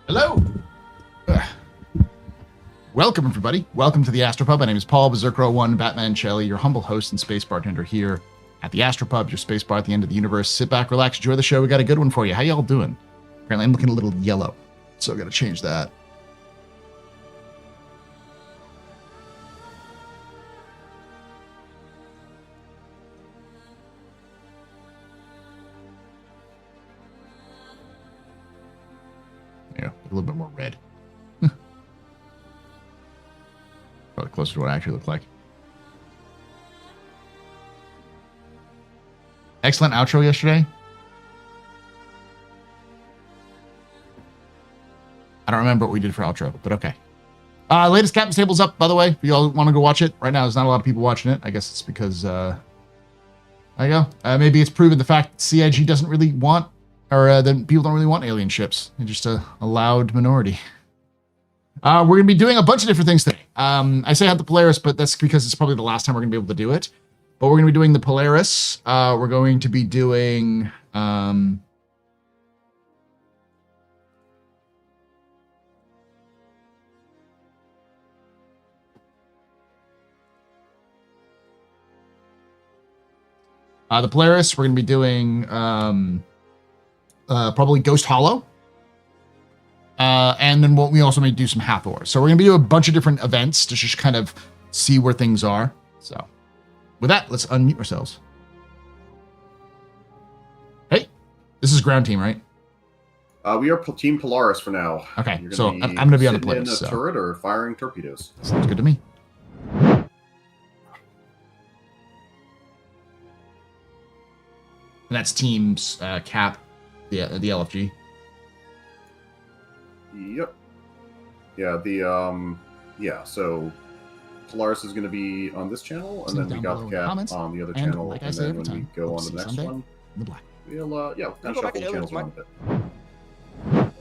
Hello. Ugh. Welcome, everybody. Welcome to the AstroPub. My name is Paul, Berserker01, Batman Shelley, your humble host and space bartender here at the AstroPub, your space bar at the end of the universe. Sit back, relax, enjoy the show. We got a good one for you. How y'all doing? Apparently, I'm looking a little yellow, so I got to change that. Yeah, a little bit more red. Probably closer to what I actually look like. Excellent outro yesterday. I don't remember what we did for outro, but okay. Latest Captain's Table's up, by the way. If you all want to go watch it. Right now, there's not a lot of people watching it. I guess it's because, there you go. Maybe it's proven the fact that CIG doesn't really want, or that people don't really want alien ships. They're just a loud minority. We're going to be doing a bunch of different things today. I say I have the Polaris, but that's because it's probably the last time we're going to be able to do it. But we're going to be doing the Polaris. We're going to be doing... the Polaris, we're going to be doing probably Ghost Hollow. And then we also may do some Hathor. So we're going to do a bunch of different events to just kind of see where things are. So with that, let's unmute ourselves. Hey, this is ground team, right? We are Team Polaris for now. Okay, so I'm going to be on the Polaris. In a turret or firing torpedoes. Sounds good to me. And that's teams Cap, the LFG. Yep. Yeah, so Polaris is going to be on this channel, and then we got the Cap on the other channel, and then when we go on to the next one, we'll, kind of shuffle the channels around a bit.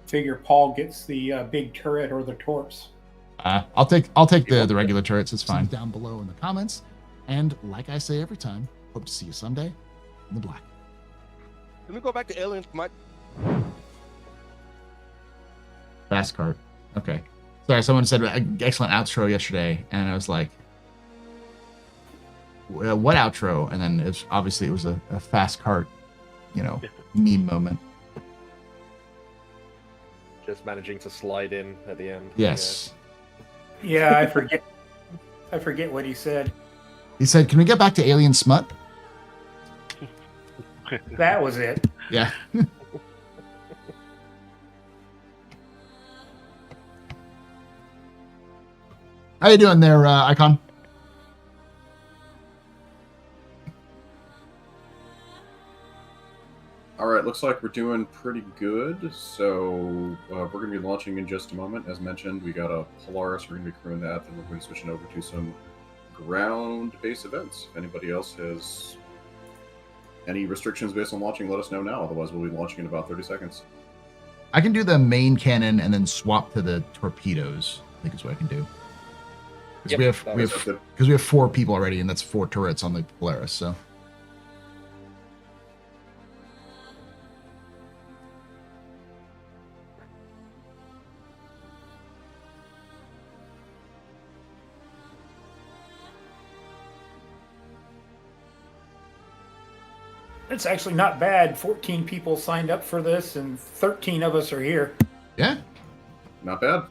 Figure Paul gets the big turret or the torps. I'll take the regular turrets. It's fine. Down below in the comments, and like I say every time, hope to see you someday in the black. Let me go back to aliens, Mike. Fast cart. Okay. Sorry, someone said excellent outro yesterday, and I was like, what outro? And then it was a fast cart, meme moment. Just managing to slide in at the end. Yes. Yeah, I forget. I forget what he said. He said, "Can we get back to alien smut?" That was it. Yeah. How you doing there, Icon? All right, looks like we're doing pretty good. So we're going to be launching in just a moment. As mentioned, we got a Polaris. We're going to be crewing that. Then we're going to be switching over to some ground-based events. If anybody else has any restrictions based on launching, let us know now. Otherwise, we'll be launching in about 30 seconds. I can do the main cannon and then swap to the torpedoes. I think is what I can do. Because we have 4 people already, and that's 4 turrets on the Polaris. So. It's actually not bad. 14 people signed up for this, and 13 of us are here. Yeah. Not bad.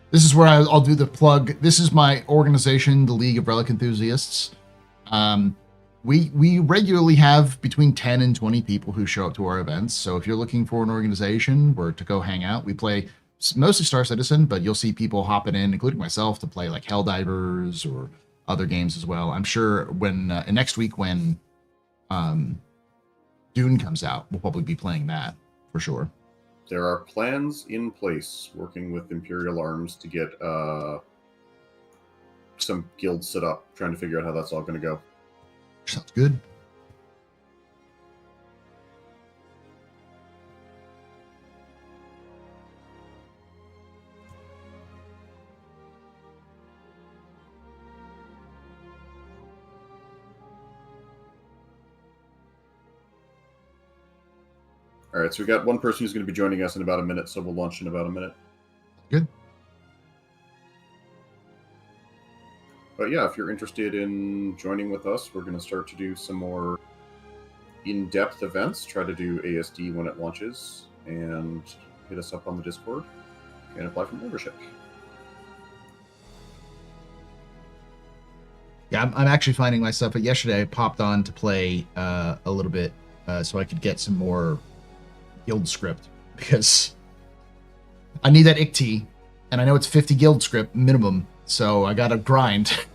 This is where I'll do the plug. This is my organization, the League of Relic Enthusiasts. We regularly have between 10 and 20 people who show up to our events. So if you're looking for an organization where to go hang out, we play mostly Star Citizen, but you'll see people hopping in, including myself, to play like Helldivers or other games as well. I'm sure when next week when Dune comes out, we'll probably be playing that for sure. There are plans in place working with Imperial Arms to get some guilds set up, trying to figure out how that's all going to go. Sounds good. All right, so we got one person who's going to be joining us in about a minute, so we'll launch in about a minute. Good. But yeah, if you're interested in joining with us, we're going to start to do some more in-depth events. Try to do ASD when it launches, and hit us up on the Discord and apply for membership. Yeah, I'm actually finding myself. But yesterday, I popped on to play a little bit so I could get some more guild script because I need that ICT, and I know it's 50 guild script minimum, so I got to grind.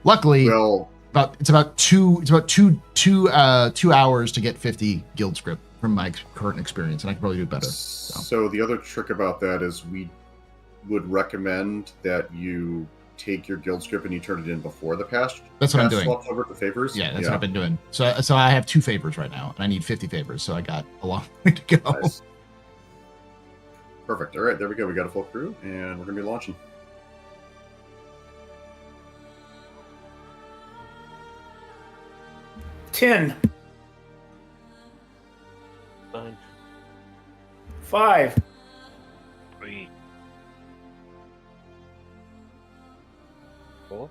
Luckily, Well, it's about two hours to get 50 guild script from my current experience, and I can probably do better. So the other trick about that is we would recommend that you take your guild script and you turn it in before the patch. That's what I'm doing. Swaps over to favors. Yeah, that's what I've been doing. So I have 2 favors right now, and I need 50 favors, so I got a long way to go. Nice. Perfect. All right, there we go. We got a full crew, and we're going to be launching. Ten, 9, 5, 3, 4,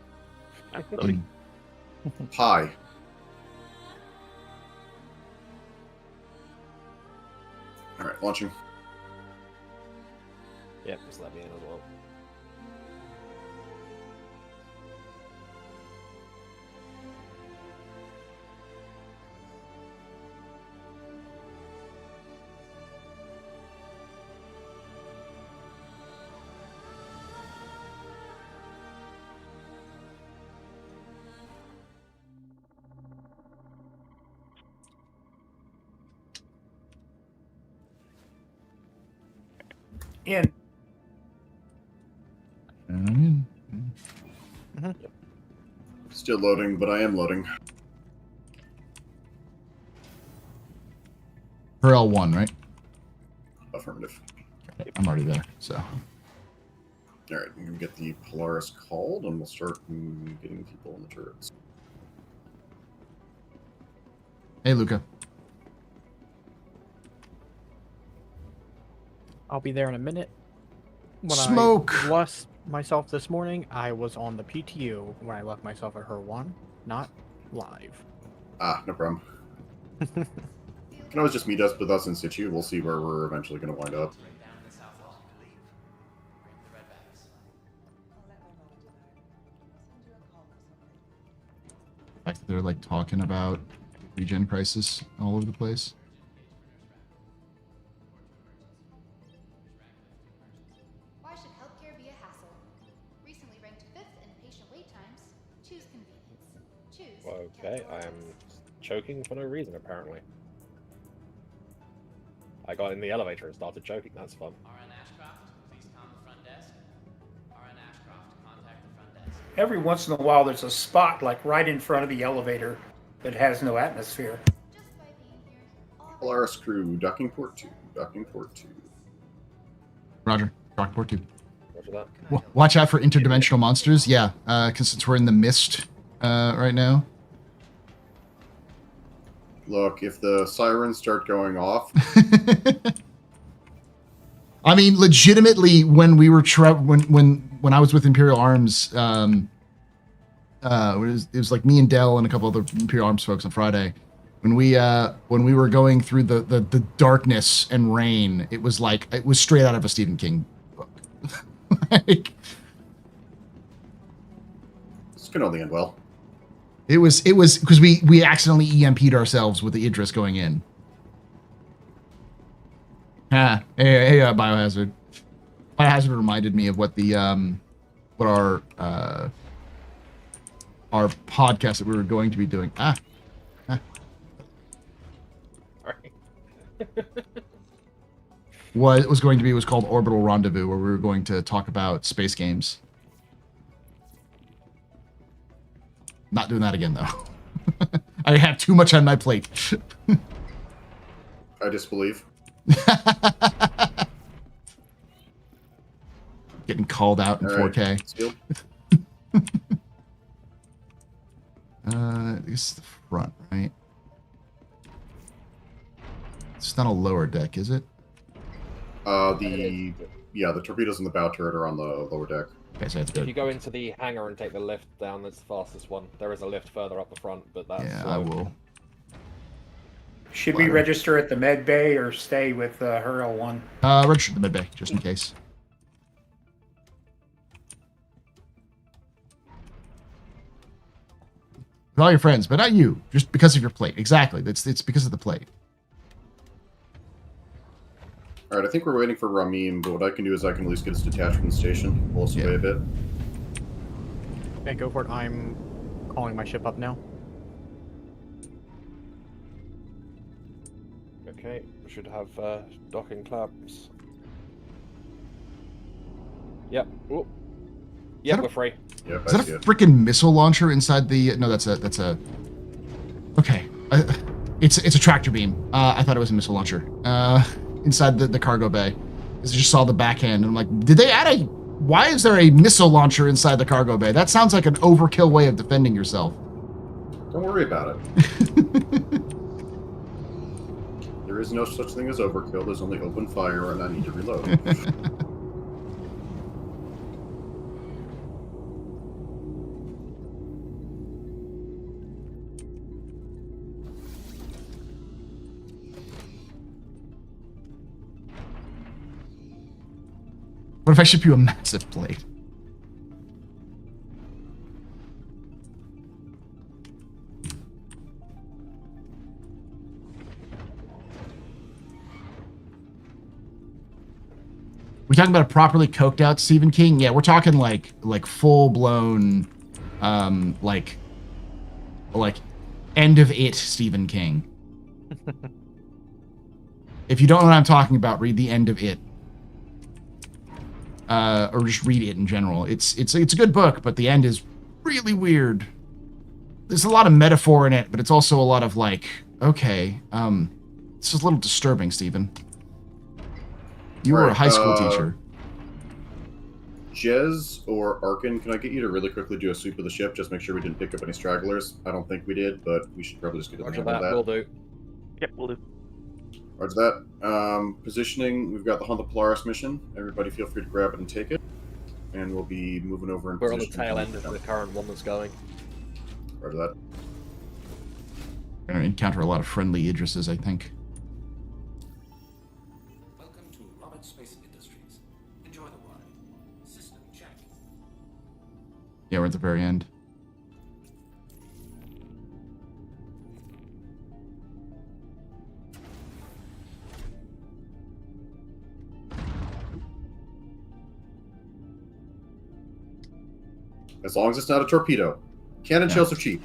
and 3. Hi. All right, launching. Yep, just let me in as well. in, Still loading, but I am loading. For L1, right? Affirmative. I'm already there, so. All right, I'm going to get the Polaris called, and we'll start getting people in the turrets. Hey, Luca. I'll be there in a minute. When Smoke! I lost myself this morning, I was on the PTU when I left myself at her 1, not live. Ah, no problem. Can always just meet us with us in situ. We'll see where we're eventually going to wind up. The fact that they're like talking about regen crisis all over the place. Why should healthcare be a hassle? Recently ranked 5th in patient wait times. Choose convenience. Choose. Okay, I am choking for no reason, apparently. I got in the elevator and started choking. That's fun. RN Ashcroft, please calm the front desk. RN Ashcroft, contact the front desk. every once in a while there's a spot like right in front of the elevator that has no atmosphere. Just by being here, all Polaris crew, docking port 2. Docking port 2. Roger. Rockport 2. Roger that. Watch out for interdimensional monsters. Yeah, because since we're in the mist right now. Look, if the sirens start going off, I mean, legitimately, when we were when I was with Imperial Arms, it was like me and Dell and a couple other Imperial Arms folks on Friday. When we were going through the darkness and rain, it was straight out of a Stephen King book. Like, this can only end well. it was because we accidentally EMP'd ourselves with the Idris going in. Hey, Biohazard. Biohazard reminded me of what the what our podcast that we were going to be doing. What it was going to be was called Orbital Rendezvous, where we were going to talk about space games. Not doing that again, though. I have too much on my plate. I disbelieve. Getting called out in All right, 4K. Sealed. This is the front, right? It's not a lower deck, is it? The torpedoes in the bow turret are on the lower deck. Okay, so that's If you good. go into the hangar and take the lift down, that's the fastest one. There is a lift further up the front, but that's Yeah, slow. I will. Should we Ladder. register at the med bay or stay with her L1? Register the mid bay, just in case. With all your friends, but not you. Just because of your plate. Exactly. It's because of the plate. All right, I think we're waiting for Ramim, but what I can do is I can at least get us detached from the station, pull us away a bit. Okay, go for it. I'm calling my ship up now. Okay, we should have docking claps. Yep. Ooh. Yep, that a- we're free. Yep, Is I that see a it. freaking missile launcher inside the... No, that's a... Okay. It's a tractor beam. I thought it was a missile launcher. Inside the cargo bay. I just saw the backhand, and I'm like, did they add a... Why is there a missile launcher inside the cargo bay? That sounds like an overkill way of defending yourself. Don't worry about it. There is no such thing as overkill. There's only open fire, and I need to reload. What if I ship you a massive plate? We talking about a properly coked out Stephen King? Yeah, we're talking like full blown, like end of it Stephen King. If you don't know what I'm talking about, read the end of it. Or just read it in general. It's a good book, but the end is really weird. There's a lot of metaphor in it, but it's also a lot of like, okay, this is a little disturbing, Stephen. You were a Right, high school teacher. Jez or Arkin, can I get you to really quickly do a sweep of the ship? Just make sure we didn't pick up any stragglers. I don't think we did, but we should probably just get a Roger handle that, of will that. do. Yep, we'll do. Roger that. Positioning, we've got the Honda Polaris mission. Everybody feel free to grab it and take it. And we'll be moving over in We're on the position. tail end of the current one that's going. Roger that. We're gonna encounter a lot of friendly Idrises, I think. Welcome to Robert Space Industries. Enjoy the ride. System check. Yeah, we're at the very end. As long as it's not a torpedo. Cannon Yeah. shells are cheap.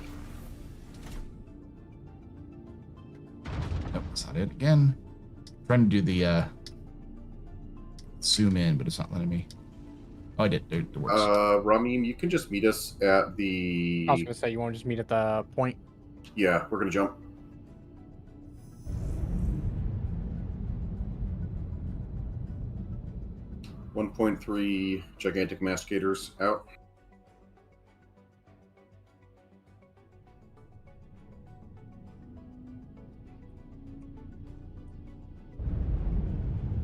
Nope, that's not it again. Trying to do the zoom in, but it's not letting me. Oh, I did. It works. Ramim, you can just meet us at the... I was gonna say, you want to just meet at the point? Yeah, we're going to jump. .3 gigantic masticators out.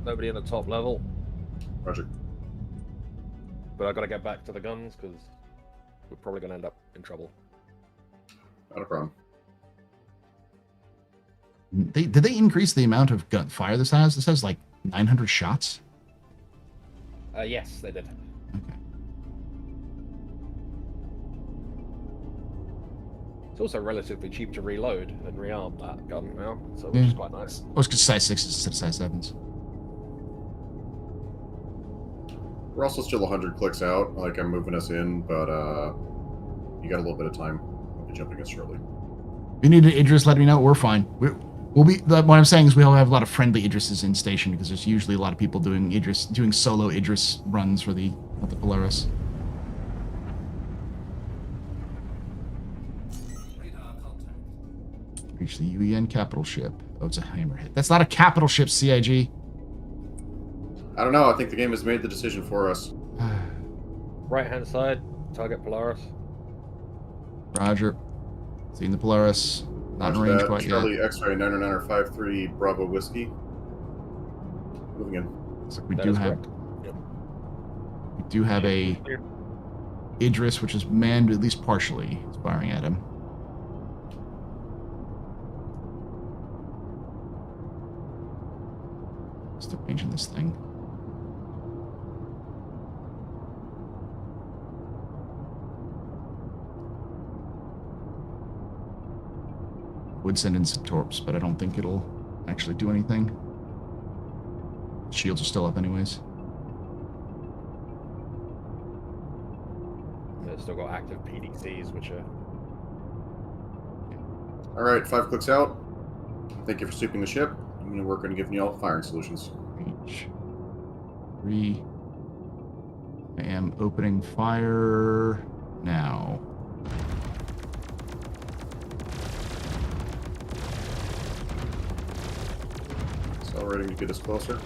Nobody in the top level, Roger. but I gotta get back to the guns because we're probably gonna end up in trouble. Not a problem. Did they increase the amount of gun fire this has? This has like 900 shots. Yes, they did. Okay. It's also relatively cheap to reload and rearm that gun now, so which Yeah. is quite nice. Oh, it's just size 6s instead of size 7s. We're also still 100 clicks out. Like, I'm moving us in, but you got a little bit of time. I'll be jumping us shortly. If you need an Idris, let me know. We're fine. We'll be. What I'm saying is we'll have a lot of friendly Idrises in station because there's usually a lot of people doing solo Idris runs for the Polaris. Radar contact. Reach the UEN capital ship. Oh, it's a hammerhead. That's not a capital ship, CIG. I don't know. I think the game has made the decision for us. Right hand side, target Polaris. Roger. Seeing the Polaris. Not in Roger range that. quite yet. Charlie X-ray 90953 Bravo Whiskey. Moving in. Looks like we That do is have correct. Yep. we do have a Clear. Idris, which is manned at least partially. It's firing at him. Still ranging this thing. Would send in some torps, but I don't think it'll actually do anything. Shields are still up anyways. They've still got active PDCs, which are All right, 5 clicks out. Thank you for sweeping the ship. I'm going to work on giving you all firing solutions. Reach. 3. I am opening fire now. Accelerating to get us closer.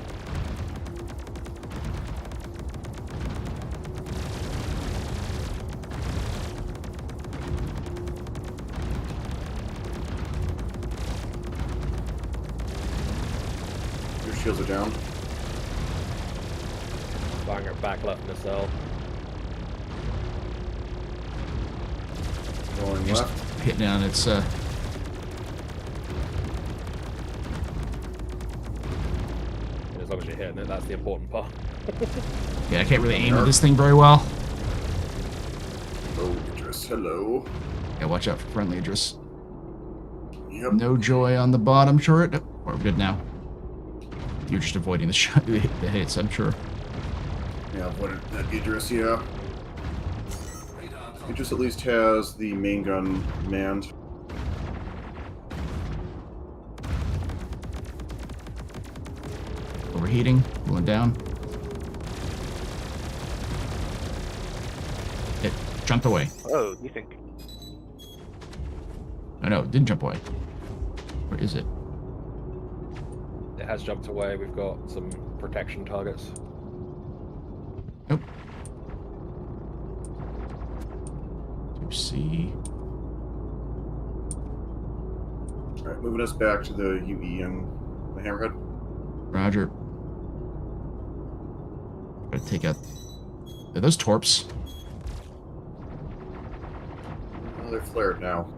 Your shields are down. firing her back left nacelle. Going Just left. hitting on its And as long as you're hitting it, that's the important part. yeah, I can't really aim at this thing very well. Oh, Idris, hello. Yeah, watch out for friendly Idris. Yep. No joy on the bottom turret. Oh, we're good now. You're just avoiding the shot, the hits, I'm sure. Yeah, avoided that Idris, yeah. Idris at least has the main gun manned. Overheating, cooling down. It jumped away. Oh, you think? No, it didn't jump away. Where is it? It has jumped away. We've got some protection targets. Nope. To see. Alright, moving us back to the UE and the Hammerhead. Roger. Gotta take out. Are those torps? Oh, they're flared now.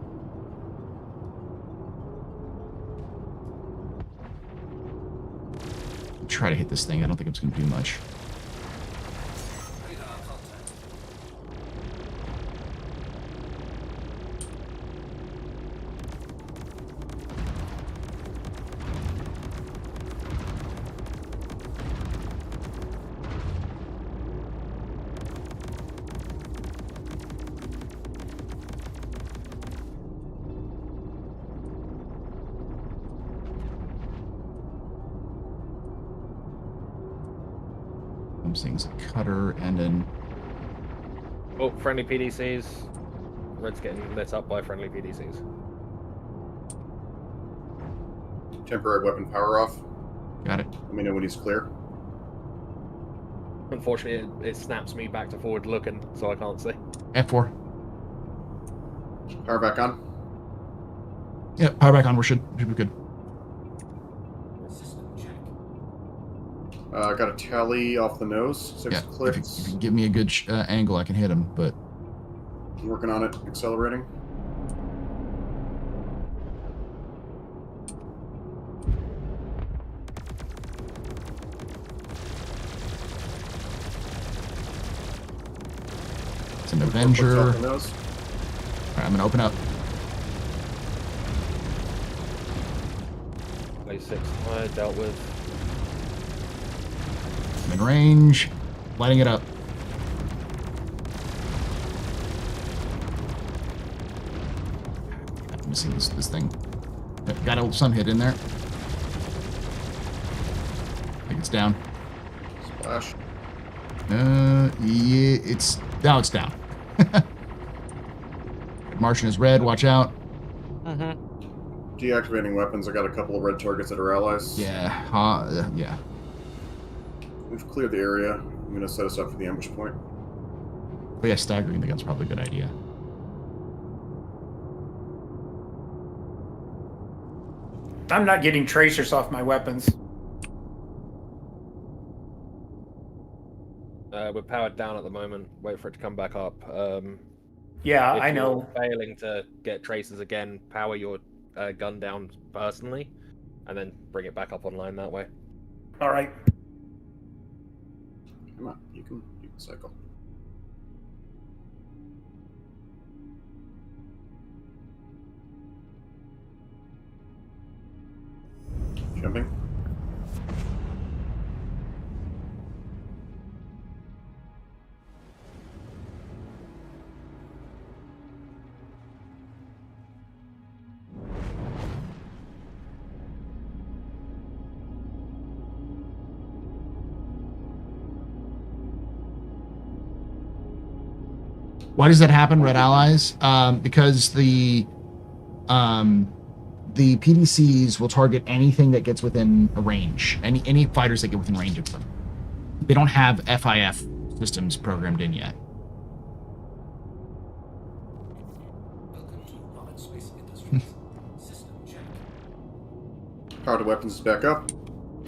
Try to hit this thing. I don't think it's gonna do much. I'm seeing a cutter and an. Oh, friendly PDCs. Red's getting lit up by friendly PDCs. Temporary weapon power off. Got it. Let me know when he's clear. Unfortunately, it snaps me back to forward looking, so I can't see. F4. Power back on. Yeah, power back on. We should be good. Got a tally off the nose. 6 Yeah, if clicks. you give me a good angle, I can hit him. But I'm working on it. Accelerating. it's an 4 clicks Avenger. off the nose. All right, I'm gonna open up. Play 6 high, dealt with. I'm in range. Lighting it up. I'm missing this thing. Got a sun hit in there. I think it's down. Splash. Yeah, it's now it's down. Martian is red. Watch out. Mm-hmm. Deactivating weapons. I got a couple of red targets that are allies. Yeah, yeah. We've cleared the area. I'm going to set us up for the ambush point. But yeah, staggering the gun's probably a good idea. I'm not getting tracers off my weapons. We're powered down at the moment. Wait for it to come back up. Yeah, If I you're know. failing to get tracers again, power your gun down personally, and then bring it back up online that way. All right. Come on, you can cycle. Jumping. Why does that happen, Red Allies? Because the PDCs will target anything that gets within a range, any fighters that get within range of them. They don't have FIF systems programmed in yet. Power to weapons is back up.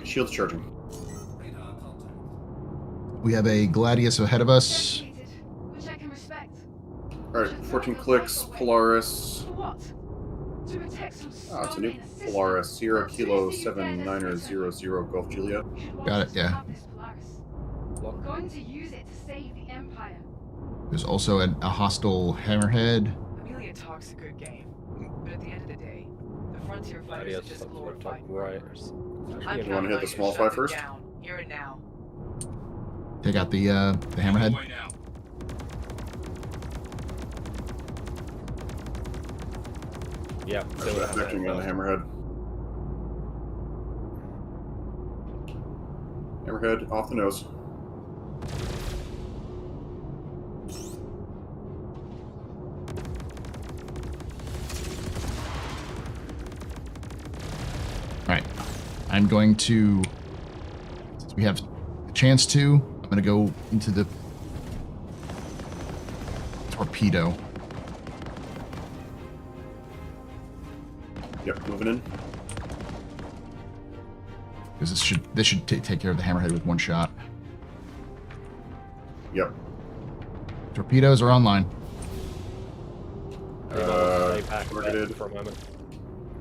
Shields charging. We have a Gladius ahead of us. Which I can respect. Alright, 14 clicks, Polaris. For what? To protect some Ah, it's a new stone in system. Polaris. Sierra Kilo 7900 Golf Juliet. You should want Got it, us to yeah. have this Polaris. We're going to use it to save the Empire. There's also a hostile Hammerhead. Amelia talks a good game, but at the end of the day, the frontier fighters Idea are just something glorified top right. murderers. You I'm wanna hit counting the on you small to fry shut them first? down, here and now. Take out the Hammerhead. Yeah, That's what affecting on the Hammerhead. Hammerhead off the nose. All right, I'm going to, since we have a chance to, I'm going to go into the torpedo. Yep, moving in. Because this should take care of the Hammerhead with one shot. Yep. Torpedoes are online. Stay back targeted. for a moment.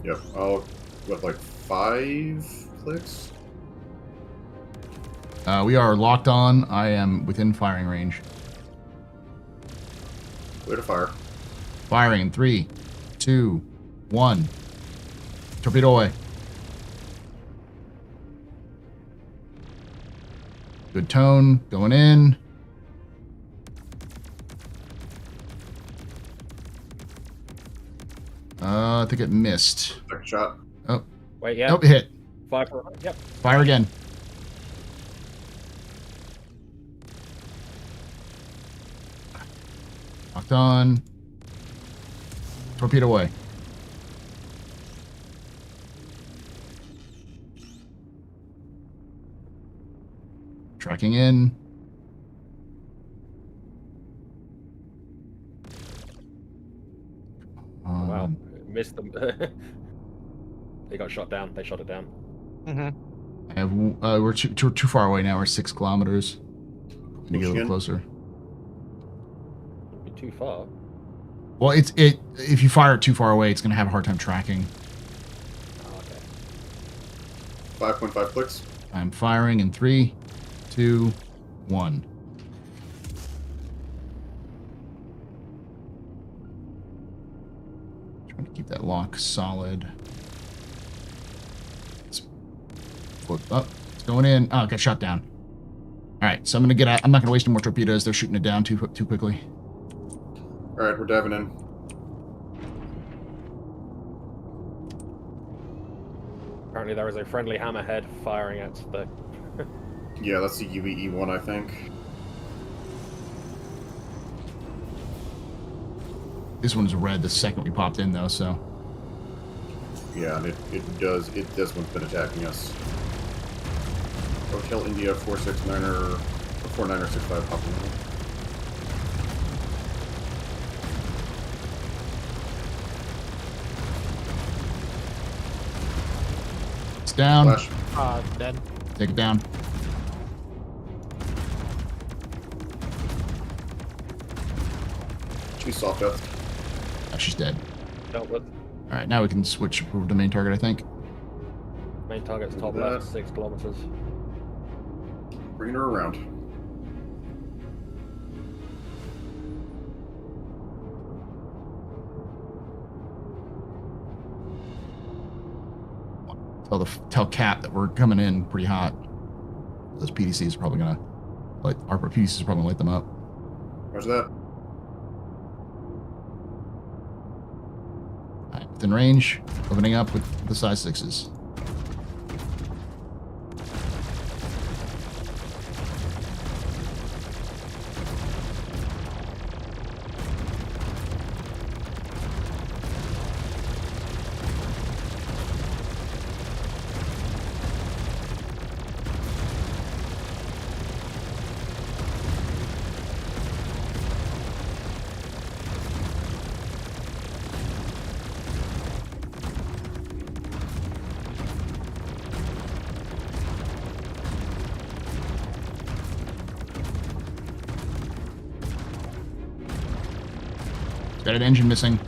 Yep. I'll, what, like 5 clicks? We are locked on. I am within firing range. Way to fire. Firing in 3, 2, 1. Torpedo away. Good tone. Going in. I think it missed. Second shot. Oh, Wait, yeah. nope, it hit. Fire for yep. Fire again. Locked on. Torpedo away. Tracking in. Wow, missed them. They got shot down. They shot it down. Mm-hmm. I have, we're too far away now. We're 6 kilometers. Need to get a little closer. Be too far. Well, if you fire it too far away, it's going to have a hard time tracking. Oh, okay. 5.5 clicks. I'm firing in 3, 2, 1. Trying to keep that lock solid. It's up. It's going in. Oh, it got shot down. All right, so I'm gonna get out. I'm not gonna waste any more torpedoes. They're shooting it down too quickly. All right, we're diving in. Apparently, there is a friendly hammerhead firing at the. Yeah, that's the UEE one, I think. This one's red the second we popped in, though. So Yeah, and this one's been attacking us. Hotel India 469er, 49er65 popping in. down. Flash. Dead. Take it down. She's soft death. Oh, she's dead. Dealt with. All right, now we can switch over to main target, I think. Main target's top That. left, 6 kilometers. Bringing her around. Tell Cat that we're coming in pretty hot. Those PDCs are probably gonna light. Our PDCs are probably gonna light them up. Roger that. All right, within range, opening up with the size 6s. Got an engine missing.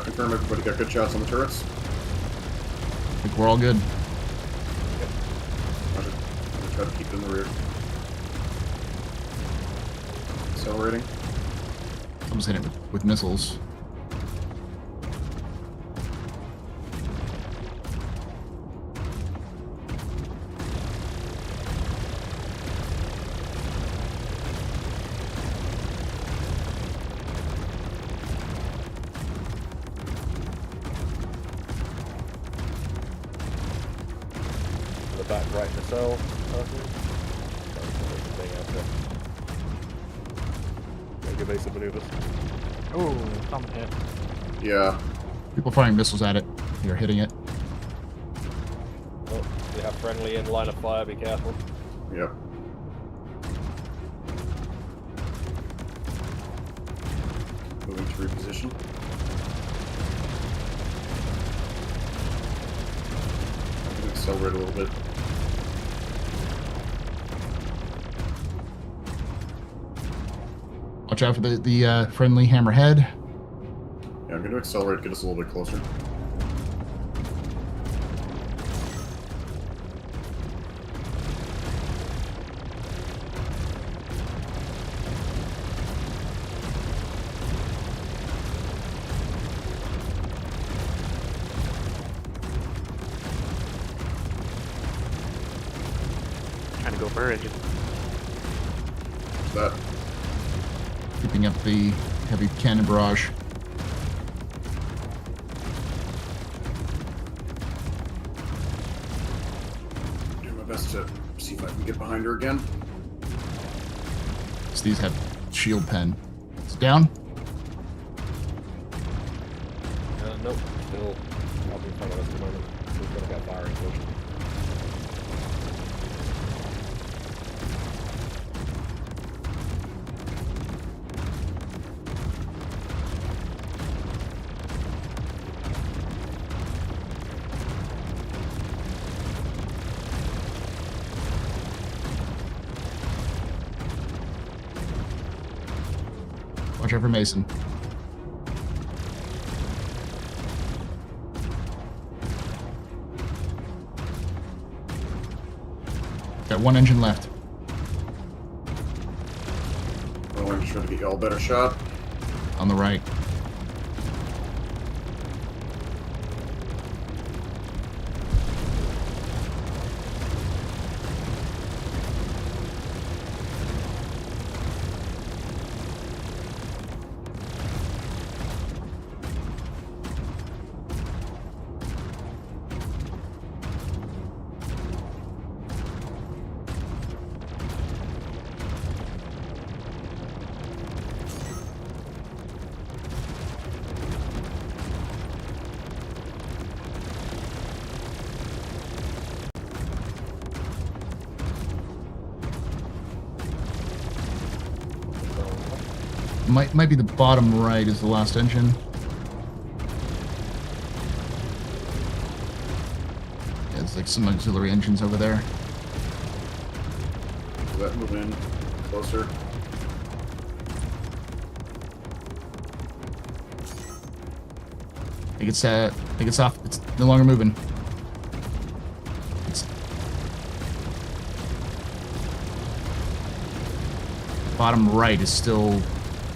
Confirm everybody got good shots on the turrets. I think we're all good. Roger. I'm gonna try to keep it in the rear. Accelerating. Almost hit it with missiles. The back right nacelle. Make evasive maneuvers. Ooh, something hit. Yeah. People firing missiles at it. You're hitting it. Oh, you have friendly in line of fire, be careful. Yep. Moving to reposition. I'm going to accelerate a little bit. Watch out for the friendly hammerhead. Yeah, I'm going to accelerate, get us a little bit closer. Trying to go for her engine. That. Keeping up the heavy cannon barrage. Do my best to see if I can get behind her again. So these have shield pen. It's down. Nope, still up in front of us at the moment. We've got to get firing push. Watch out for Mason. Got one engine left. Well, I'm just trying to get y'all a better shot. On the right. Might be the bottom right is the last engine. Yeah, there's like some auxiliary engines over there. Let move in closer. I think it's off. It's no longer moving. It's bottom right is still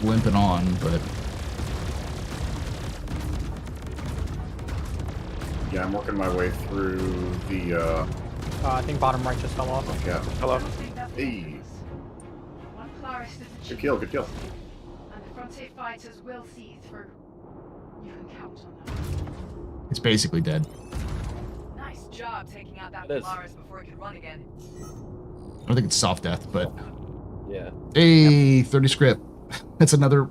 limping on, but Yeah, I'm working my way through the. I think bottom right just fell off. Yeah. Hello. Hey. One Polaris is Good kill. Good kill. and the frontier fighters will seize for. You can count on them. it's basically dead. Nice job taking out that It is. Polaris before it could run again. I don't think it's soft death, but Yeah. hey, 30 script. That's another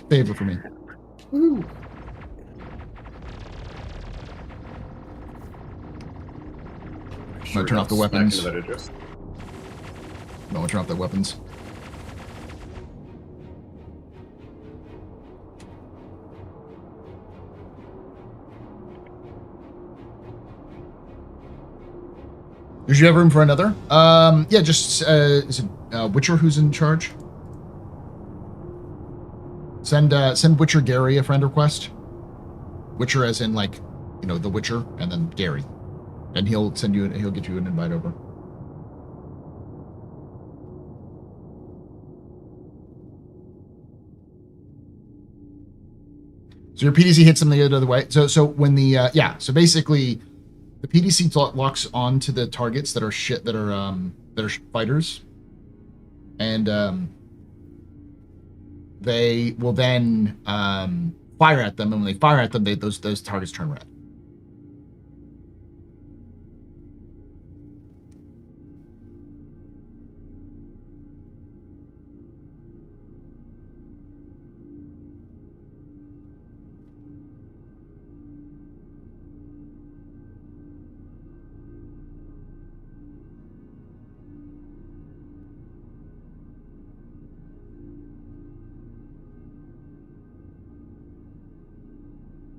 favor for me. Woo. I'm gonna turn off the weapons. Smack into that address. No, turn off the weapons. Does you have room for another? Yeah, just is it Witcher who's in charge? Send Witcher Gary a friend request. Witcher as in like, you know, the Witcher, and then Gary, and he'll get you an invite over. So your PDC hits them the other way. So when the so basically the PDC locks onto the targets that are fighters, and they will then fire at them, and when they fire at them, those targets turn red.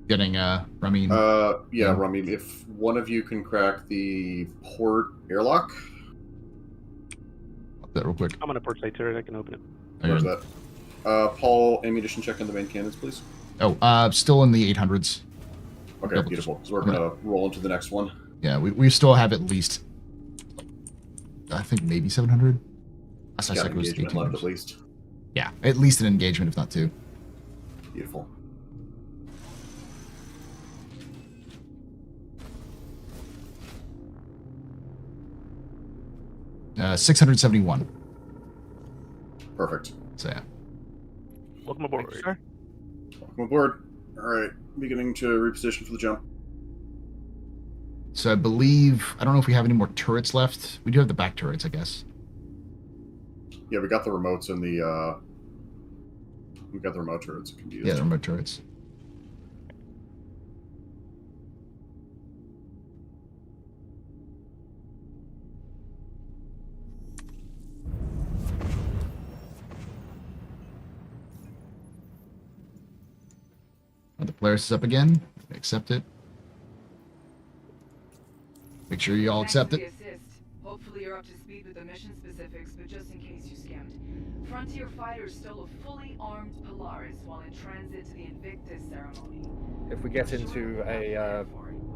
Getting Ramin. Yeah, Rami, if one of you can crack the port airlock. That real quick. I'm on a port side turret. I can open it. Where's that? Paul, ammunition check on the main cannons, please. Oh, still in the 800s. Okay, Double beautiful. So we're gonna roll into the next one. Yeah, we still have at least, I think maybe 700. Last I Got checked was engagement left 1800s. at least. Yeah, at least an engagement, if not two. Beautiful. Uh, 671. Perfect. So yeah. Welcome aboard. Thank you, sir. Welcome aboard. All right, beginning to reposition for the jump. So I believe, I don't know if we have any more turrets left. We do have the back turrets, I guess. Yeah, we got the remotes and the. We got the remote turrets. It can be used. Yeah, the remote turrets. Oh, the Polaris is up again. Accept it. Make sure you all accept it. Thanks for the assist. Hopefully you're up to speed with the mission specifics, but just in case you skimmed. Frontier fighters stole a fully armed Polaris while in transit to the Invictus ceremony. If we get into a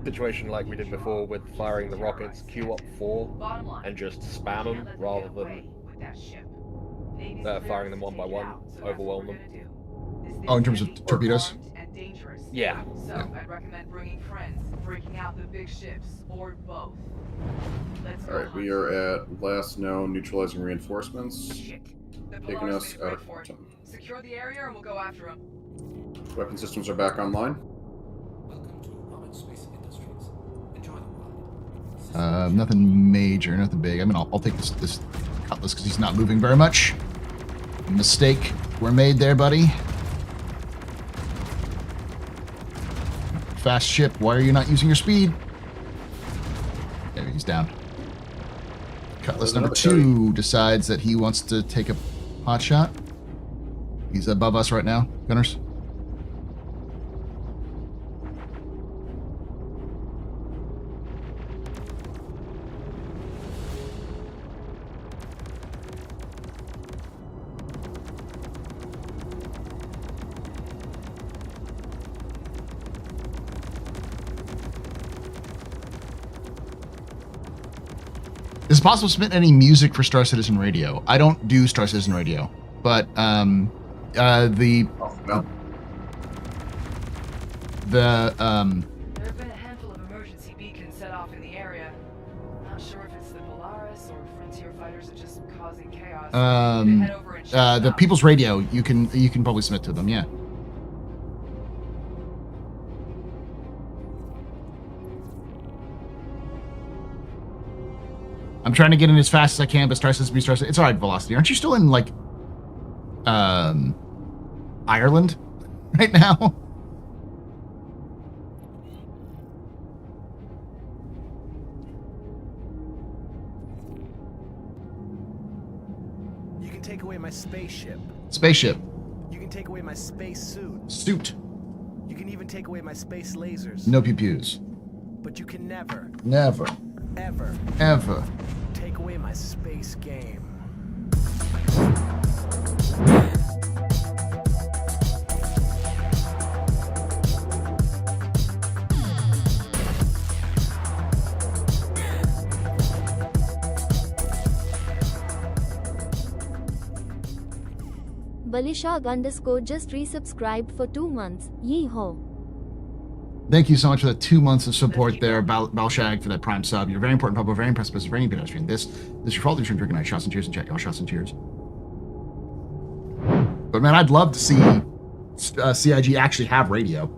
situation like we did before with firing the rockets, queue up 4 Bottom line, and just spam them rather than with that ship. firing them one by one, overwhelm them. Oh, in terms of torpedoes? And dangerous. Yeah. So I'd recommend bringing friends, breaking out the big ships, or both. Let's All right, we are at last known neutralizing reinforcements. Shit. The Taking Polaris us made a out break of for it. time. Secure the area and we'll go after him. Weapon systems are back online. Welcome to Roman Space Industries. Enjoy the ride. Nothing major, nothing big. I mean, I'll take this Cutlass because he's not moving very much. Mistake were made there, buddy. Fast ship, why are you not using your speed? There, he's down. Cutlass There's number another 2 decides that he wants to take a pot shot. He's above us right now, Gunners. Is it possible to submit any music for Star Citizen Radio? I don't do Star Citizen Radio, but No. There have been a handful of emergency beacons set off in the area. Not sure if it's the Polaris or Frontier fighters are just causing chaos. You can head over and check them the out. People's Radio, you can probably submit to them, yeah. I'm trying to get in as fast as I can, but Star Citizen, it's all right, Velocity. Aren't you still in, like, Ireland right now? You can take away my spaceship. Spaceship. You can take away my space suit. Suit. You can even take away my space lasers. No pew-pews. But you can never, Never. ever Ever. take away my space game. Balishag_ just resubscribed for 2 months. Yee-ho. Thank you so much for the 2 months of support there, Balshag, for that Prime sub. You're very important, Pablo, very impressive, very pedestrian. This is your fault, you shouldn't drink night. Shots and cheers in chat, y'all. Shots and cheers. But man, I'd love to see CIG actually have radio.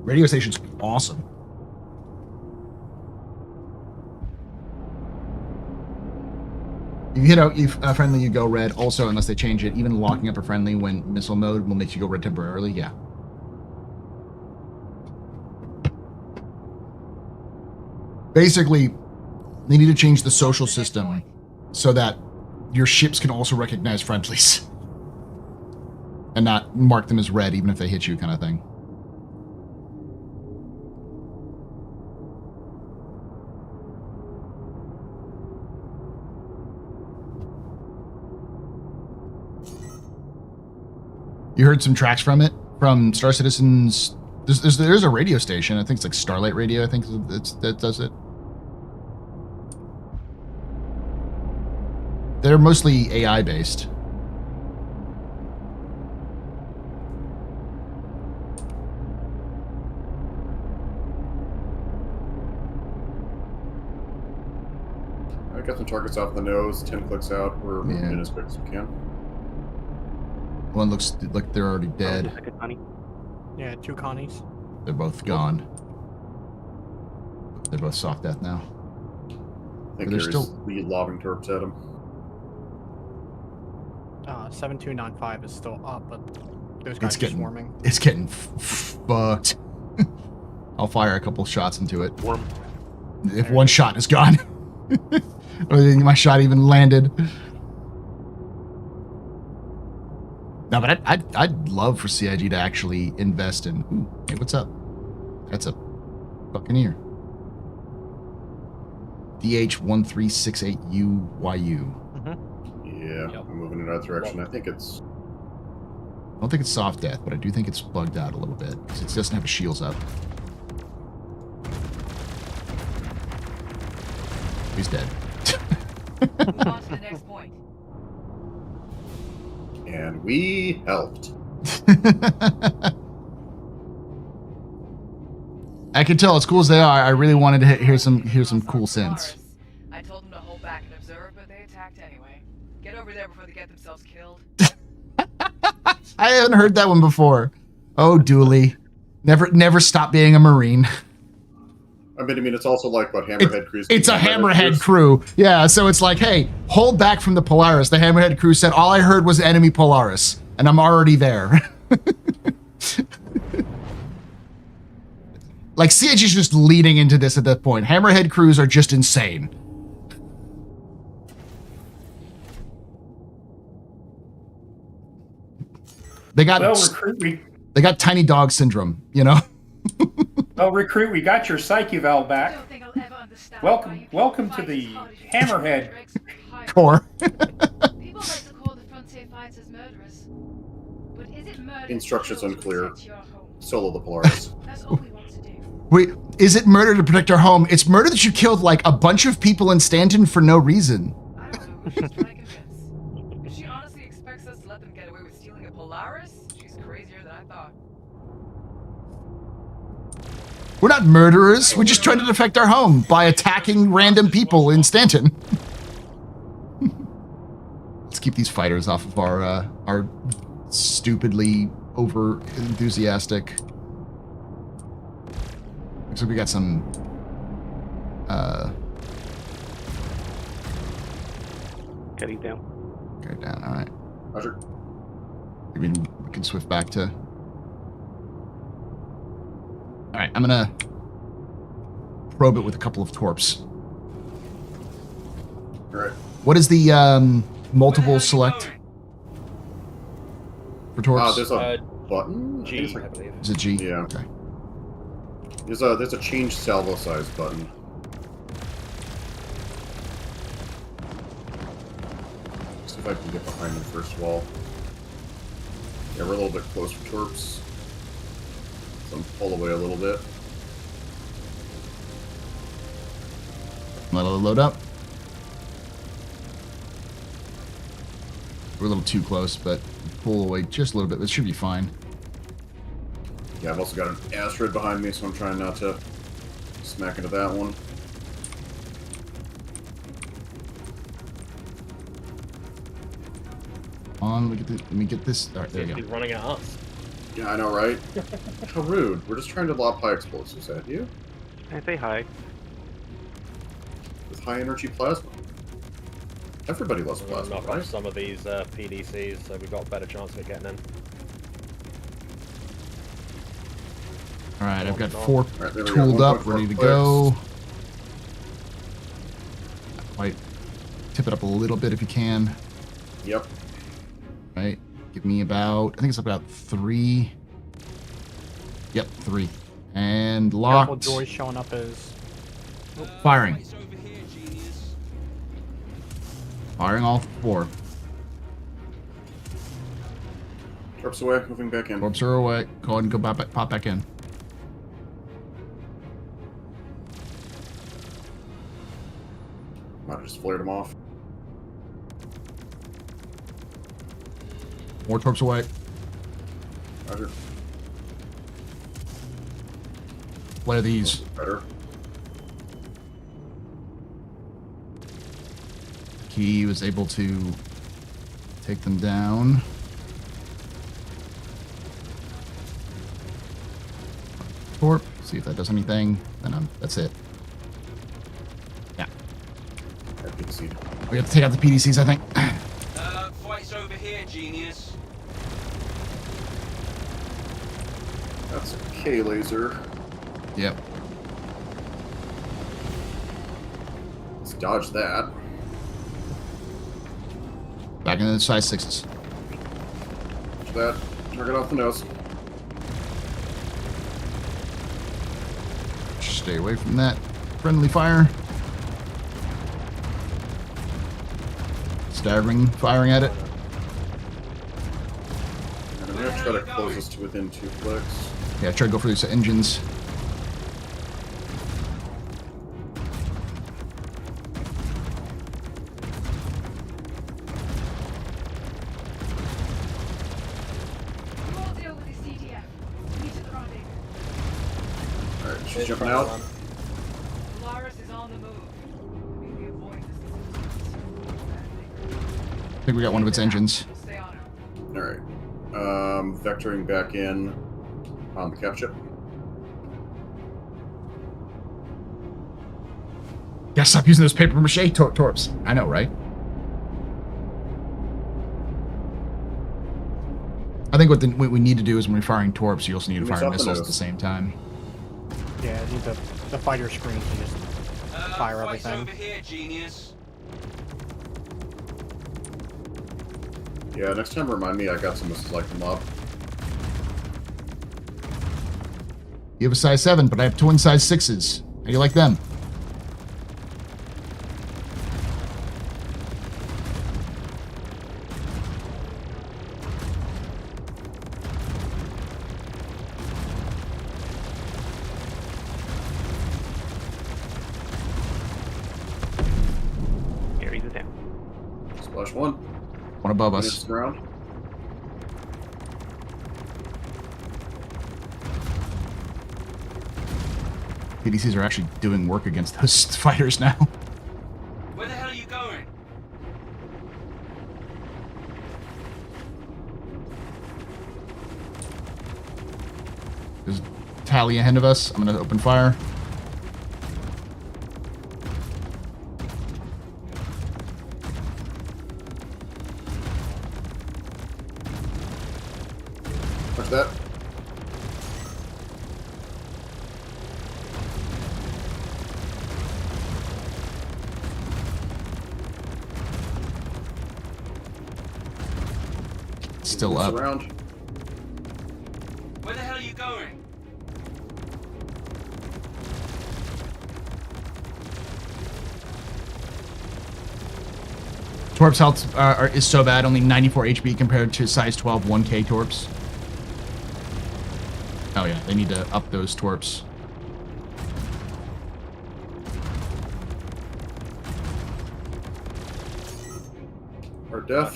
Radio station's awesome. If you hit out a friendly, you go red. Also, unless they change it, even locking up a friendly when missile mode will make you go red temporarily. Yeah. Basically, they need to change the social system so that your ships can also recognize friendlies and not mark them as red even if they hit you, kind of thing. You heard some tracks from it, from Star Citizen's. There's a radio station. I think it's like Starlight Radio. I think that does it. They're mostly AI based. I got some targets off the nose. 10 clicks out. We're moving in as quick as we can. One looks like they're already dead. Yeah, 2 Connies. They're both gone. They're both soft death now. I think there's still lead lobbing torps at him. 7295 is still up, but those guys are swarming. It's getting fucked. I'll fire a couple shots into it. If one shot is gone. Or my shot even landed. No, but I'd love for CIG to actually invest in. Ooh, hey, what's up? That's a Buccaneer. DH1368UYU. Yeah, I'm moving in that direction. I think it's. I don't think it's soft death, but I do think it's bugged out a little bit because it doesn't have shields up. He's dead. Move on to the next point. And we helped. I can tell, as cool as they are, I really wanted to hear some cool synths. I told them to hold back and observe, but they attacked anyway. Get over there before they get themselves killed. I haven't heard that one before. Oh, Dooley. Never stop being a Marine. I mean, it's also like what Hammerhead Crew's. It's a Hammerhead crew. Yeah, so it's like, hey, hold back from the Polaris. The Hammerhead crew said, all I heard was enemy Polaris, and I'm already there. Like, CIG is just leading into this at that point. Hammerhead crews are just insane. They got Well, recruit, they got tiny dog syndrome, you know. recruit, we got your psyche valve back. Welcome to the Hammerhead Core. People like to call the frontier fighters murderers. But is it murder? Instructions unclear. Solo the Polaris. That's all we want to do. Wait, is it murder to protect our home? It's murder that you killed like a bunch of people in Stanton for no reason. I don't know who she's trying to convince. If she honestly expects us to let them get away with stealing a Polaris, she's crazier than I thought. We're not murderers. We're just trying to defend our home by attacking random people in Stanton. Let's keep these fighters off of our stupidly over enthusiastic. Looks like we got some Getting down. Okay, down. All right. Roger. We can swift back to. All right, I'm gonna probe it with a couple of torps. All right. What is the multiple select for torps? There's a button. G, I believe. Is it G? Yeah. Okay. There's a change salvo size button. See if I can get behind them first of all. Yeah, we're a little bit close for torps. So I'm pull away a little bit. Let it load up. We're a little too close, but pull away just a little bit. This should be fine. Yeah, I've also got an asteroid behind me, so I'm trying not to smack into that one. On, let me get this. All right, there you He's go. running at us. Yeah, I know, right? How rude. We're just trying to lob high explosives at you I say hi. with high energy plasma. Everybody loves plasma, Knock right? off some of these PDCs, so we've got a better chance of it getting in. All right, I've got 4 Alright, there we go. tooled up, 1.4 ready to clicks. go. Wait, tip it up a little bit if you can. Yep. Right, give me about, I think it's about 3. Yep, 3. And Careful, locked. Joy's showing up as. Firing. Firing all 4. Torps away, moving back in. Torps are away. Go ahead and go pop back in. Might have just flared them off. More torps away. Roger. Flare these. Better. He was able to take them down. Torp. See if that does anything. Then that's it. Yeah. That big seed. We have to take out the PDCs, I think. Fight's over here, genius. That's a K laser. Yep. Let's dodge that. Back into the size 6s. Dodge that. Target off the nose. Stay away from that friendly fire. Staggering, firing at it. And I'm gonna try to close this to within 2 clicks. Yeah, try to go for these engines. You all deal with the CDF. Meet at the rendezvous. Alright, she's jumping out. Polaris is on the move. We avoid I think we got one of its engines. this. Stay on her. Alright. Vectoring back in on the cap ship. Gotta stop using those paper mache torps. I know, right? I think what we need to do is when we're firing torps, you also need to Give me fire something missiles to- at the same time. Yeah, I need the fighter screen to just fire Fight's everything. over here, genius. Yeah, next time remind me I got some missiles I can lob. You have a size 7, but I have twin size 6s. How do you like them? Aries is down. Splash 1. One above Units us. ground. PDCs are actually doing work against those fighters now. Where the hell are you going? There's Tally ahead of us. I'm going to open fire. Watch that. Still up. Around. Where the hell are you going? Torp's health is so bad, only 94 HP compared to size 12 1k Torps. Oh yeah, they need to up those Torps. Or death.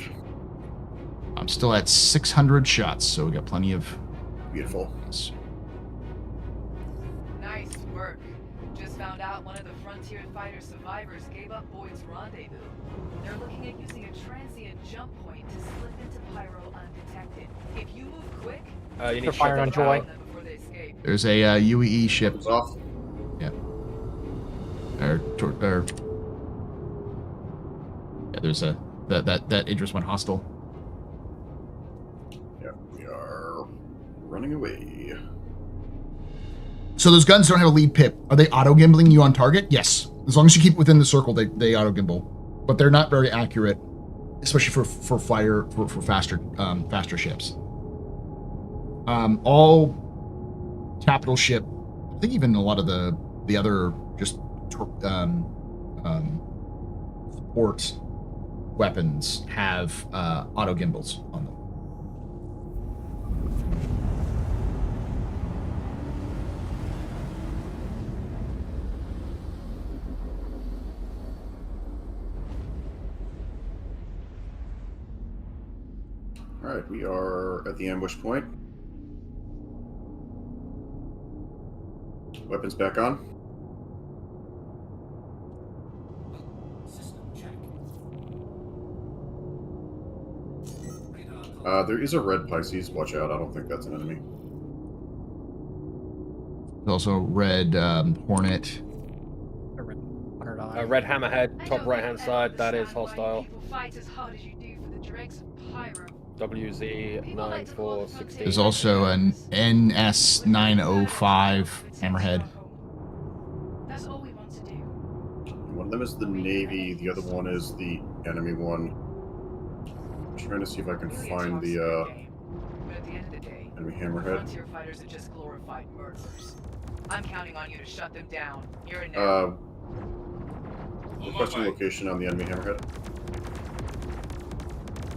I'm still at 600 shots, so we got plenty of... Beautiful. Nice work. Just found out one of the Frontier Fighter survivors gave up Boyd's rendezvous. They're looking at using a transient jump point to slip into Pyro undetected. If you move quick, you need to fire on Joy. them before they escape. There's a UEE ship. It's off. Yeah. Yeah, there's a... That Idris went hostile. Yeah, we are running away. So those guns don't have a lead pip. Are they auto-gimbling you on target? Yes. As long as you keep within the circle, they auto-gimbal. But they're not very accurate, especially for faster faster ships. All capital ship, I think even a lot of the other just support weapons have auto-gimbals on them. Alright, we are at the ambush point. Weapons back on. System check. There is a red Pisces. Watch out, I don't think that's an enemy. There's also red Hornet. Red Hammerhead, top right hand side, that is hostile. People fight as hard as you do for the dregs of Pyro. WZ9416. There's also an NS905 Hammerhead. That's all we want to do. One of them is the Navy, the other one is the enemy one. I'm trying to see if I can find the But at the end of the day, enemy Hammerhead. Frontier fighters are just glorified murderers. I'm counting on you to shut them down. You're in there. Requesting location on the enemy Hammerhead.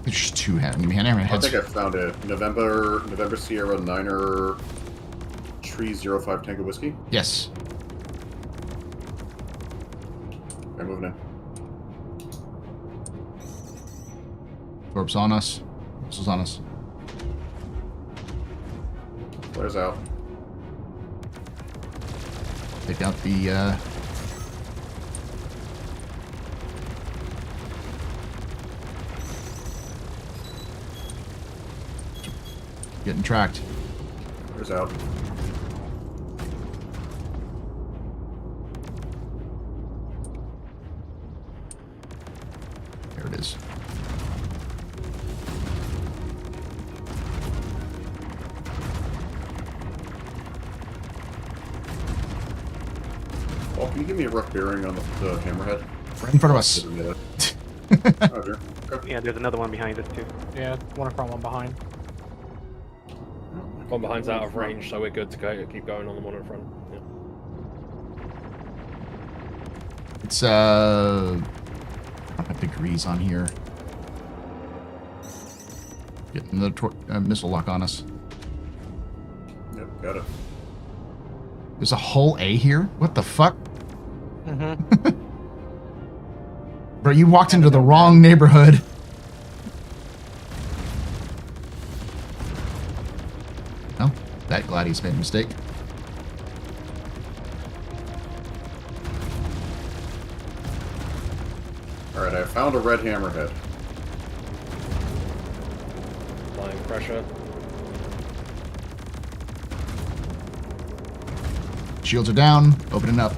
There's just two enemy Hammerheads. I think I found it. November Sierra 9er Tree 05 Tango Whiskey. Yes. Okay, moving in. Torp's on us. This is on us. Flares out. Take out the getting tracked. Flares out. There it is. Oh, can you give me a rough bearing on the Hammerhead? Right in front of us. Roger. Okay. Yeah, there's another one behind us too. Yeah, one in front, one behind. Oh, my One behind's out of range, so we're good to go. Keep going on the one in front. Yeah. It's I have degrees on here. Getting the missile lock on us. Yep, got it. There's a hull A here? What the fuck? Mm-hmm. Bro, you walked into the wrong neighborhood. No, that Gladius made a mistake. Alright, I found a red hammerhead. Applying pressure. Shields are down. Opening up.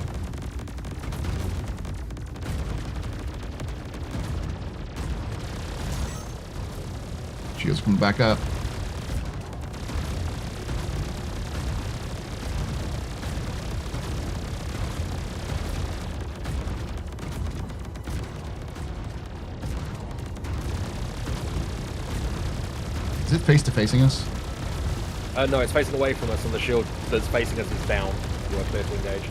Shields coming back up. Is it face-to-facing us? No, it's facing away from us, and the shield that's facing us is down. You are clear to engage.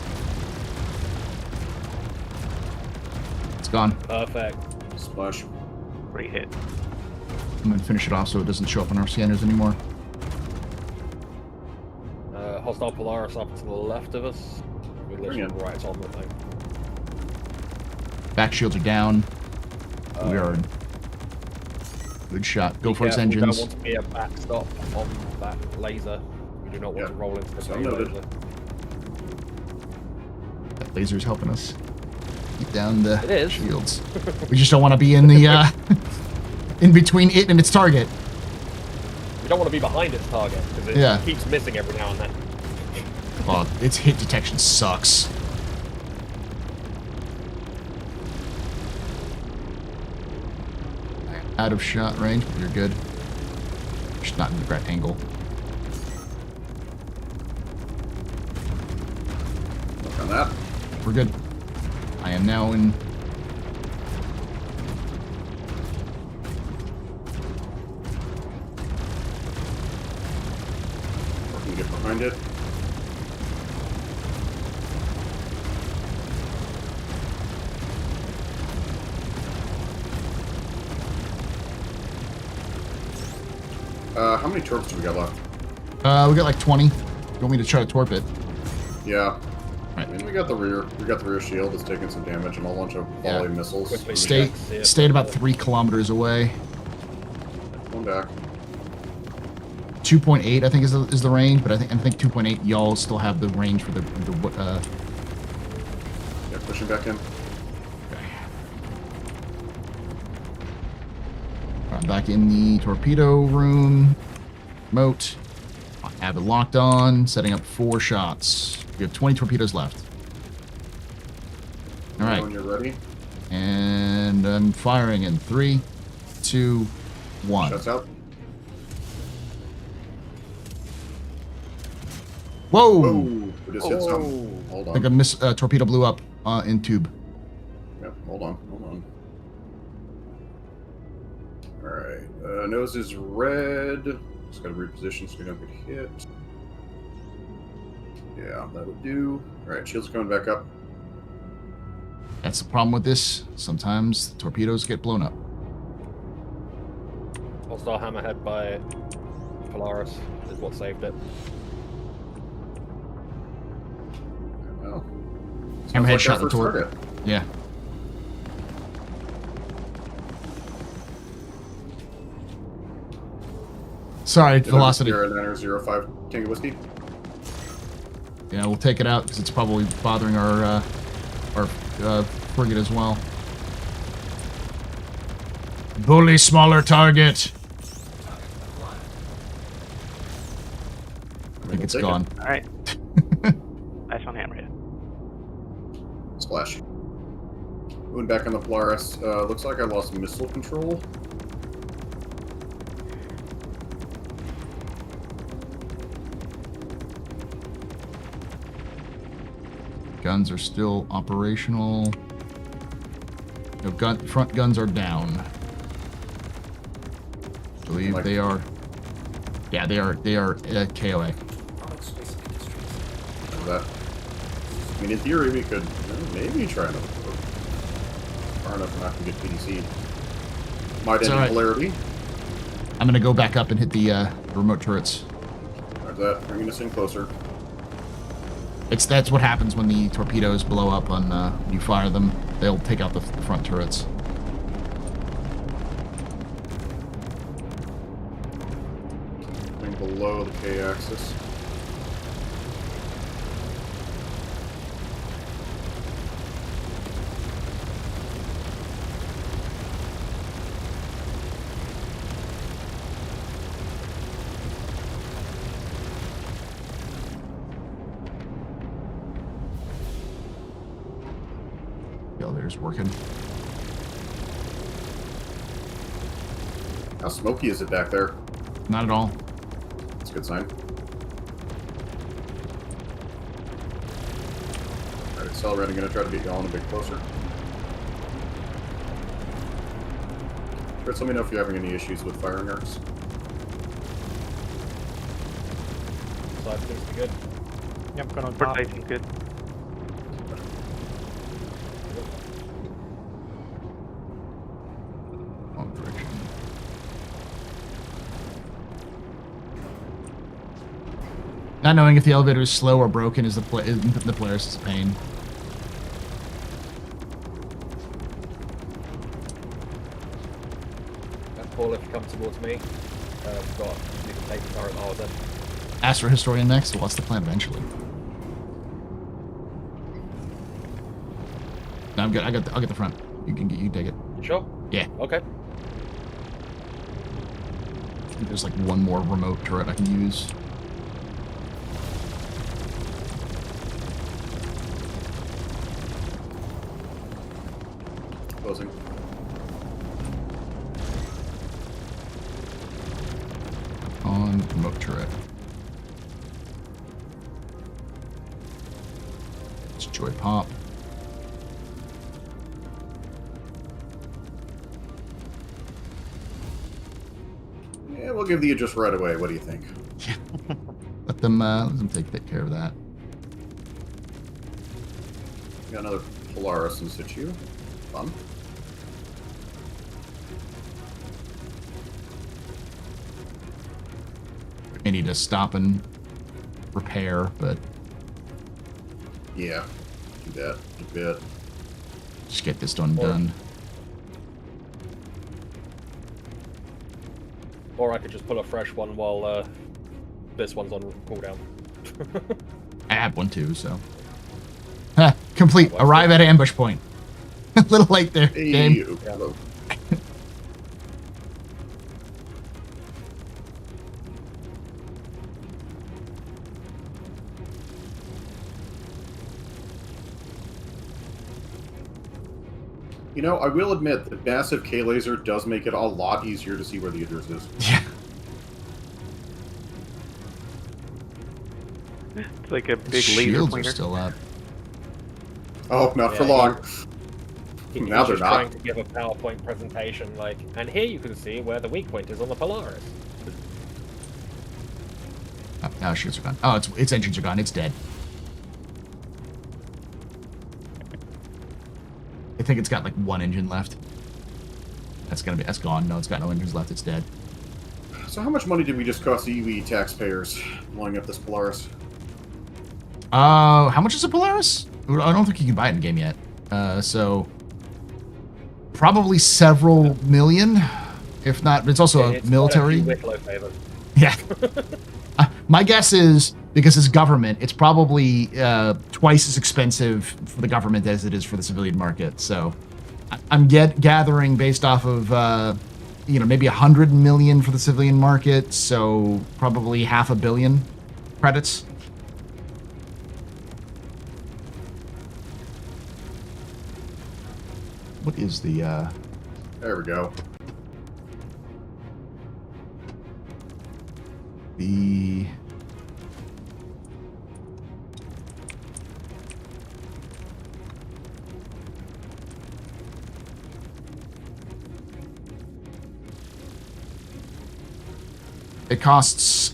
It's gone. Perfect. Splash. Great hit. I'm gonna finish it off so it doesn't show up on our scanners anymore. Hostile Polaris up to the left of us. We're literally right on the thing. Back shields are down. We are. Good shot. Go for its engines. We don't want to be a backstop on that laser. We do not want to roll into the laser. That laser's helping us keep down the It is. shields. We just don't want to be in the in between it and its target. We don't want to be behind its target because it keeps missing every now and then. Well, its hit detection sucks. Out of shot range, but you're good. Just not in the right angle. Look on that. We're good. I am now in. Or can get behind it. How many torps do we got left? We got like 20. You want me to try to torp it? Yeah. Right. I mean, we got the rear shield that's taking some damage, and I'll launch a volley of missiles. Stay at about 3 kilometers away. One back. 2.8, I think is the range, but I think 2.8 y'all still have the range for the Yeah, pushing back in. I'm back in the torpedo room. Moat. I have it locked on. Setting up 4 shots. We have 20 torpedoes left. All right. When you're ready. And I'm firing in 3, 2, 1. Shots out. Whoa! Whoa! We just hit some. Hold on. I think a torpedo blew up in tube. Yep. Hold on. Alright, nose is red. Just gotta reposition so we don't get hit. Yeah, that would do. Alright, shields coming back up. That's the problem with this. Sometimes the torpedoes get blown up. Hostile hammerhead by Polaris is what saved it. Well, Hammerhead like shot the our first torp. target. Yeah. Sorry, velocity. 0905 Tango Whiskey. Yeah, we'll take it out because it's probably bothering our frigate as well. Bully smaller target. I think it's gone. All right. Nice on hammerhead. Splash. Moving back on the Polaris. Looks like I lost missile control. Guns are still operational. No, front guns are down. I believe they are. Yeah, they are KOA. Relics space industries. That. I mean, in theory, we could maybe try another boat. Far enough not to get PDC'd. Might end in polarity. I'm gonna go back up and hit the remote turrets. Like that, bringing us in closer. That's what happens when the torpedoes blow up on when you fire them. They'll take out the front turrets. Going below the K-axis. The elevator's working. How smoky is it back there? Not at all. That's a good sign. Alright, accelerating, gonna try to get y'all in a bit closer. Fritz, let me know if you're having any issues with firing arcs. Side seems to be good. Yep, good on We're top. nice and good. Wrong direction. Not knowing if the elevator is slow or broken is the Polaris is a pain. That's Paul, if you come towards me, we've got you can take the turret that I was in. Astro Historian next. What's the plan eventually? No, I'm good. I'll get the front. You take it. You sure? Yeah. Okay. There's like one more remote turret I can use. Closing. On remote turret. It's Joy Pop. Yeah, we'll give the address right away. What do you think? Let them take care of that. Got another Polaris in situ. Fun. May need to stop and repair, but Yeah, do that in a bit. just get this done. Or I could just pull a fresh one while this one's on cooldown. I have one too, so. Complete. Arrive at an ambush point. A little late there, game. Hello. You know, I will admit that massive K-laser does make it a lot easier to see where the address is. Yeah. It's like a big laser Shields are pointer. still up. Oh, not for Yeah, long. He's Now they're just not. trying to give a PowerPoint presentation, like, and here you can see where the weak point is on the Polaris. Oh, now shields are gone. Oh, its engines are gone. It's dead. I think it's got like one engine left. That's gone. No, it's got no engines left. It's dead. So how much money did we just cost the UE taxpayers blowing up this Polaris? How much is a Polaris? I don't think you can buy it in game yet. So probably several million, if not. It's also It's a military. quite a few Wicklow favors. Yeah. My guess is because it's government, it's probably twice as expensive for the government as it is for the civilian market. So I'm gathering based off of maybe 100 million for the civilian market. So probably $500 million credits. What is the There we go. the It costs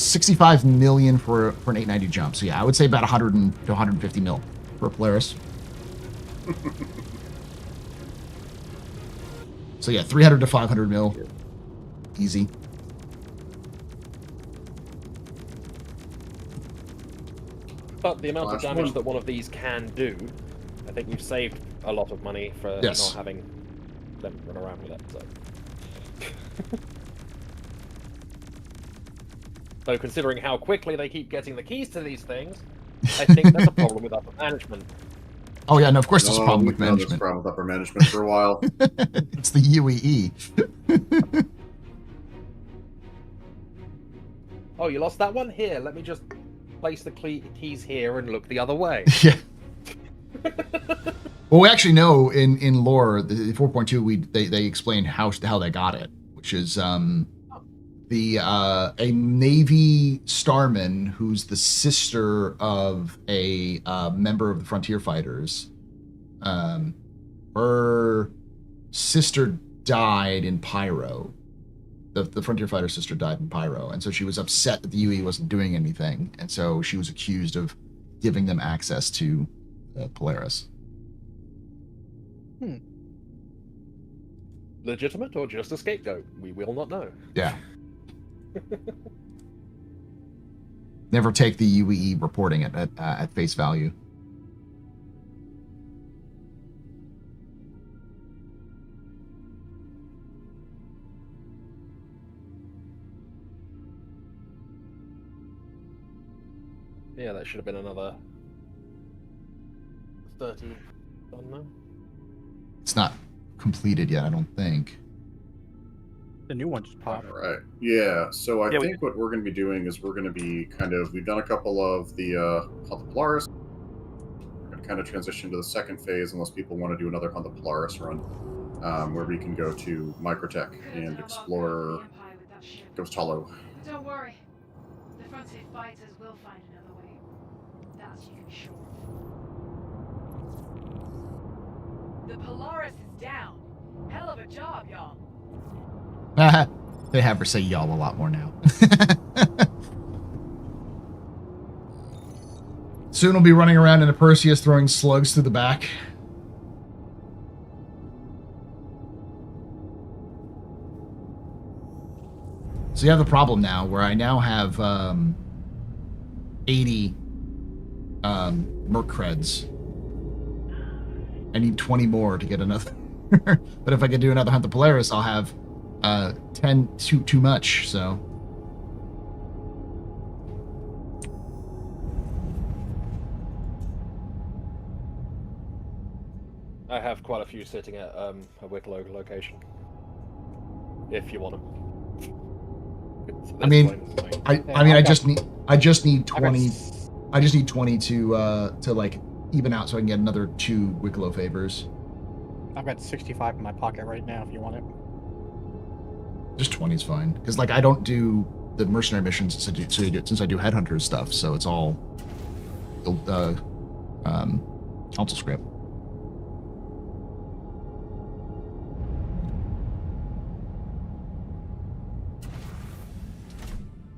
65 million for an 890 jump. So yeah, I would say about 100 to 150 mil for Polaris. So yeah, 300 to 500 mil, easy. But the amount of damage that one of these can do, I think you've saved a lot of money for not having them run around with it. So. So considering how quickly they keep getting the keys to these things, I think that's a problem with upper management. Oh yeah, no, of course there's a problem with management. There's a problem with upper management for a while. It's the UEE. Oh, you lost that one? Here, let me just place the keys here and look the other way. Yeah. Well, we actually know in lore, the 4.2, they explain how they got it, which is a Navy starman who's the sister of a member of the Frontier Fighters. Her sister died in Pyro. The Frontier Fighter sister died in Pyro, and so she was upset that the UE wasn't doing anything, and so she was accused of giving them access to Polaris. Legitimate or just a scapegoat? We will not know. Yeah. Never take the UEE reporting at face value. Yeah, that should have been another 30 done now. It's not completed yet, I don't think. The new one just popped. All right. Yeah. So I think what we're going to be doing is we're going to be we've done a couple of the Polaris. We're going to kind of transition to the second phase, unless people want to do another Hunt the Polaris run, where we can go to Microtech and explore Ghost Hollow. Don't worry. The Frontier fighters will find another way. That you can be sure of. The Polaris is down. Hell of a job, y'all. They have her say y'all a lot more now. Soon we'll be running around in a Perseus throwing slugs through the back. So you have the problem now where I now have 80 Merc creds. I need 20 more to get another. But if I can do another Hunt the Polaris, I'll have 10 too much, so. I have quite a few sitting at a Wicklow location. If you want them. I mean, I just need 20. I just need 20 to like even out so I can get another 2 Wicklow favors. I've got 65 in my pocket right now if you want it. Just 20 is fine. Because, like, I don't do the mercenary missions since I do headhunter stuff, so it's all council script.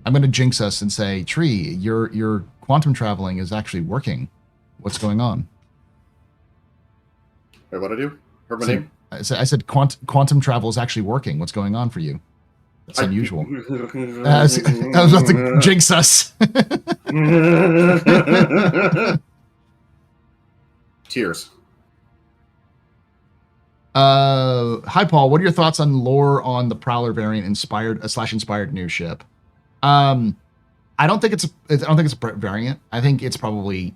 I'm going to jinx us and say, Tree, your quantum traveling is actually working. What's going on? Wait, what I do? Heard my name? I said quantum travel is actually working. What's going on for you? That's unusual. I was about to jinx us. Tears. Hi, Paul. What are your thoughts on lore on the Prowler variant inspired new ship? I don't think it's a variant. I think it's probably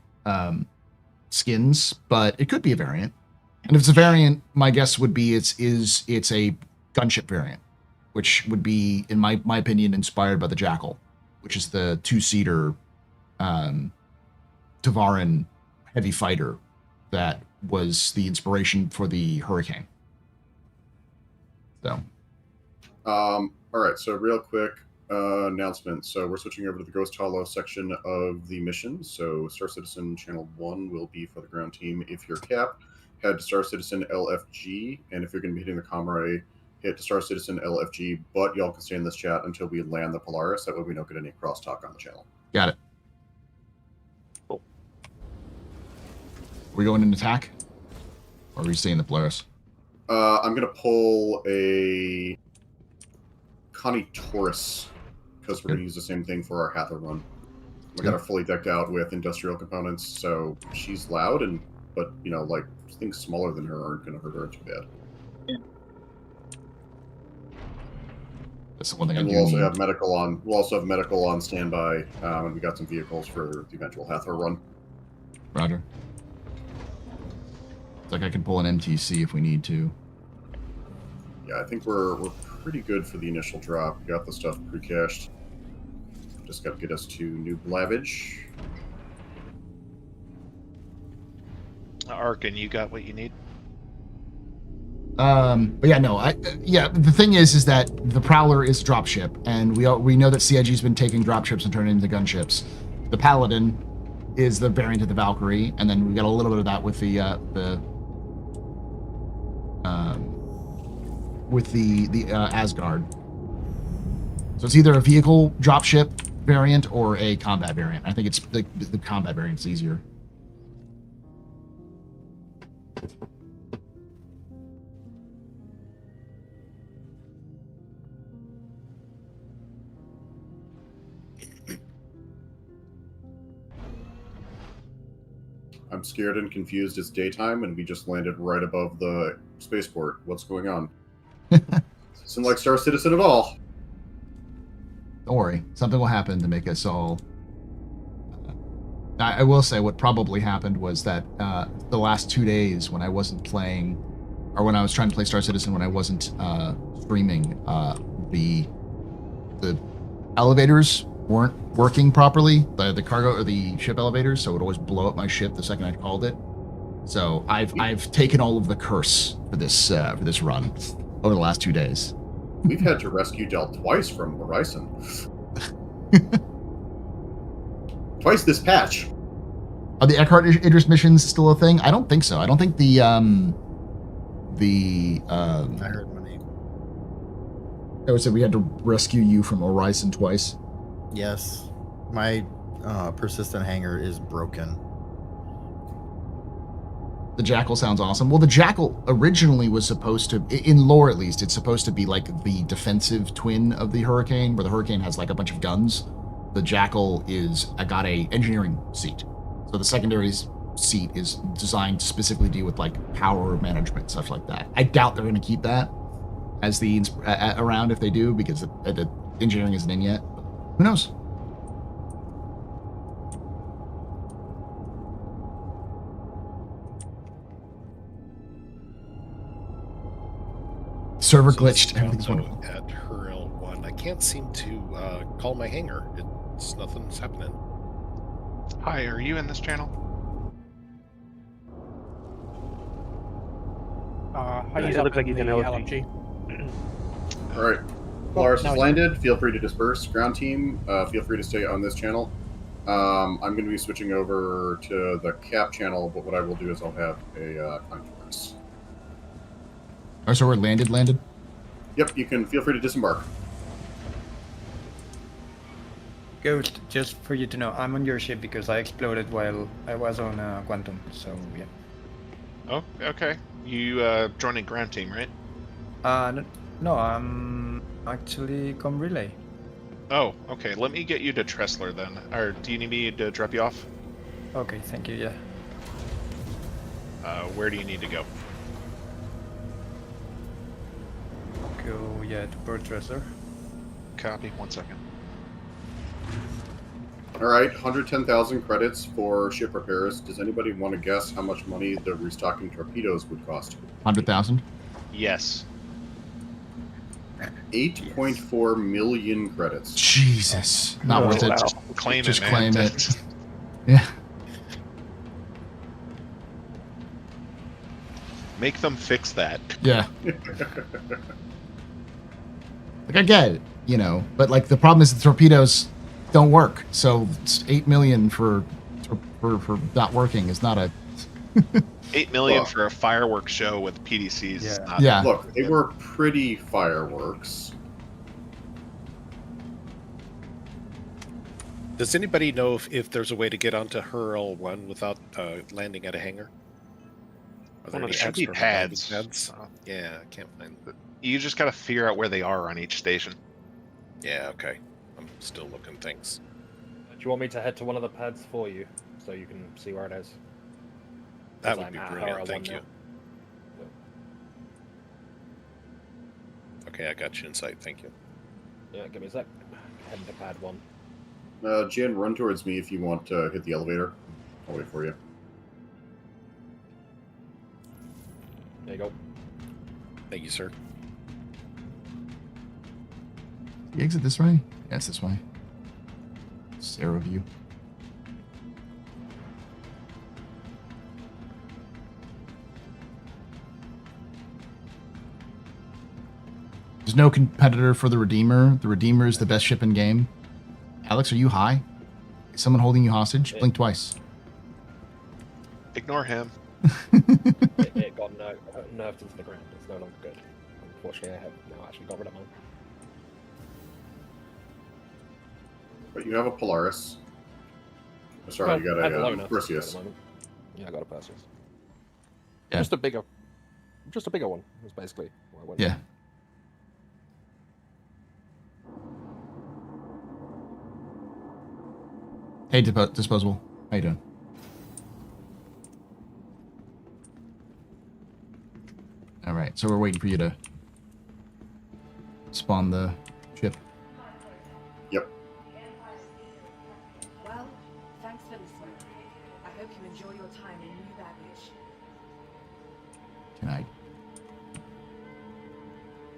skins, but it could be a variant. And if it's a variant, my guess would be it's a gunship variant, which would be, in my opinion, inspired by the Jackal, which is the 2-seater Tavaran heavy fighter that was the inspiration for the Hurricane. So, all right. So real quick announcement. So we're switching over to the Ghost Hollow section of the mission. So Star Citizen Channel 1 will be for the ground team. If you're Cap, head to Star Citizen LFG, and if you're going to be hitting the Comrade hit to Star Citizen LFG, but y'all can stay in this chat until we land the Polaris. That way we don't get any crosstalk on the channel. Got it. Cool. We going in attack? Or are we staying the Polaris? I'm going to pull a Connie Taurus, because we're going to use the same thing for our Hathor run. We got her fully decked out with industrial components, so she's loud, but you know, like things smaller than her aren't going to hurt her too bad. That's the one thing and I we'll do also need. have medical on. We'll also have medical on standby, and we got some vehicles for the eventual Hathor run. Roger. It's like I can pull an MTC if we need to. Yeah, I think we're pretty good for the initial drop. We got the stuff pre-cached. Just got to get us to New Blavage. Arkin, you got what you need? But yeah, no, the thing is that the Prowler is dropship, and we know that CIG's been taking dropships and turning into gunships. The Paladin is the variant of the Valkyrie, and then we got a little bit of that with the Asgard. So it's either a vehicle dropship variant or a combat variant. I think it's the combat variant's easier. I'm scared and confused. It's daytime, and we just landed right above the spaceport. What's going on? Doesn't like Star Citizen at all. Don't worry. Something will happen to make us all... I will say what probably happened was that the last 2 days when I wasn't playing, or when I was trying to play Star Citizen when I wasn't streaming, the elevators weren't working properly, the cargo or the ship elevators, so it would always blow up my ship the second I called it. So I've taken all of the curse for this run over the last 2 days. We've had to rescue Del twice from Horizon. Twice this patch. Are the Eckhart Idris missions still a thing? I don't think so. I don't think I heard my name. I would say we had to rescue you from Horizon twice. Yes. My persistent hanger is broken. The Jackal sounds awesome. Well, the Jackal originally was supposed to, in lore at least, it's supposed to be like the defensive twin of the Hurricane, where the Hurricane has like a bunch of guns. The Jackal got a engineering seat. So the secondary seat is designed to specifically deal with like power management, stuff like that. I doubt they're going to keep that as the around if they do, because the engineering isn't in yet. But who knows? Server glitched. Everything's wonderful. At her L1, I can't seem to call my hangar. Nothing's happening. Hi, are you in this channel? It looks like he's in LFG. All right. Polaris has landed. Feel free to disperse. Ground team, feel free to stay on this channel. I'm going to be switching over to the cap channel, but what I will do is I'll have a conference. Oh, so we're landed? Yep, you can feel free to disembark. Ghost, just for you to know, I'm on your ship because I exploded while I was on Quantum, so yeah. Oh, okay. You joining ground team, right? No, I'm actually com relay. Oh, okay. Let me get you to Tressler then. Or do you need me to drop you off? Okay, thank you, yeah. Where do you need to go? Go, yeah, to Port Tressler. Copy. 1 second. All right, 110,000 credits for ship repairs. Does anybody want to guess how much money the restocking torpedoes would cost? 100,000? Yes. 8.4 million credits. Jesus. Not worth it. Wow. Claim Just it, man. claim it. Yeah. Make them fix that. Yeah. Like, I get it, but like the problem is the torpedoes don't work. So it's 8 million for not working is not a 8 million Look. for a fireworks show with PDCs. Yeah. Not Yeah. Look, they were pretty fireworks. Does anybody know if there's a way to get onto Hurl 1 without landing at a hangar? Are there Well, any there should be extra landing pads. pads? Yeah, I can't find. You just got to figure out where they are on each station. Yeah, okay. I'm still looking things. Do you want me to head to one of the pads for you, so you can see where it is? That 'Cause would I'm be at brilliant. Hara Thank 1 you. Okay, I got you in sight. Thank you. now. Yeah, give me a sec. Heading to pad 1. Jen, run towards me if you want to hit the elevator. I'll wait for you. There you go. Thank you, sir. The exit this way? Yeah, it's this way. Sarah view. There's no competitor for the Redeemer. The Redeemer is the best ship in game. Alex, are you high? Is someone holding you hostage? Blink twice. Ignore him. It got nerfed into the ground. It's no longer good. Unfortunately, I have now actually got rid of mine. But you have a Polaris. Oh, sorry, you got a Perseus. Yeah, I got a Perseus. Yeah. Just a bigger one. Was basically what I went Yeah. with. Hey, Disposable. How you doing? All right, so we're waiting for you to spawn the ship. Yep. Well, thanks for listening. I hope you enjoy your time in New Baggage. Can I?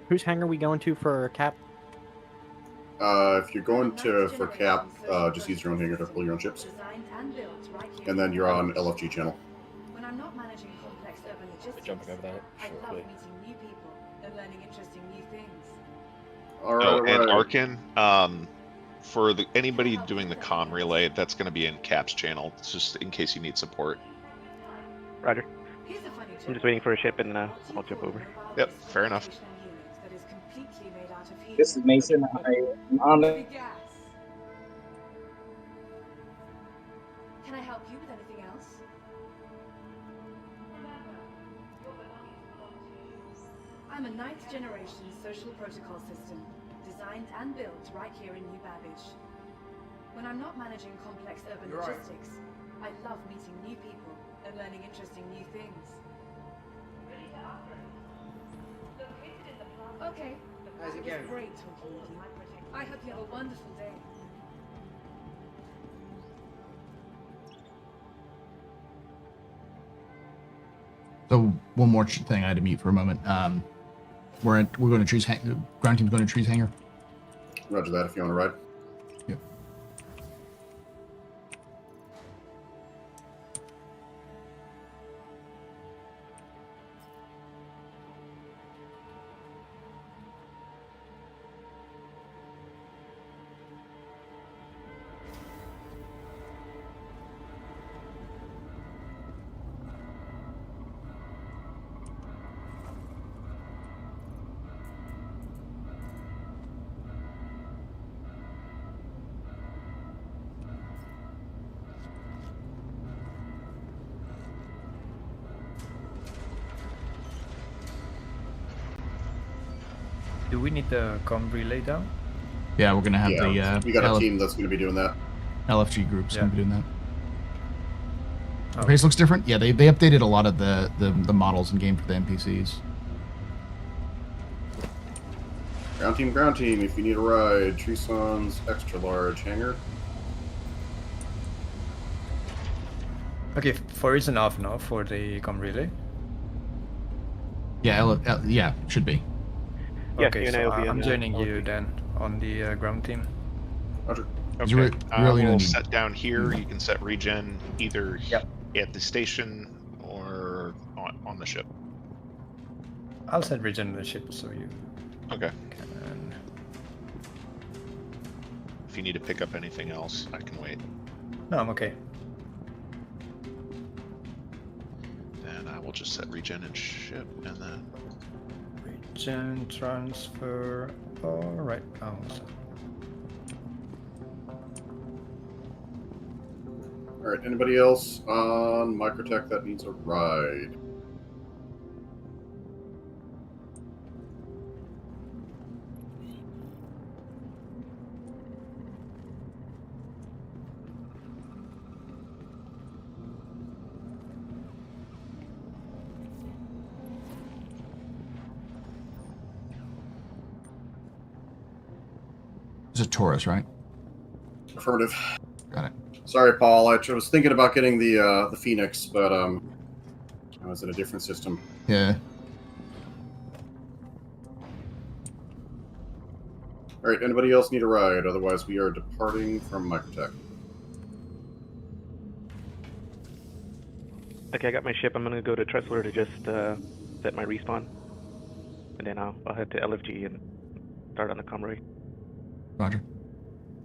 Whose hangar we going to for Cap? If you're going for Cap, just use your own hangar to pull your own ships. And then you're on LFG channel. When I'm not managing complex urban logistics, Jumping over there. I love meeting new people and learning interesting new things. And Arkin, for anybody doing the comm relay, that's going to be in Cap's channel. It's just in case you need support. Roger. I'm just waiting for a ship and I'll jump over. Yep, fair enough. This is Mason. I'm on the. Can I help you with anything else? I'm a 9th generation social protocol system, designed and built right here in New Babbage. When I'm not managing complex urban logistics, I love meeting new people and learning interesting new things. Okay. How's it It going? was great talking with you. I hope you have a wonderful day. So one more thing I had to mute for a moment. We're going to trees. Ground team's going to trees hangar. Roger that. If you want to ride. Yep. Do we need the comm relay down? Yeah, we're going to have we got a team that's going to be doing that. LFG group's going to be doing that. Oh. The pace looks different. Yeah, they updated a lot of the models in game for the NPCs. Ground team, if you need a ride, Treeson's extra large hangar. Okay, 4 is enough now for the comm relay. Yeah, yeah, should be. Yeah, Okay, you and I so will be I'm in, joining you then on the ground team. Roger. Okay, Really we'll need- set down here. You can set regen either at the station or on the ship. I'll set regen on the ship so you Okay. can. If you need to pick up anything else, I can wait. No, I'm okay. we'll just set regen and ship, and then Regen transfer. All right. Oh. All right. Anybody else on Microtech that needs a ride? It's a Taurus, right? Affirmative. Got it. Sorry, Paul. I was thinking about getting the Phoenix, but I was in a different system. Yeah. All right. Anybody else need a ride? Otherwise, we are departing from Microtech. Okay, I got my ship. I'm gonna go to Tressler to just set my respawn, and then I'll head to LFG and start on the Comrie. Roger.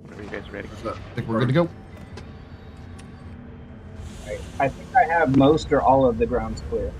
Whenever you guys are ready. I think we're good to go. I think I have most or all of the grounds clear.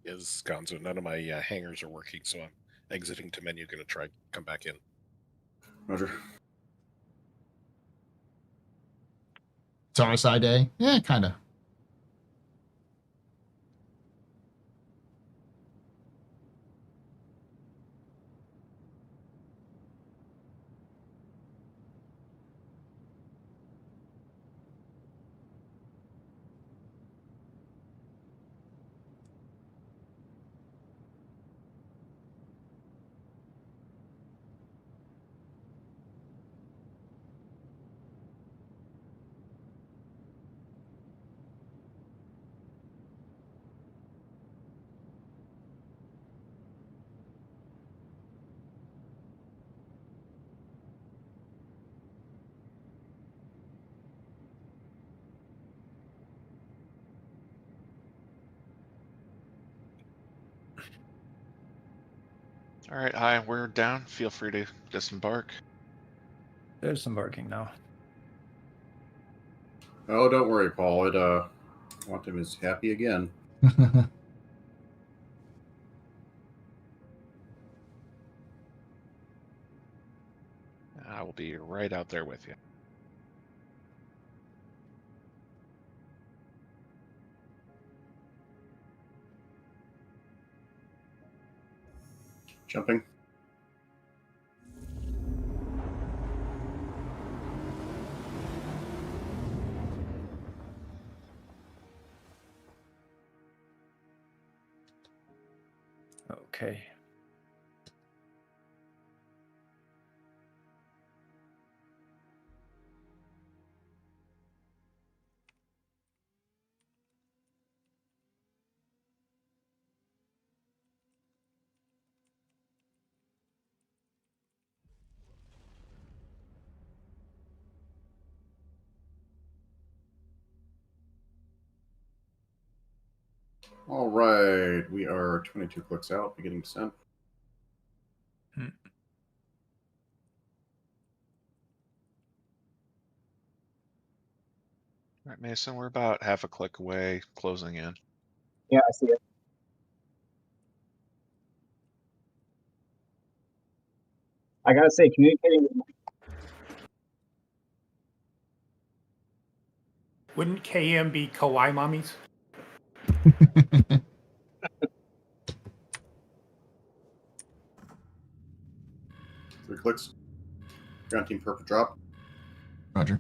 Is Gonzo. None of my hangers are working, so I'm exiting to menu. Going to try come back in. Roger. It's RSI day. Yeah, kind of. all right, hi, we're down. Feel free to disembark. Disembarking now. Oh, don't worry, Paul. Quantum is happy again. I will be right out there with you. Jumping. Okay. All right, we are 22 clicks out, beginning descent. All right, Mason, we're about half a click away, closing in. Yeah, I see it. I gotta say, communicating with Wouldn't KM be kawaii mommies? 3 clicks. Ground team purple drop. Roger.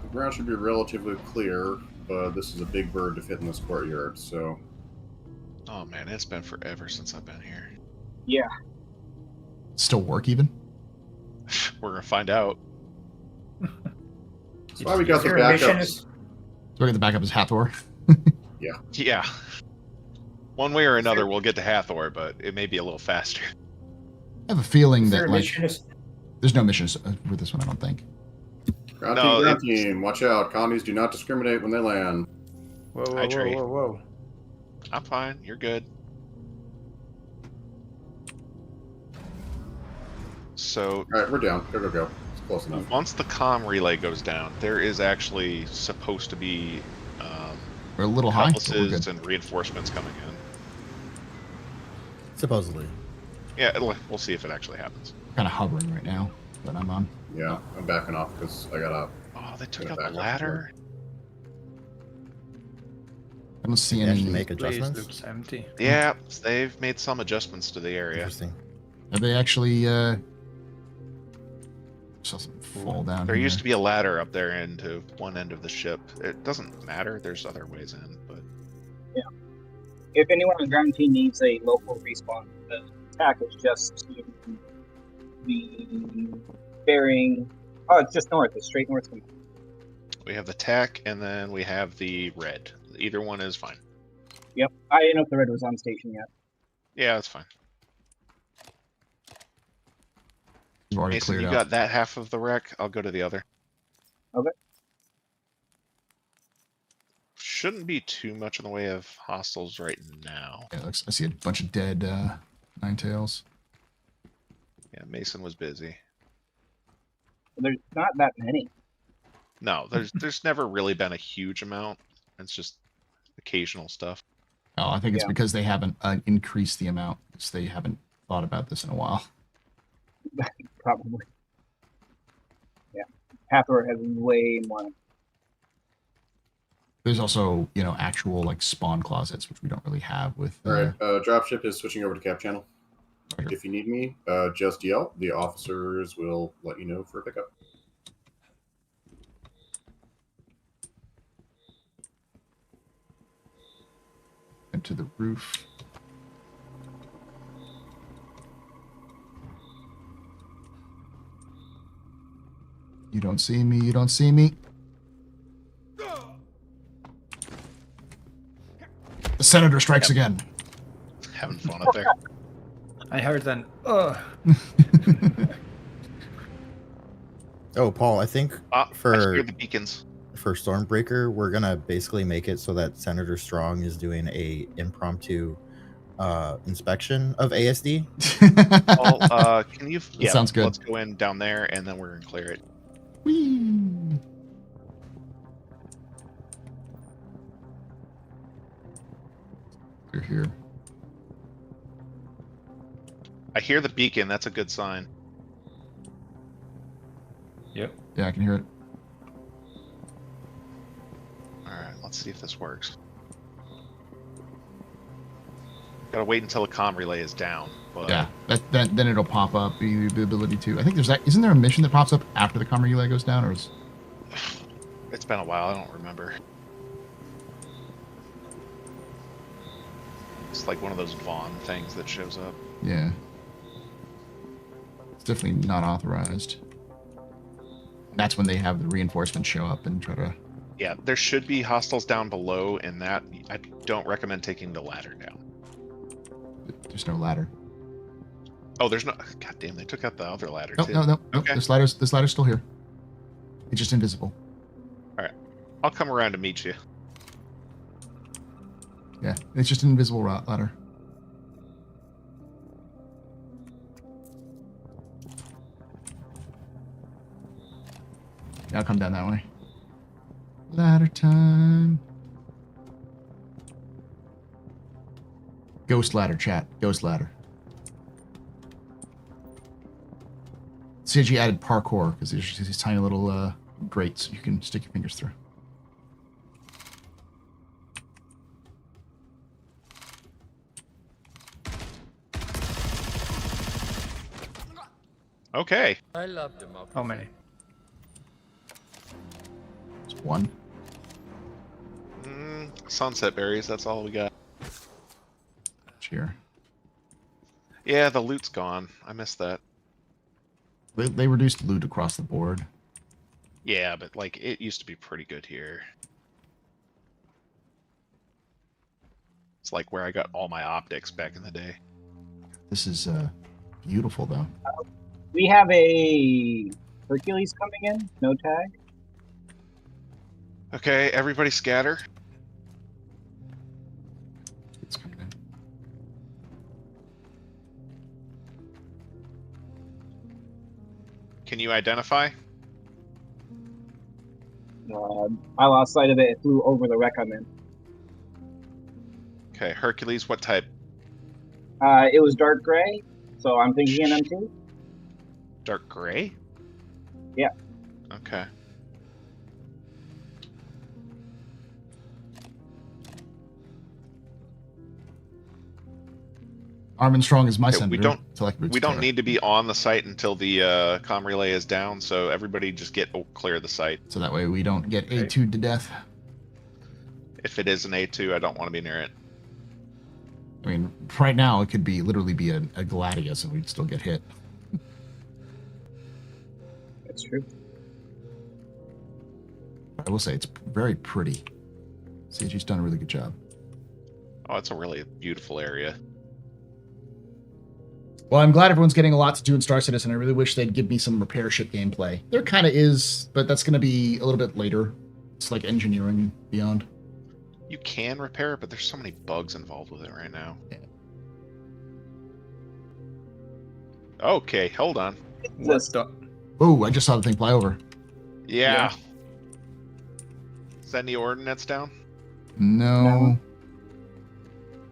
The ground should be relatively clear, but this is a big bird to fit in this courtyard, so... Oh man, it's been forever since I've been here. Yeah. Still work even? We're gonna find out. That's why we got the Your mission backups. is- So we got the backup as Hathor. Yeah. Yeah. One way or another, we'll get to Hathor, but it may be a little faster. I have a feeling Is that there a like mission is- there's no missions with this one. I don't think. Ground team, watch out. Colonies do not discriminate when they land. Whoa, Hi, Tree. whoa. I'm fine. You're good. So. All right, we're down. Go. It's close enough. Once the comm relay goes down, there is actually supposed to be we're a little high, but we're cutlasses good. and reinforcements coming in. Supposedly. Yeah, we'll see if it actually happens. Kind of hovering right now, but I'm on. Yeah, I'm backing off because I gotta. Oh, they took out the ladder. I don't see They actually any. make Place adjustments. looks empty. Yeah, they've made some adjustments to the area. Interesting. Have they actually? Saw something fall down. There here. used to be a ladder up there into one end of the ship. It doesn't matter. There's other ways in, but Yeah. If anyone on ground team needs a local respawn, the attack is just to the bearing. Oh, it's just north. It's straight north. we have the tack and then we have the red. Either one is fine. Yep. I didn't know if the red was on station yet. Yeah, that's fine. We've already Mason, cleared you out. got that half of the wreck. I'll go to the other. Okay. Shouldn't be too much in the way of hostiles right now. Yeah, I see a bunch of dead nine tails. Yeah, Mason was busy. There's not that many. No, there's never really been a huge amount. It's just occasional stuff. Oh, I think it's Yeah. because they haven't increased the amount. Because they haven't thought about this in a while. Probably. Yeah. Hathor has way more. There's also, actual like spawn closets, which we don't really have with. All right, dropship is switching over to cap channel. If you need me, just yell. The officers will let you know for a pickup. Into the roof. You don't see me. You don't see me. The senator strikes again. Having fun up there. I heard an ugh. Oh, Paul, I think I for hear the beacons. for Stormbreaker, we're gonna basically make it so that Senator Strong is doing a impromptu inspection of ASD. Well, can you? Yeah, sounds good. Let's go in down there, and then we're gonna clear it. Whee! You're here. I hear the beacon. That's a good sign. Yep. Yeah, I can hear it. All right, let's see if this works. Gotta wait until the comm relay is down. But Yeah, then it'll pop up the ability to. I think there's that. Isn't there a mission that pops up after the comm relay goes down, or is? it's been a while. I don't remember. It's like one of those Vaughn things that shows up. Yeah. It's definitely not authorized. That's when they have the reinforcements show up and try to. Yeah, there should be hostiles down below, and that I don't recommend taking the ladder down. There's no ladder. Oh, there's no. God damn, they took out the other ladder Nope, too. no. Okay. This ladder's still here. It's just invisible. All right, I'll come around to meet you. Yeah, it's just an invisible ladder. Now come down that way. Ladder time. Ghost ladder, chat. Ghost ladder. CG added parkour because there's these tiny little grates you can stick your fingers through. Okay. How many? 1. Sunset berries, that's all we got. Cheer. Yeah, the loot's gone. I missed that. They reduced loot across the board. Yeah, but like it used to be pretty good here. It's like where I got all my optics back in the day. This is beautiful, though. We have a Hercules coming in. No tag. Okay, everybody scatter. It's coming in. Can you identify? I lost sight of it. It flew over the wreck I'm in. Okay, Hercules, what type? It was dark gray, so I'm thinking an M2. Dark gray? Yeah. Okay. Armstrong is my Okay, senator. we don't need to be on the site until the comm relay is down, so everybody just clear the site. So that way we don't get A2'd to death. If it is an A2, I don't want to be near it. I mean, right now it could literally be a Gladius and we'd still get hit. That's true. I will say it's very pretty. CG's done a really good job. Oh, it's a really beautiful area. Well, I'm glad everyone's getting a lot to do in Star Citizen. I really wish they'd give me some repair ship gameplay. There kind of is, but that's going to be a little bit later. It's like engineering beyond. You can repair it, but there's so many bugs involved with it right now. Yeah. Okay, hold on. Oh, I just saw the thing fly over. Yeah. Is that any ordnance down? No.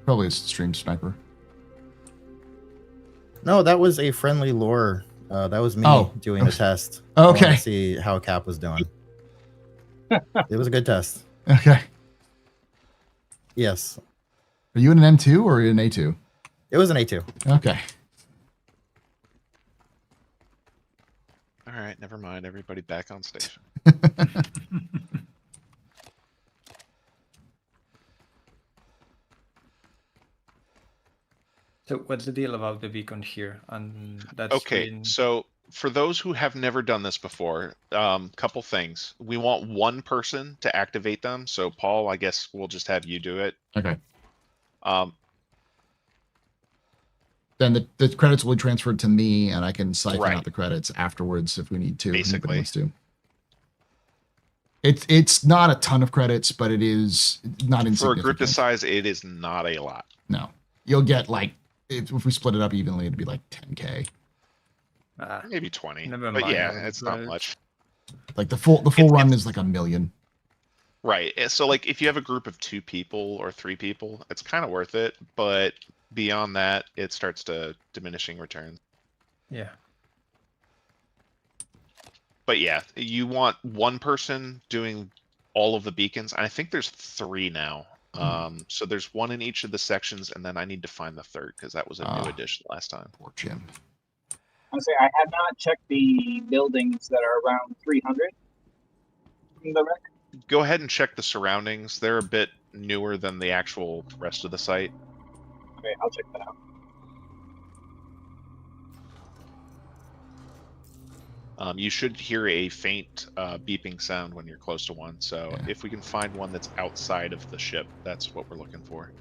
Probably a stream sniper. No, that was a friendly lure. That was me doing the test. Okay. I wanted to see how Cap was doing. It was a good test. Okay. Yes. Are you in an M2 or an A2? It was an A2. Okay. All right, never mind. Everybody back on station. So what's the deal about the beacon here? And that's Okay, so for those who have never done this before, couple things. We want one person to activate them. So Paul, I guess we'll just have you do it. Okay. Then the credits will be transferred to me, and I can siphon out the credits afterwards if we need to. Basically. Wants to. It's not a ton of credits, but it is not insignificant. For a group this size, it is not a lot. No. You'll get like, if we split it up evenly, it'd be like 10K. Maybe 20. Never But mind, yeah, it's not much. Like the full run is like $1 million. Right. So like if you have a group of 2 people or 3 people, it's kind of worth it. But beyond that, it starts to diminishing returns. Yeah. But yeah, you want one person doing all of the beacons. I think there's 3 now. So there's 1 in each of the sections, and then I need to find the 3rd because that was a new addition last time. Poor Jim. I say I have not checked the buildings that are around 300 from the wreck. Go ahead and check the surroundings. They're a bit newer than the actual rest of the site. Okay, I'll check that out. You should hear a faint beeping sound when you're close to one. So if we can find one that's outside of the ship, that's what we're looking for.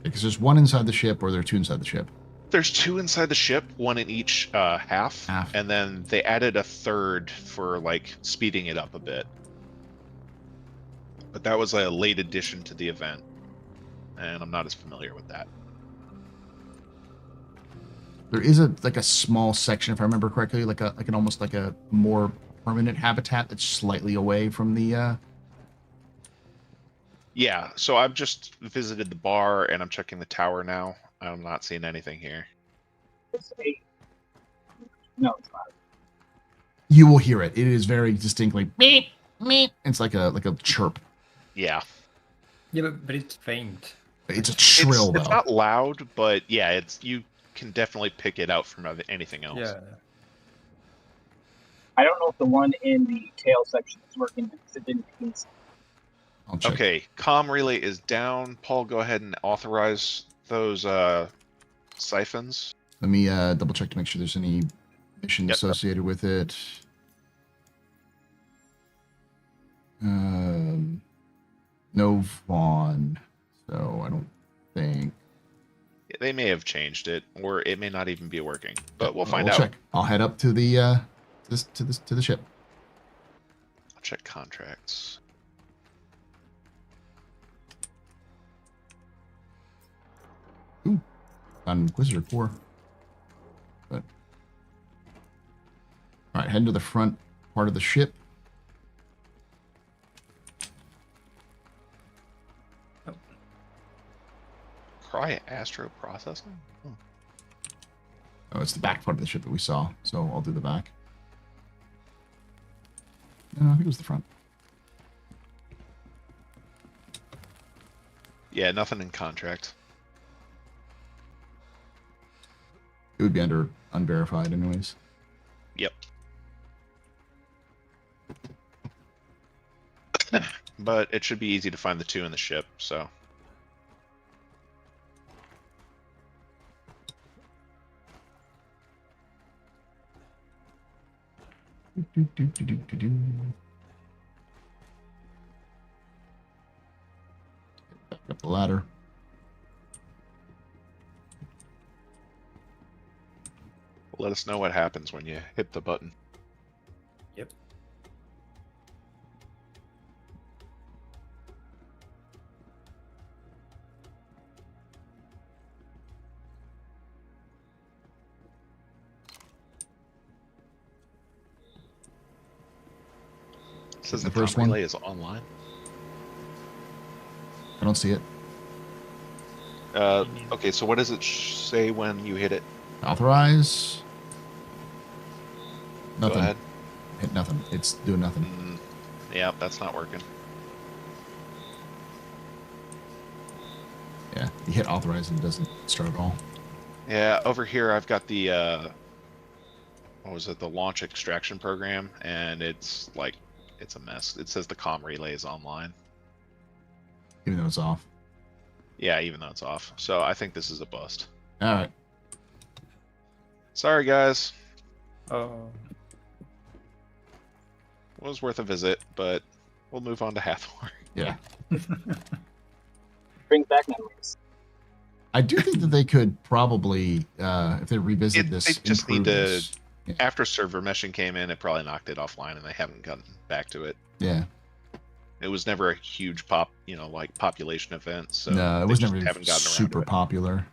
Because there's 1 inside the ship, or there are 2 inside the ship. There's 2 inside the ship, 1 in each half, and then they added a 3rd for like speeding it up a bit. But that was a late addition to the event, and I'm not as familiar with that. There is a small section, if I remember correctly, like an almost like a more permanent habitat that's slightly away from the. Yeah, so I've just visited the bar and I'm checking the tower now. I'm not seeing anything here. No, it's not. You will hear it. It is very distinctly beep meep. It's like a chirp. Yeah. Yeah, but it's faint. It's a shrill It's though. not loud, but yeah, you can definitely pick it out from anything else. Yeah. I don't know if the one in the tail section is working because it didn't ping something. I'll check. Okay, comm relay is down. Paul, go ahead and authorize those siphons. Let me double check to make sure there's any mission associated with it. No Vaughn, so I don't think. They may have changed it, or it may not even be working. But we'll find We'll out. check. I'll head up to the to the ship. I'll check contracts. Ooh, on Inquisitor 4. But all right, heading to the front part of the ship. Cry Astro processing? Oh. Oh, it's the back part of the ship that we saw, so I'll do the back. No, I think it was the front. Yeah, nothing in contract. It would be under unverified anyways. Yep. But it should be easy to find the 2 in the ship, so. Back up the ladder. Let us know what happens when you hit the button. Yep. Says The the first comm relay one? is online. I don't see it. Okay, so what does it say when you hit it? Authorize. Nothing. Go ahead. Hit nothing. It's doing nothing. Yeah, that's not working. Yeah, you hit authorize and it doesn't start at all. Yeah, over here I've got the what was it, the launch extraction program, and it's like it's a mess. It says the comm relay is online. Even though it's off. Yeah, even though it's off. So I think this is a bust. All right. Sorry, guys. Oh. It was worth a visit, but we'll move on to Hathor. Yeah. Brings back memories. I do think that they could probably, if they revisit this, They just need to. this. Yeah. After server meshing came in, it probably knocked it offline, and they haven't gotten back to it. Yeah. It was never a huge like population event, so No, it they was just never haven't gotten around super to it. popular.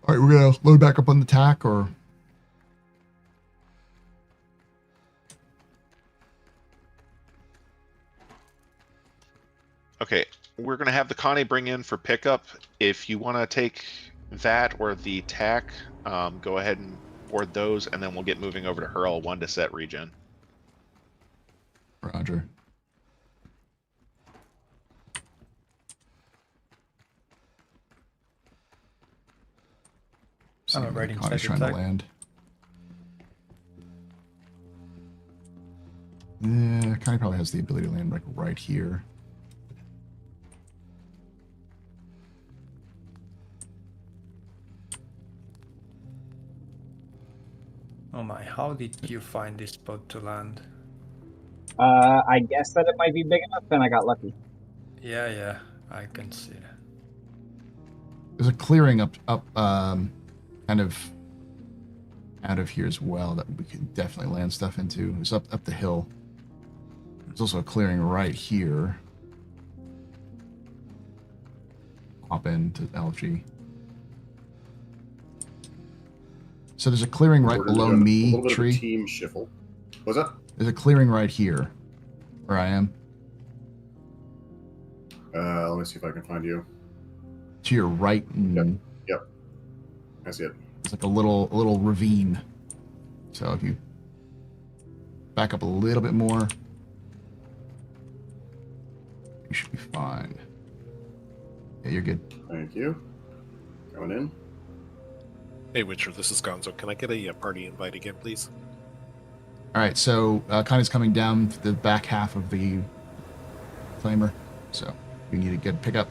All right, we're gonna load back up on the tack, or Okay, we're gonna have the Connie bring in for pickup. If you want to take that or the tack, go ahead and board those, and then we'll get moving over to Hurl 1 to set regen. Roger. I'm right Connie's inside trying the to tack. land. Yeah, Connie probably has the ability to land like right here. Oh my, how did you find this spot to land? I guess that it might be big enough, and I got lucky. Yeah, I can see that. There's a clearing up, kind of out of here as well that we could definitely land stuff into. It's up the hill. There's also a clearing right here. Hop into LG. So there's a clearing right We're gonna below do me, a little bit tree. of a team shuffle. What's that? There's a clearing right here, where I am. Let me see if I can find you. to your right. And Yep. I see it. it's like a little ravine. So if you back up a little bit more, you should be fine. Yeah, you're good. Thank you. Going in. Hey, Witcher, this is Gonzo. Can I get a party invite again, please? All right, so Connie's coming down the back half of the flamer, so we need to get pick up.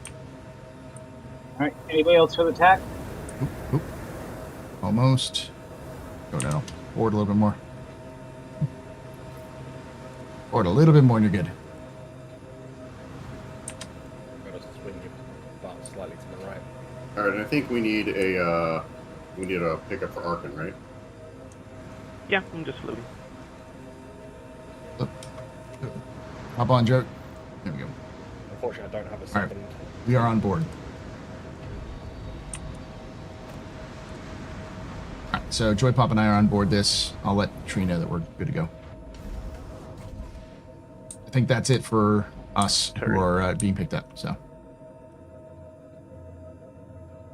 All right. Anybody else for the attack? Oop. Almost. Go down. Forward a little bit more. Forward a little bit more, and you're good. Swing your butt slightly to the right. All right, and I think we need a pickup for Arkin, right? Yeah, I'm just floating. Hop on, Joe. There we go. Unfortunately, I don't have a All right. second. We are on board. All right, so Joy Pop and I are on board this. I'll let Tree know that we're good to go. I think that's it for us who are being picked up.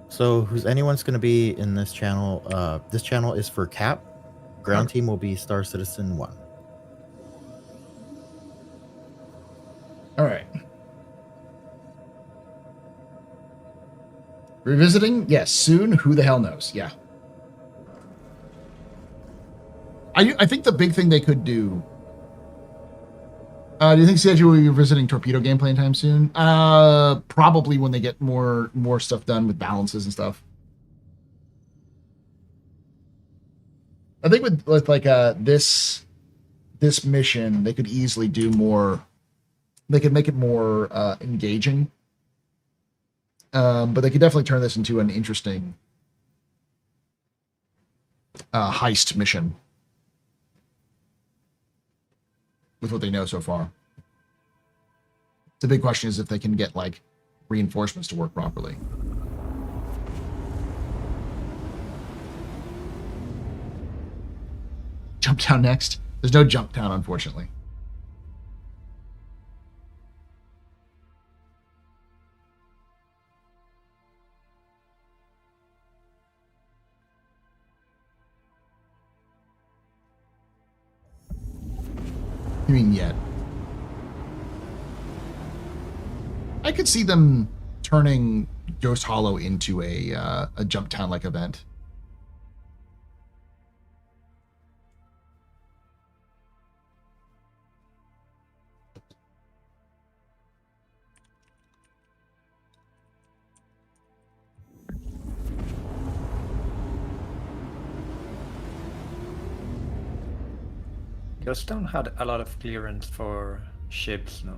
So who's anyone's going to be in this channel? This channel is for Cap. Ground team will be Star Citizen 1. All right. Revisiting? Yes, soon. Who the hell knows? Yeah. I think the big thing they could do. Do you think CIG will be revisiting torpedo gameplay anytime soon? Probably when they get more stuff done with balances and stuff. I think with like this mission, they could easily do more. They could make it more engaging. But they could definitely turn this into an interesting heist mission with what they know so far. The big question is if they can get like reinforcements to work properly. Jump down next. There's no jump down, unfortunately. You mean yet? I could see them turning Ghost Hollow into a jump town like event. Ghost Town had a lot of clearance for ships, no?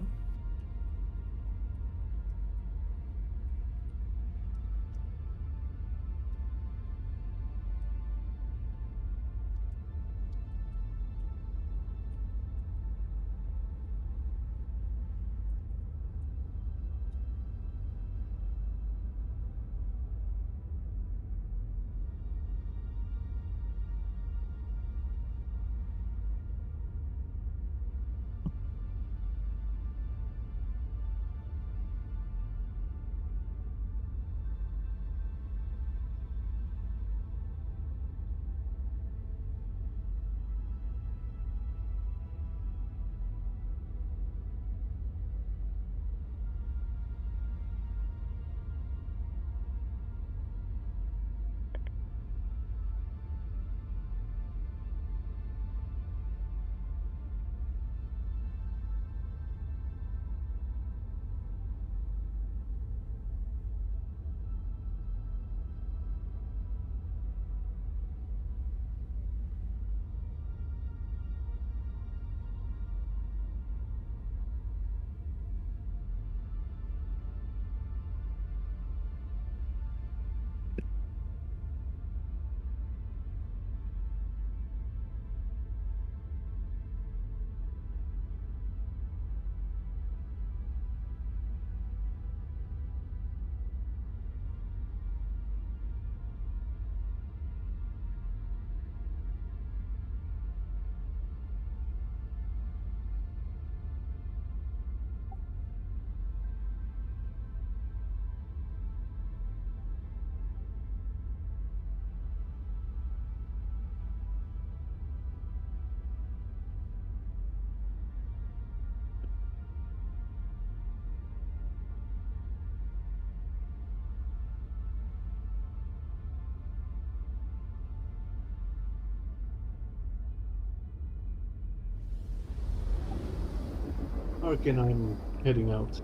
Okay, I'm heading out.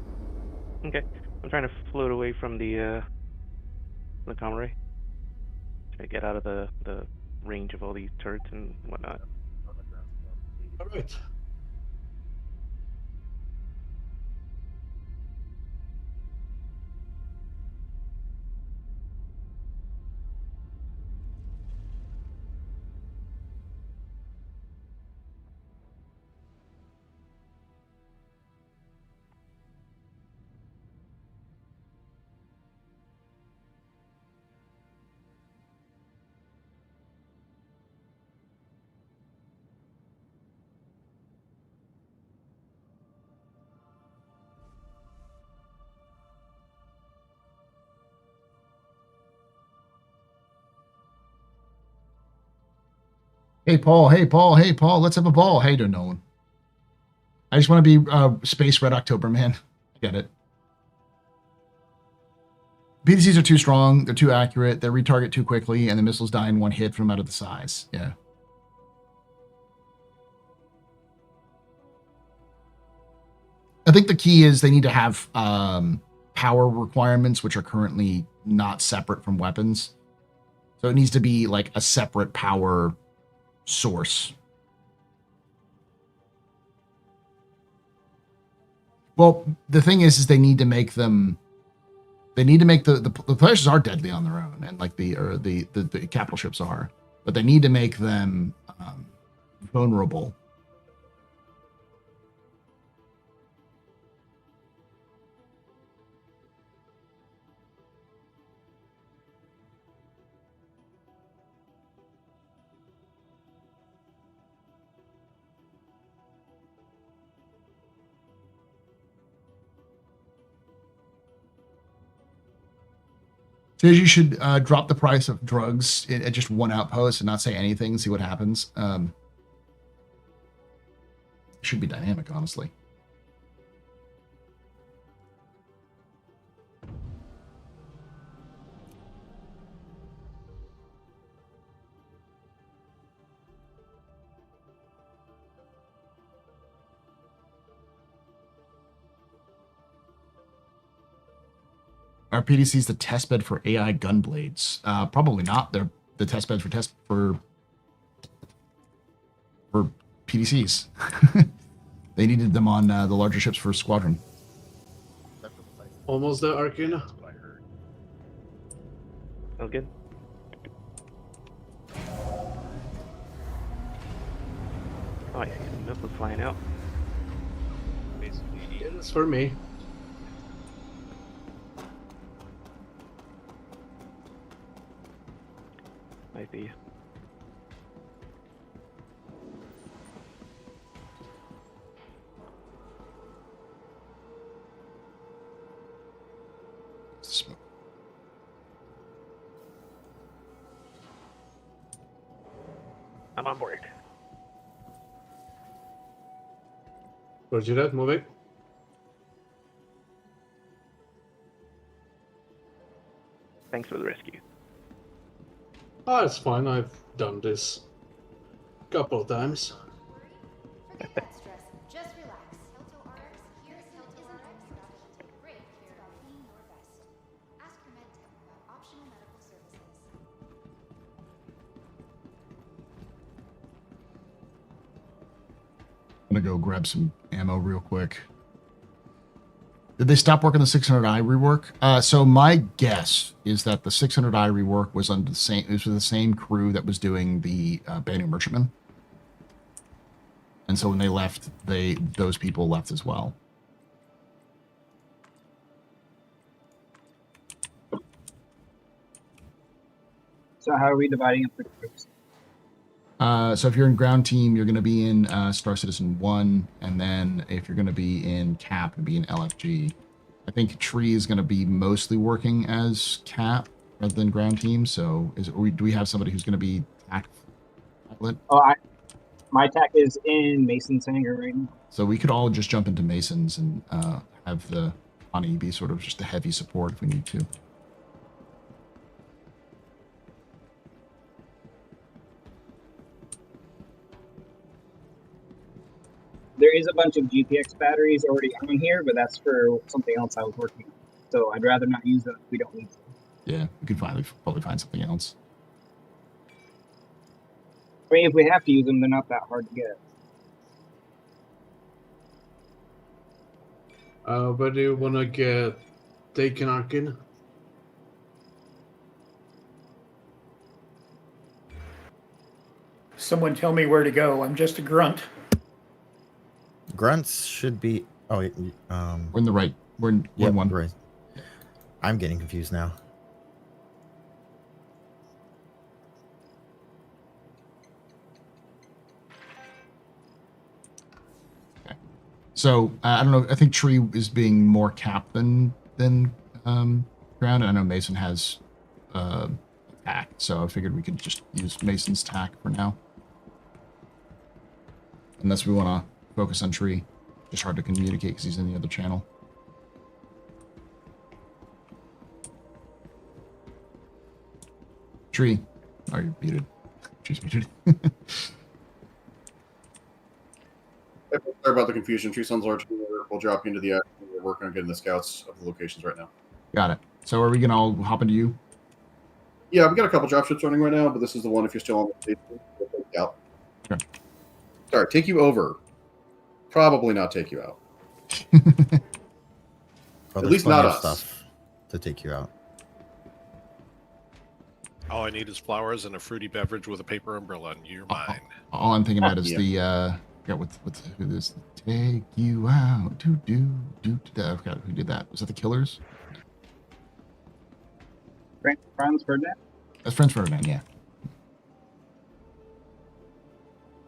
Okay. I'm trying to float away from the comrade. Try to get out of the range of all these turrets and whatnot. All right. Hey, Paul. Hey, Paul. Hey, Paul. Let's have a ball. How you doing, Nolan? I just want to be Space Red October, man. I get it. PDCs are too strong. They're too accurate. They retarget too quickly, and the missiles die in one hit from out of the size. Yeah. I think the key is they need to have power requirements, which are currently not separate from weapons. So it needs to be like a separate power source. Well, the thing is they need to make them. They need to make the players are deadly on their own, and like the capital ships are, but they need to make them vulnerable. Says you should drop the price of drugs at just one outpost and not say anything, see what happens. It should be dynamic, honestly. Are PDCs the testbed for AI gunblades? Probably not. They're the testbed for PDCs. They needed them on the larger ships for squadron. Almost there, Arcana. Sounds good. Oh, I see some missiles flying out. Yeah, that's for me. I see. Smoke. I'm on board. Roger that, moving. Thanks for the rescue. Oh, it's fine. I've done this a couple of times. Forget that stress. Just relax. Hilto RX, here's Hilto RX about heat. Great care about being your best. Ask your med tech about optional medical services. I'm gonna go grab some ammo real quick. Did they stop working the 600i rework? So my guess is that the 600i rework was under the same. It was with the same crew that was doing the Banu Merchantman, and so when they left, those people left as well. So how are we dividing up the groups? So if you're in ground team, you're going to be in Star Citizen 1, and then if you're going to be in Cap, you'll be in LFG. I think Tree is going to be mostly working as Cap rather than ground team. So do we have somebody who's going to be TAC? Oh, my TAC is in Mason's hangar right now. So we could all just jump into Masons and have the Ani be sort of just a heavy support if we need to. There is a bunch of GPX batteries already on here, but that's for something else I was working on. So I'd rather not use them if we don't need to. Yeah, we could probably find something else. I mean, if we have to use them, they're not that hard to get. Where do you want to get taken Arkin? Someone tell me where to go. I'm just a grunt. Grunts should be. Oh, wait, we're in the right. We're in one. Right. I'm getting confused now. Okay. So I don't know. I think Tree is being more capped than ground. And I know Mason has tack, so I figured we could just use Mason's tack for now. Unless we want to focus on Tree. Just hard to communicate because he's in the other channel. Tree. Oh, you're muted. Tree's muted. Sorry about the confusion. Tree Sun's large. We'll drop you into the action. We're working on getting the scouts of the locations right now. Got it. So are we going to all hop into you? Yeah, we got a couple dropships running right now, but this is the one if you're still on the station. We'll take you out. Okay. Sorry, take you over. Probably not take you out. Well, At least not us. Stuff to take you out. All I need is flowers and a fruity beverage with a paper umbrella, and you're mine. All I'm thinking about is the who this take you out I forgot who did that. Was that the Killers? Franz Ferdinand? That's Franz Ferdinand, yeah.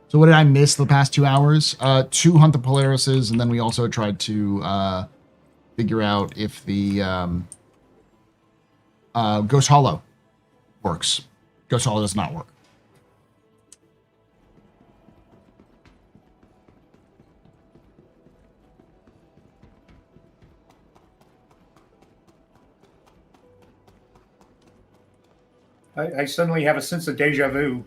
So what did I miss the past 2 hours? 2 hunt the Polarises, and then we also tried to figure out if the Ghost Hollow works. Ghost Hollow does not work. I suddenly have a sense of deja vu.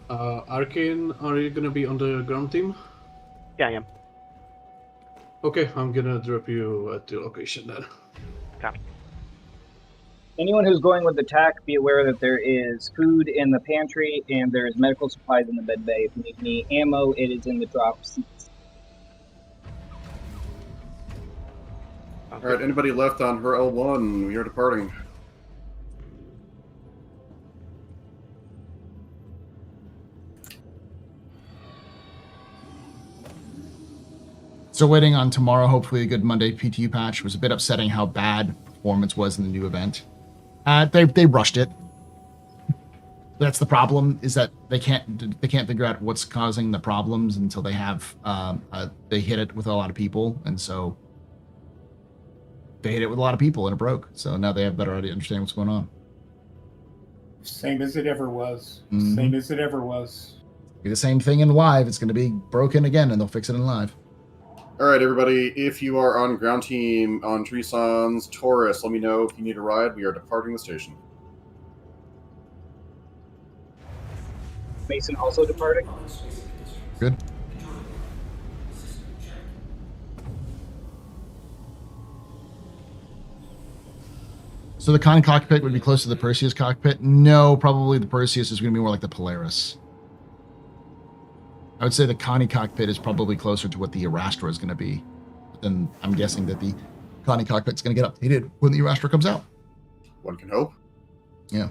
Arcane, are you gonna be on the ground team? Yeah, I am. Okay, I'm gonna drop you at the location then. Copy. Anyone who's going with the tack, be aware that there is food in the pantry and there is medical supplies in the med bay. If you need any ammo, it is in the drop seats. All right, anybody left on her L1? We are departing. So waiting on tomorrow, hopefully a good Monday PTU patch. It was a bit upsetting how bad performance was in the new event. They rushed it. That's the problem, is that they can't figure out what's causing the problems until they have they hit it with a lot of people, and so they hit it with a lot of people and it broke. So now they have better idea understanding what's going on. Same as it ever was. Mm-hmm. Same as it ever was. Be the same thing in live. It's going to be broken again, and they'll fix it in live. All right, everybody. If you are on ground team on Treeson's Taurus, let me know if you need a ride. We are departing the station. Mason also departing. Good. So the Connie cockpit would be close to the Perseus cockpit? No, probably the Perseus is going to be more like the Polaris. I would say the Connie cockpit is probably closer to what the Astro is going to be. But then I'm guessing that the Connie cockpit is going to get updated when the Astro comes out. One can hope. Yeah.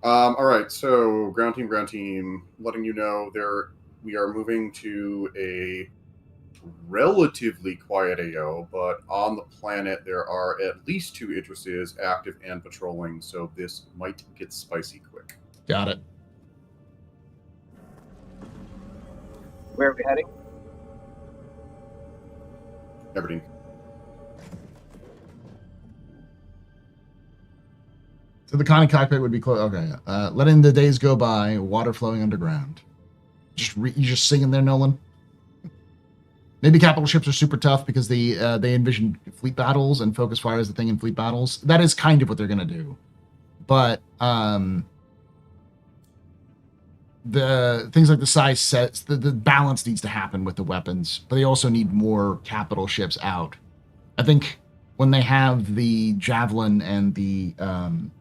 All right, so ground team, letting you know we are moving to a relatively quiet AO, but on the planet there are at least 2 Idrises active and patrolling, so this might get spicy quick. Got it. Where are we heading? Aberdeen. So the Connie cockpit would be close. Okay. Letting the days go by, water flowing underground. You just singing there, Nolan? Maybe capital ships are super tough because they envision fleet battles and focus fire as the thing in fleet battles. That is kind of what they're going to do. but the things like the size sets, the balance needs to happen with the weapons, but they also need more capital ships out. I think when they have the Javelin and the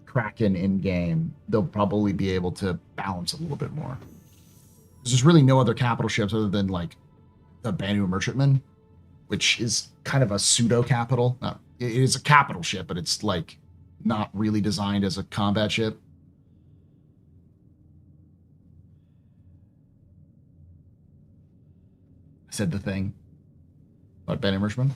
Kraken in game, they'll probably be able to balance a little bit more. There's really no other capital ships other than like the Banu Merchantman, which is kind of a pseudo capital. It is a capital ship, but it's like not really designed as a combat ship. I said the thing about Banu Merchantman.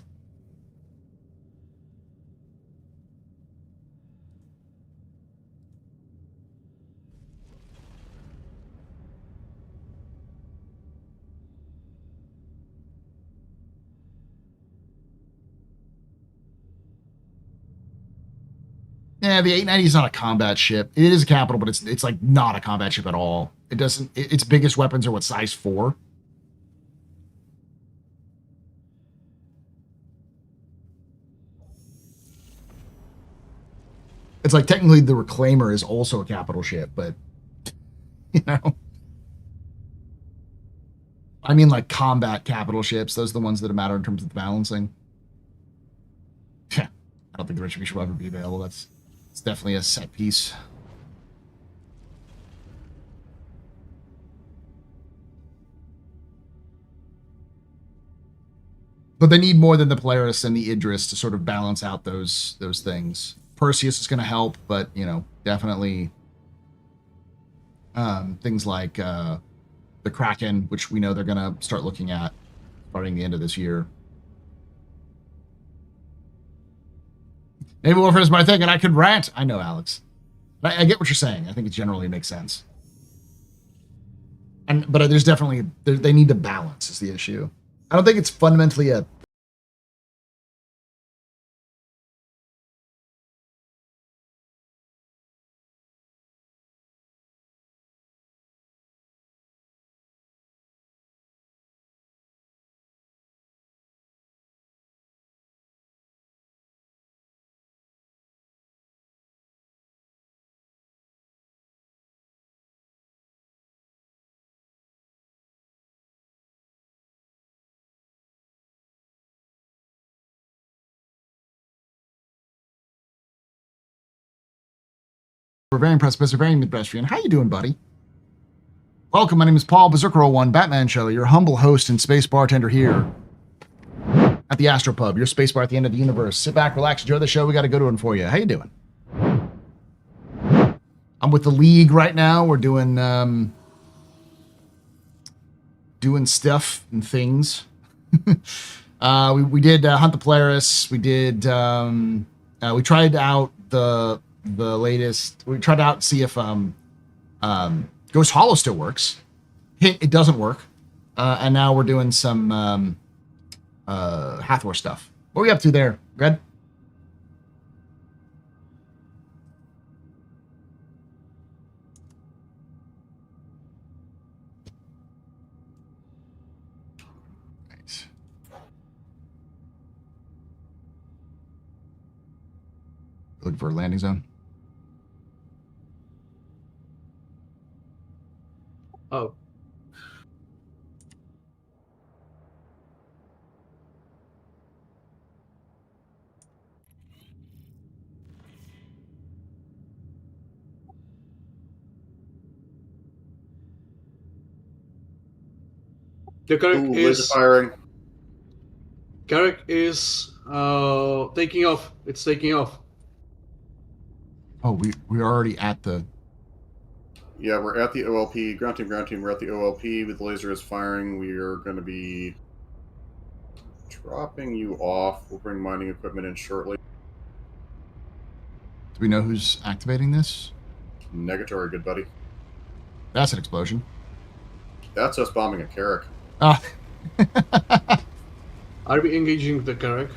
Yeah, the 890 is not a combat ship. It is a capital, but it's like not a combat ship at all. It doesn't. Its biggest weapons are what, size 4. It's like technically the Reclaimer is also a capital ship, but you know, I mean like combat capital ships. Those are the ones that matter in terms of the balancing. Yeah, I don't think the Retribution will ever be available. It's definitely a set piece. But they need more than the Polaris and the Idris to sort of balance out those things. Perseus is going to help, but you know, definitely things like the Kraken, which we know they're going to start looking at starting the end of this year. Naval warfare is my thing, and I could rant. I know, Alex. I get what you're saying. I think it generally makes sense. But there's definitely they need to balance is the issue. I don't think it's fundamentally a We're very impressed, Mr. Very Midwestrian. How you doing, buddy? Welcome, my name is Paul Berserker01, Batman Show, your humble host and space bartender here at the AstroPub, your space bar at the end of the universe. Sit back, relax, enjoy the show. We got a good one for you. How you doing? I'm with the League right now. We're doing stuff and things. we did Hunt the Polaris. We did we tried out the latest. We tried out to see if Ghost Hollow still works. It doesn't work. And now we're doing some Hathor stuff. What are we up to there, Red? Nice. Looking for a landing zone. Oh. The Carrack is firing. Carrack is taking off. It's taking off. Oh, we're already at the. Yeah, we're at the OLP. Ground team, we're at the OLP with the laser is firing. We are going to be dropping you off. We'll bring mining equipment in shortly. Do we know who's activating this? Negatory, good buddy. That's an explosion. That's us bombing a Carrack. Ah. Are we engaging the Carrack?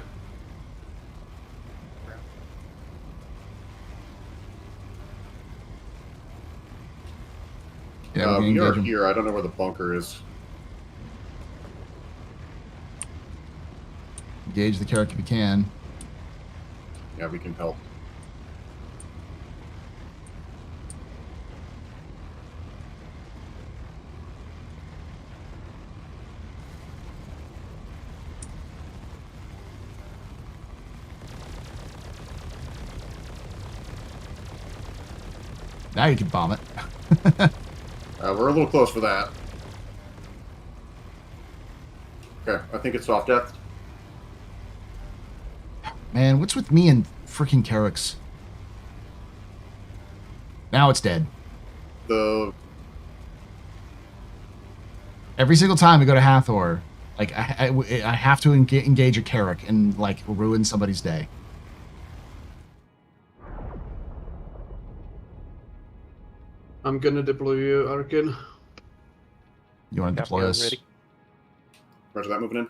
Yeah, we are here. I don't know where the bunker is. Engage the Carrack if you can. Yeah, we can help. Now you can bomb it. We're a little close for that. Okay, I think it's soft death. Man, what's with me and freaking Carrix? Now it's dead. Every single time we go to Hathor, like I have to engage a Carrick and like ruin somebody's day. I'm gonna deploy you, Arkin. You want to deploy us? Ready. Roger that, moving in.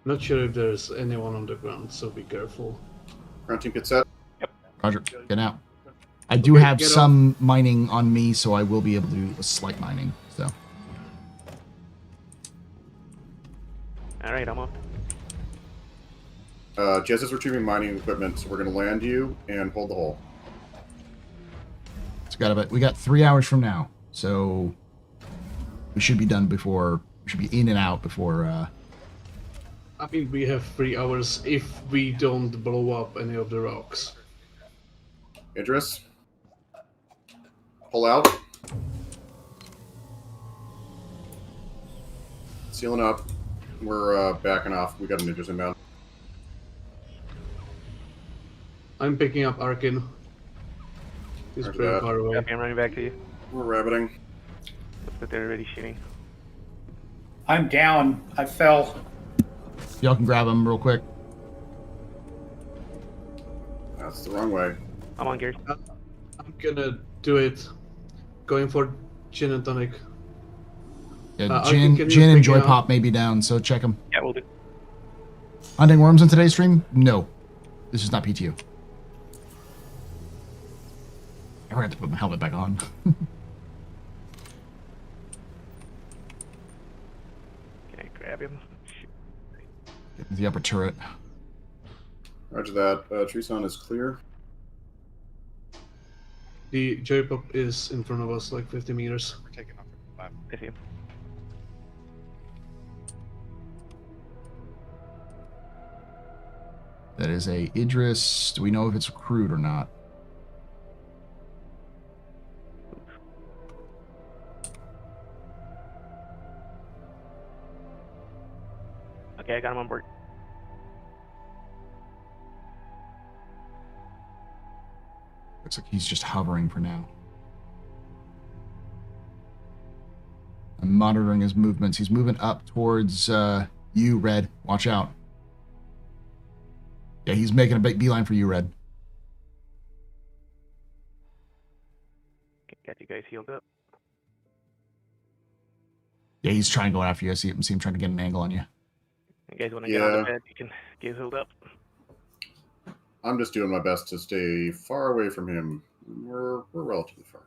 Not sure if there's anyone on the ground, so be careful. Ground team get set. Yep. Roger, get out. I do have some mining on me, so I will be able to do a slight mining. So. All right, I'm up. Jez is retrieving mining equipment, so we're going to land you and hold the hole. We got 3 hours from now, so we should be done before. We should be in and out before. I mean, we have 3 hours if we don't blow up any of the rocks. Idris, pull out. Sealing up. We're backing off. We got an Idris inbound. I'm picking up Arkin. He's pretty far away. Copy, I'm running back to you. We're rabbiting. But they're already shooting. I'm down. I fell. Y'all can grab them real quick. That's the wrong way. I'm on gear. I'm gonna do it. Going for gin and tonic. Yeah, Jin and Joy Pop may be down, so check them. Yeah, we'll do. Hunting worms on today's stream? No. This is not PTU. I forgot to put my helmet back on. Can I grab him? Get into the upper turret. Roger that. Treeson is clear. The J-Pop is in front of us, like 50 meters. We're taking off for 5. I see him. That is a Idris. Do we know if it's crewed or not? Okay, I got him on board. Looks like he's just hovering for now. I'm monitoring his movements. He's moving up towards you, Red. Watch out. Yeah, he's making a big beeline for you, Red. Got you guys healed up. Yeah, he's trying to go after you. I see him trying to get an angle on you. You guys want to get on the bed? You can get healed up. I'm just doing my best to stay far away from him. We're relatively far.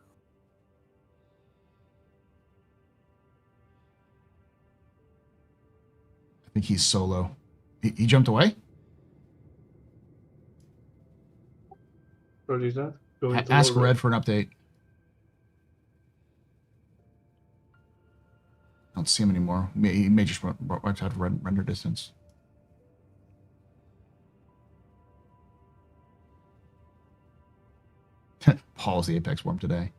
I think he's solo. He jumped away? What is that? Ask Red for an update. I don't see him anymore. He may just wiped out of render distance. Paul's the Apex Worm today.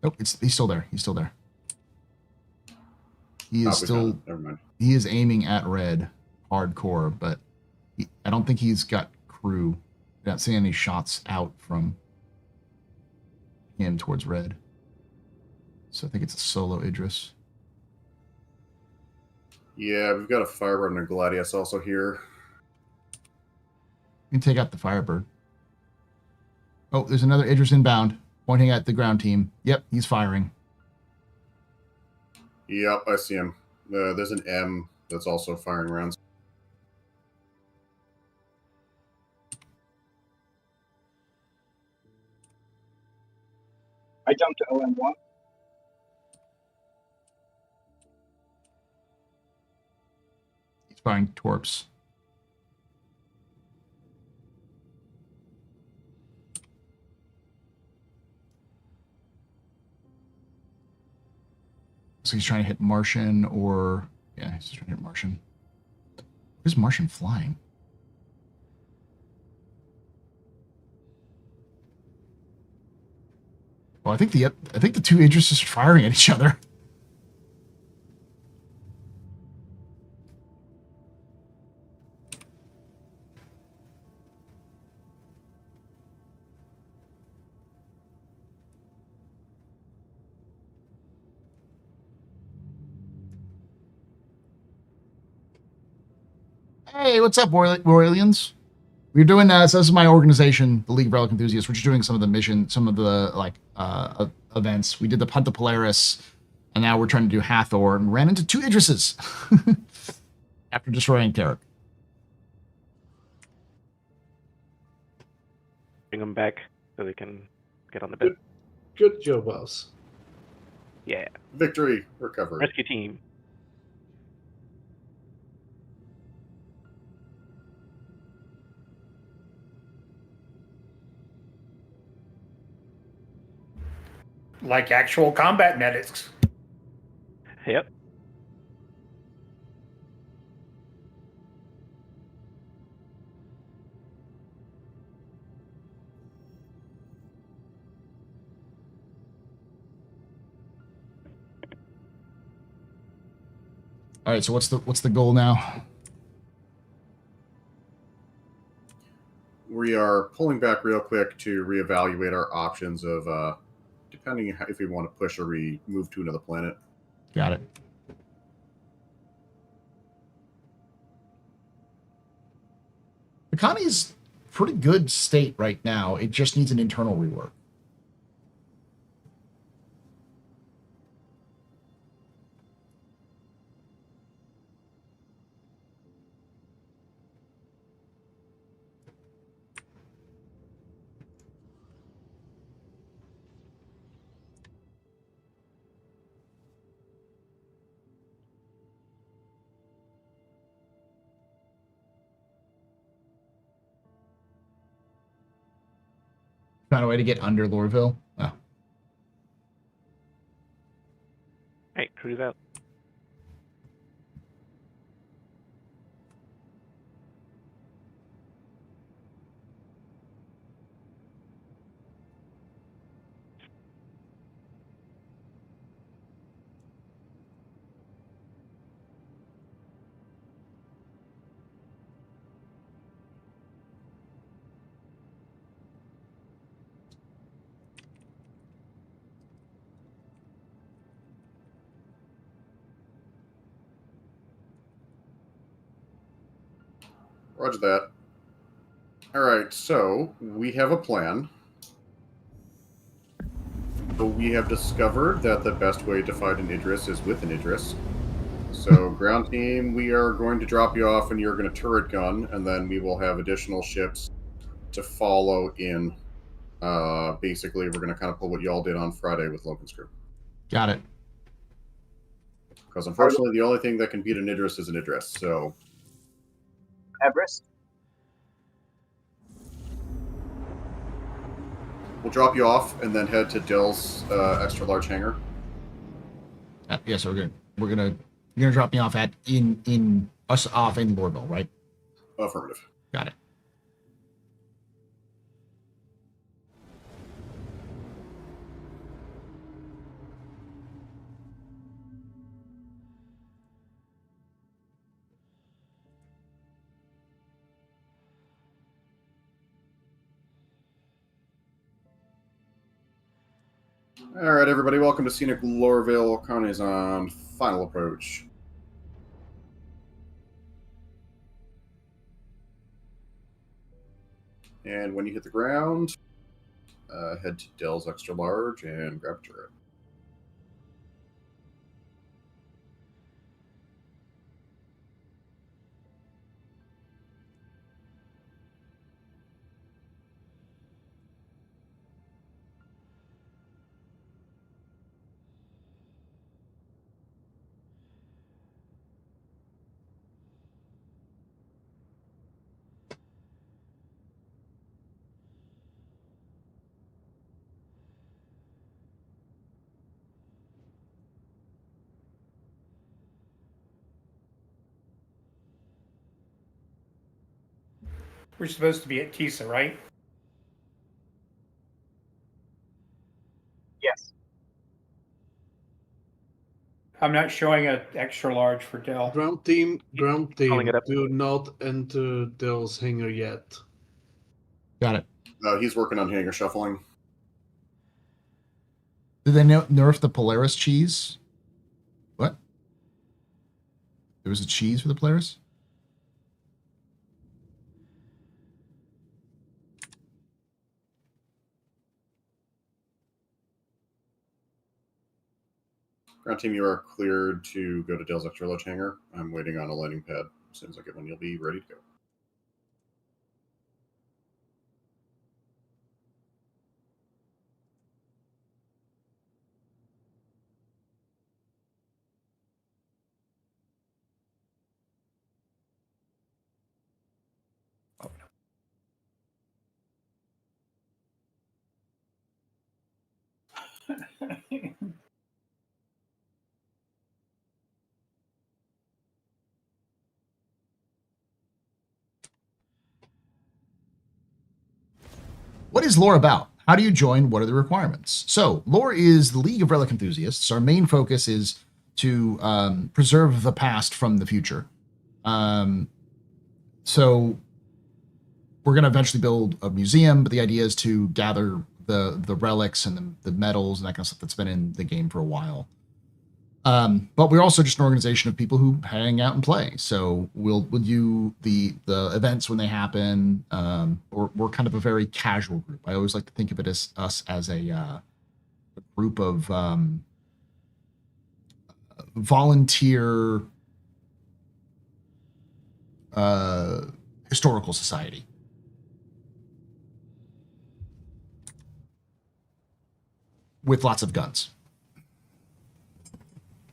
Nope, he's still there. He's still there. He is still. Never mind. He is aiming at Red, hardcore, but I don't think he's got crew. I don't see any shots out from him towards Red. So I think it's a solo Idris. Yeah, we've got a Firebird and a Gladius also here. You can take out the Firebird. Oh, there's another Idris inbound, pointing at the ground team. Yep, he's firing. Yep, I see him. There's an M that's also firing rounds. I jumped to OM1. He's firing torps. So he's trying to hit Martian or... Yeah, he's trying to hit Martian. Where's Martian flying? Well, I think the two Idrises are firing at each other. Hey, what's up, Royalians? We're doing so this is my organization, the League of Relic Enthusiasts. We're just doing some of the events. We did the Hunt the Polaris, and now we're trying to do Hathor, and ran into two Idrises after destroying Tarek. Bring them back so they can get on the bed. Good job, boss. Yeah. Victory. Recovery. Rescue team. Like actual combat medics. Yep. All right, so what's the goal now? We are pulling back real quick to reevaluate our options of depending if we want to push or we move to another planet. Got it. The Connie's pretty good state right now. It just needs an internal rework. Found a way to get under Lorville. Oh. Hey, cruise out. Roger that. All right, so we have a plan. So we have discovered that the best way to fight an Idris is with an Idris. So ground team, we are going to drop you off and you're going to turret gun, and then we will have additional ships to follow in. Basically, we're going to kind of pull what y'all did on Friday with Logan's crew. Got it. Because unfortunately, the only thing that can beat an Idris is an Idris, so... Everest? We'll drop you off and then head to Dill's extra large hangar. Yeah, so you're gonna drop me off in Lorville, right? Affirmative. Got it. All right, everybody, welcome to Scenic Lorville. Connie's on final approach. And when you hit the ground, head to Dell's extra large and grab a turret. We're supposed to be at Tisa, right? Yes. I'm not showing an extra large for Dell. Ground team, Calling it up. do not enter Dell's hangar yet. Got it. He's working on hangar shuffling. Did they nerf the Polaris cheese? What? There was a cheese for the Polaris? Ground team, you are cleared to go to Dell's extra large hangar. I'm waiting on a landing pad. As soon as I get one, you'll be ready to go. What is lore about? How do you join? What are the requirements? So, lore is the League of Relic Enthusiasts. Our main focus is to preserve the past from the future. So, we're going to eventually build a museum, but the idea is to gather the relics and the medals and that kind of stuff that's been in the game for a while. But we're also just an organization of people who hang out and play. So we'll do the events when they happen. We're kind of a very casual group. I always like to think of it as us as a group of volunteer historical society. With lots of guns.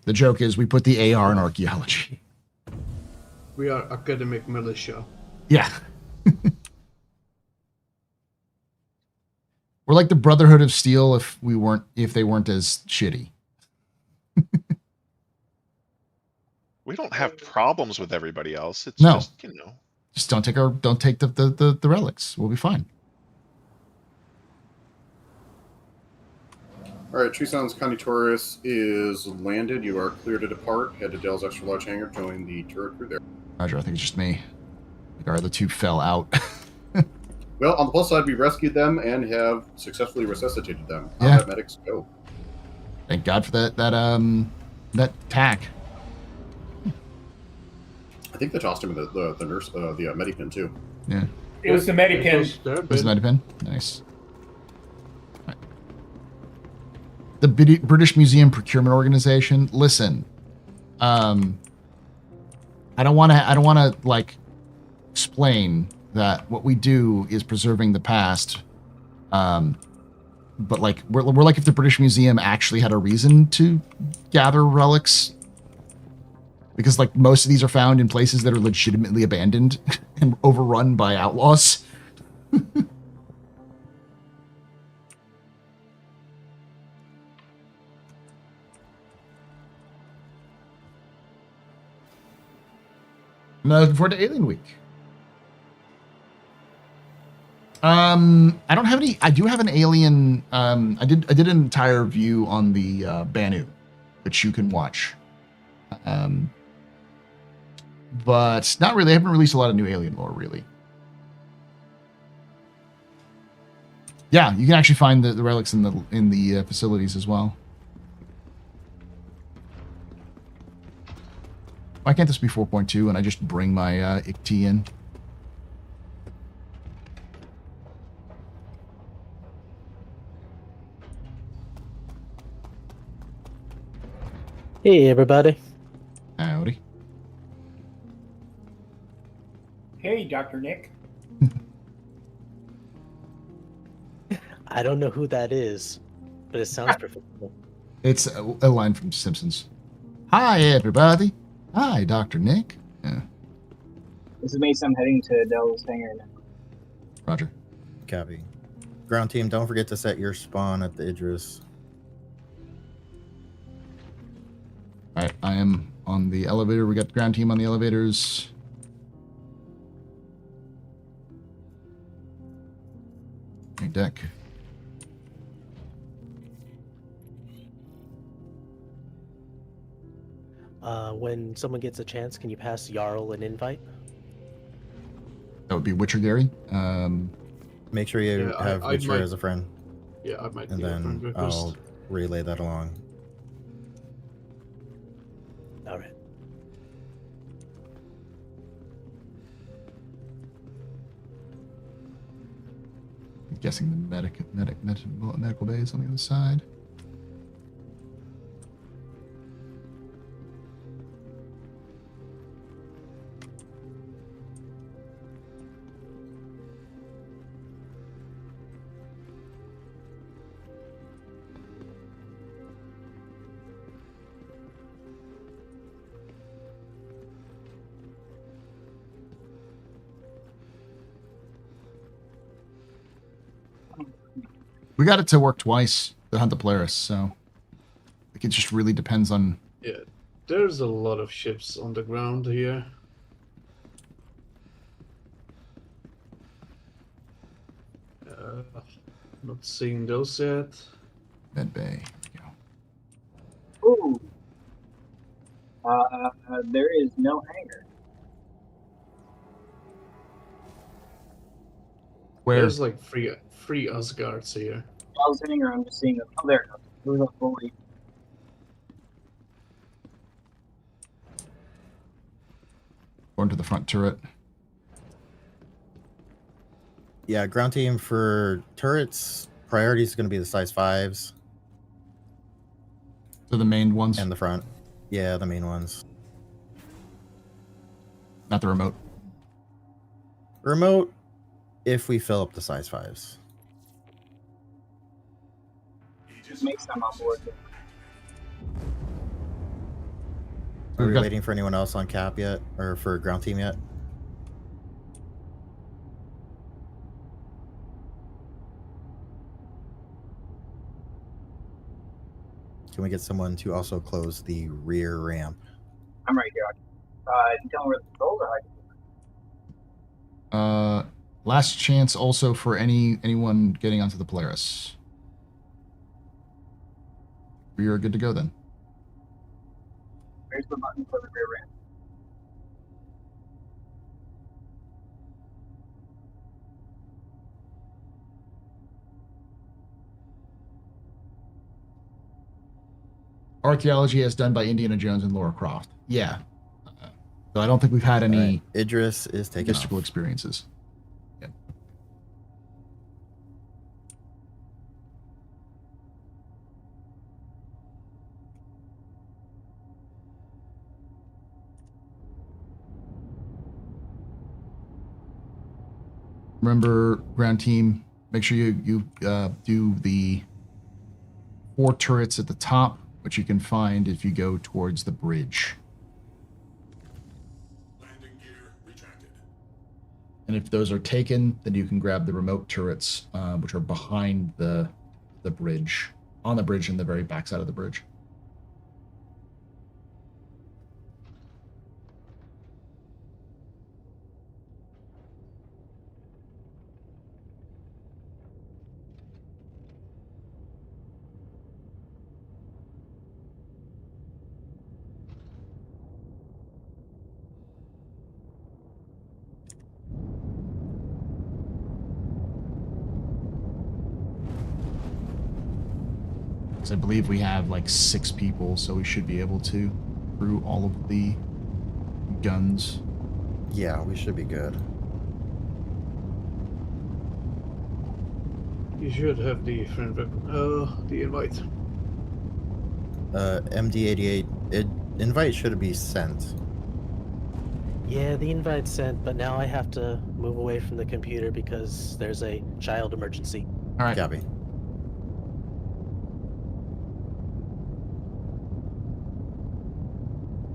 The joke is we put the AR in archaeology. We are academic militia. Yeah. We're like the Brotherhood of Steel if they weren't as shitty. We don't have problems with everybody else. It's No. just, Just don't take the relics. We'll be fine. All right, Tree Sounds County Taurus is landed. You are clear to depart. Head to Dell's extra large hangar. Join the turret crew there. Roger, I think it's just me. Our other two fell out. Well, on the plus side, we rescued them and have successfully resuscitated them. Yeah. Combat medics go. Thank God for that tack. I think they tossed him in the nurse the medipin too. Yeah. It was the medipin. Was the medipin? Nice. Right. The British Museum Procurement Organization. Listen, I don't want to like explain that what we do is preserving the past. But like we're like if the British Museum actually had a reason to gather relics, because like most of these are found in places that are legitimately abandoned and overrun by outlaws. I'm looking forward to Alien Week. I don't have any. I do have an Alien. I did an entire review on the Banu, which you can watch. But not really. They haven't released a lot of new Alien lore, really. Yeah, you can actually find the relics in the facilities as well. Why can't this be 4.2 and I just bring my ICT in? Hey, everybody. Howdy. Hey, Dr. Nick. I don't know who that is, but it sounds professional. It's a line from Simpsons. Hi, everybody. Hi, Dr. Nick. Yeah. This is Mason. I'm heading to Dell's hangar now. Roger. Copy. Ground team, don't forget to set your spawn at the Idris. All right, I am on the elevator. We got the ground team on the elevators. briefing deck. When someone gets a chance, can you pass Jarl an invite? That would be Witcher Gary. Make sure you Yeah, have I Witcher might- as a friend. Yeah, I might And be a friend then request. I'll relay that along. All right. I'm guessing the medical bay is on the other side. We got it to work twice to hunt the Polaris, so it just really depends on. Yeah, there's a lot of ships on the ground here. Not seeing those yet. Med Bay. Ooh. There is no hangar. Where? There's like three Asgards here. I was hangar. I'm just seeing them. Oh, there it goes. There's a fully. Going to the front turret. Yeah, ground team for turrets. Priority is going to be the size 5s. So the main ones? And the front. Yeah, the main ones. Not the remote. Remote, if we fill up the size 5s. Just makes them on board. Are we waiting for anyone else on cap yet? Or for ground team yet? Can we get someone to also close the rear ramp? I'm right here. You tell me where the controls are. Last chance also for anyone getting onto the Polaris. We are good to go then. Where's the button for the rear ramp? Archaeology as done by Indiana Jones and Laura Croft. Yeah. So I don't think we've had any Idris is taking mystical experiences. Yeah. Remember, ground team, make sure you do the 4 turrets at the top, which you can find if you go towards the bridge. And if those are taken, then you can grab the remote turrets, which are behind the bridge, on the bridge in the very backside of the bridge. I believe we have like 6 people, so we should be able to through all of the guns. Yeah, we should be good. You should have the friend the invite. MD88, invite should be sent. Yeah, the invite's sent, but now I have to move away from the computer because there's a child emergency. All right. Copy.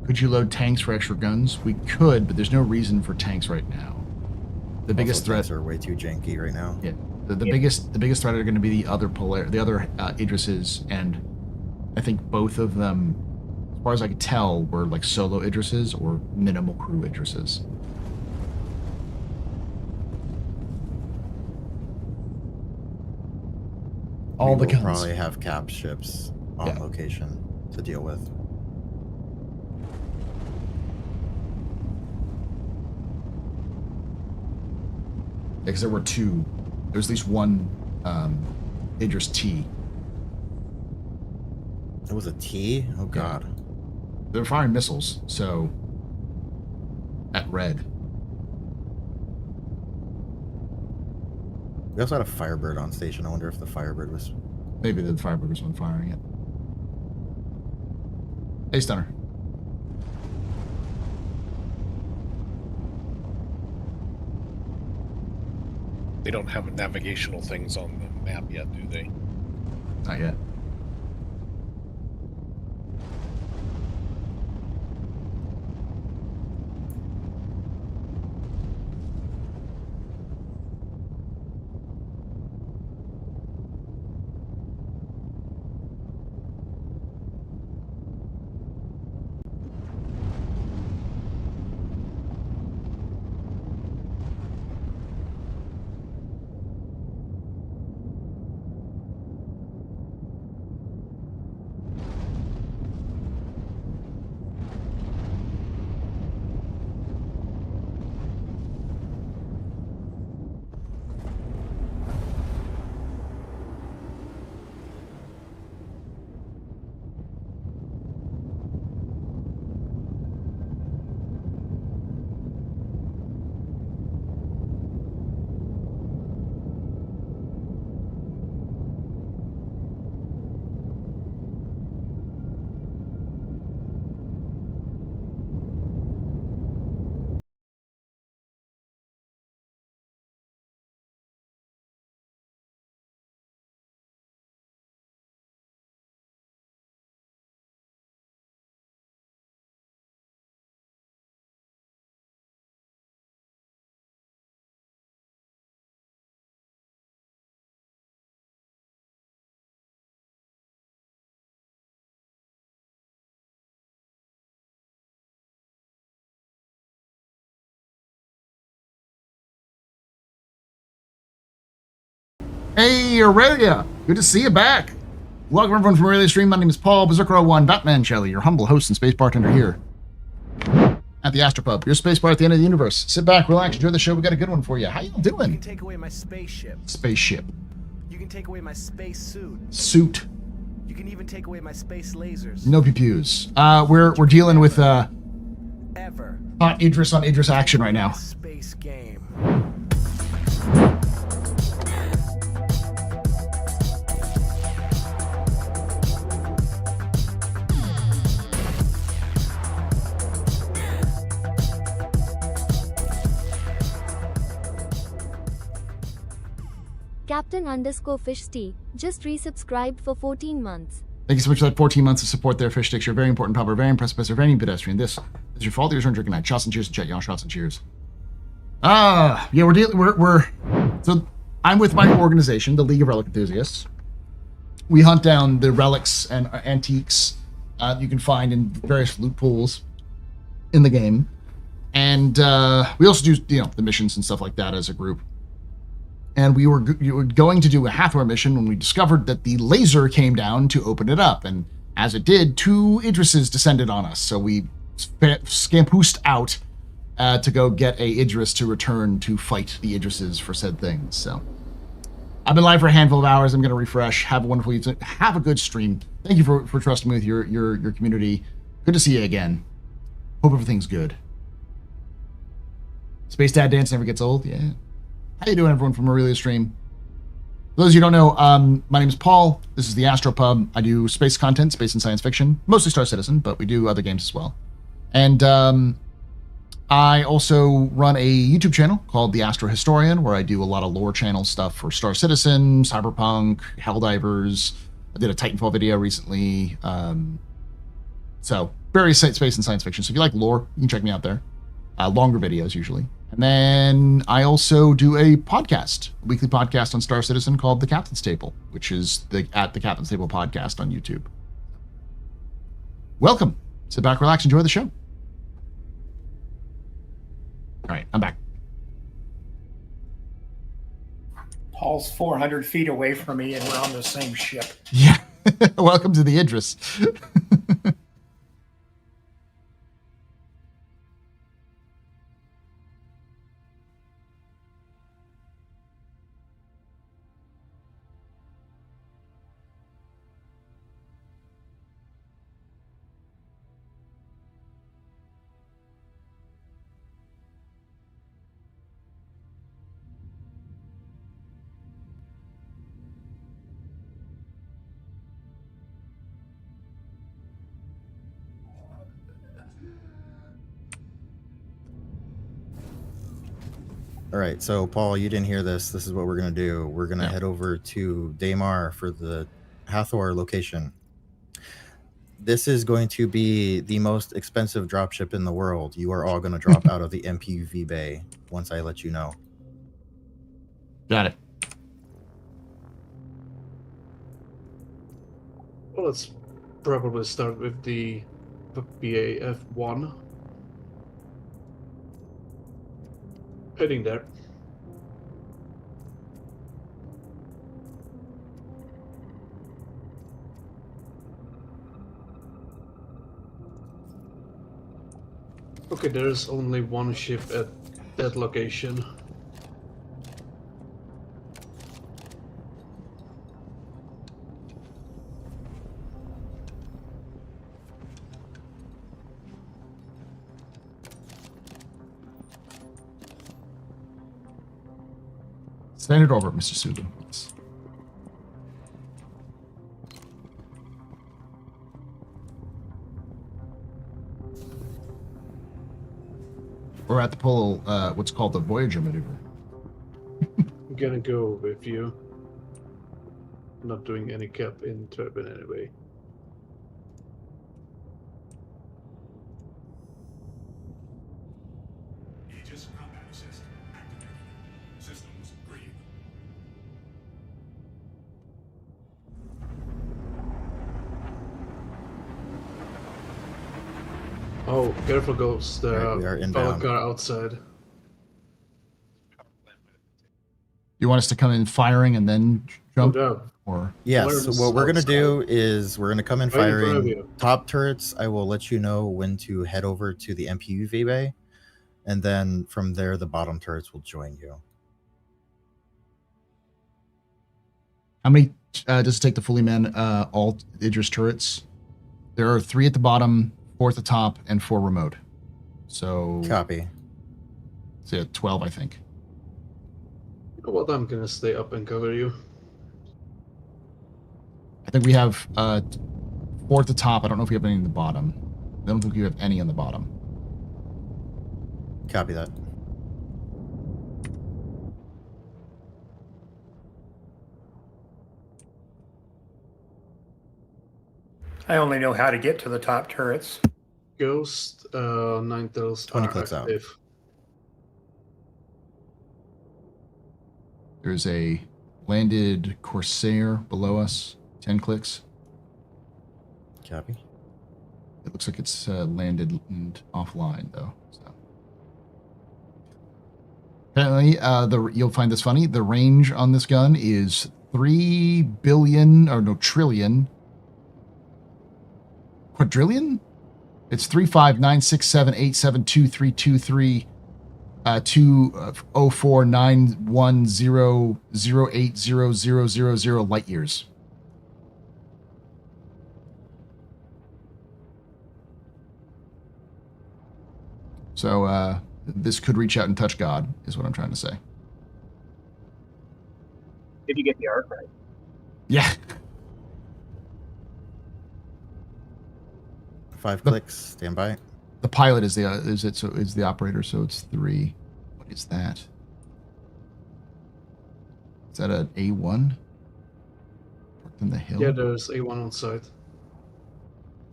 Could you load tanks for extra guns? We could, but there's no reason for tanks right now. The biggest threat are way too janky right now. Yeah, the biggest threat are going to be the other Idrises, and I think both of them, as far as I could tell, were like solo Idrises or minimal crew Idrises. All the We'll guns. probably have cap ships on location to deal with. Because there were two. There was at least one Idris T. It was a T? Oh, God. They were firing missiles, so... At red. We also had a Firebird on station. I wonder if the Firebird was... Maybe the Firebird was one firing it. Hey, Stunner. They don't have navigational things on the map yet, do they? Not yet. Hey, Aurelia! Good to see you back. Welcome everyone from Aurelia Stream. My name is Paul, Berserker01, Batman Shelley, your humble host and space bartender here at the AstroPub, your space bar at the end of the universe. Sit back, relax, enjoy the show. We got a good one for you. How y'all doing? You can take away my spaceship. Spaceship. You can take away my space suit. Suit. You can even take away my space lasers. No pew-pews. We're dealing with Ever. hot Idris on Idris action right now. Space game. Captain_FishSty just resubscribed for 14 months. Thank you so much for that 14 months of support there, Fish Sticks. You're a very important pub, very impressive, very pedestrian. This is your fault. Yours are drinking night. Shots and cheers to chat, y'all. Shots and cheers. Yeah, we're so I'm with my organization, the League of Relic Enthusiasts. We hunt down the relics and antiques you can find in various loot pools in the game, and we also do the missions and stuff like that as a group. And we were going to do a Hathor mission when we discovered that the laser came down to open it up. And as it did, 2 Idrises descended on us. So we scampoosed out to go get a Idris to return to fight the Idrises for said things. So I've been live for a handful of hours. I'm going to refresh. Have a wonderful evening. Have a good stream. Thank you for trusting me with your community. Good to see you again. Hope everything's good. Space Dad Dance never gets old. Yeah. How you doing, everyone from Aurelia Stream? For those of you who don't know, my name is Paul. This is the AstroPub. I do space content, space and science fiction, mostly Star Citizen, but we do other games as well. And I also run a YouTube channel called The Astro Historian, where I do a lot of lore channel stuff for Star Citizen, Cyberpunk, Helldivers. I did a Titanfall video recently. So various space and science fiction. So if you like lore, you can check me out there. Longer videos usually. And then I also do a podcast, a weekly podcast on Star Citizen called The Captain's Table, which is at the Captain's Table podcast on YouTube. Welcome. Sit back, relax, enjoy the show. All right, I'm back. Paul's 400 feet away from me, and we're on the same ship. Yeah. Welcome to the Idris. All right, so Paul, you didn't hear this. This is what we're gonna do. We're gonna head over to Daymar for the Hathor location. This is going to be the most expensive dropship in the world. You are all gonna drop out of the MPUV bay once I let you know. Got it. Well, let's probably start with the BAF1. Heading there. Okay, there's only one ship at that location. Send it over, Mr. Susan. Yes. We're at the pull, what's called the Voyager maneuver. I'm gonna go with you. Not doing any cap in turbine anyway. Aegis combat assist activated. Systems green. Oh, careful, Ghost. Right, we are inbound. Car outside. You want us to come in firing and then jump? Or Yes, so what we're going to do is we're going to come in Right in front of firing you. top turrets. I will let you know when to head over to the MPUV bay. And then from there, the bottom turrets will join you. How many does it take to fully man all Idris turrets? There are 3 at the bottom, 4 at the top, and 4 remote. So Copy. So yeah, 12, I think. You know what? I'm gonna stay up and cover you. I think we have 4 at the top. I don't know if we have any in the bottom. I don't think we have any on the bottom. Copy that. I only know how to get to the top turrets. Ghost, 9 tells 20 are clicks out. active. There's a landed Corsair below us. 10 clicks. Copy. It looks like it's landed and offline, though. So. Apparently, you'll find this funny. The range on this gun is 3 billion, or no, trillion. Quadrillion? It's 35967872323 20491008000 light years. So this could reach out and touch God, is what I'm trying to say. Did you get the arc right? Yeah. 5 clicks. Stand by. The pilot is the operator, so it's 3. What is that? Is that an A1? Parked in the hill? Yeah, there's A1 on site.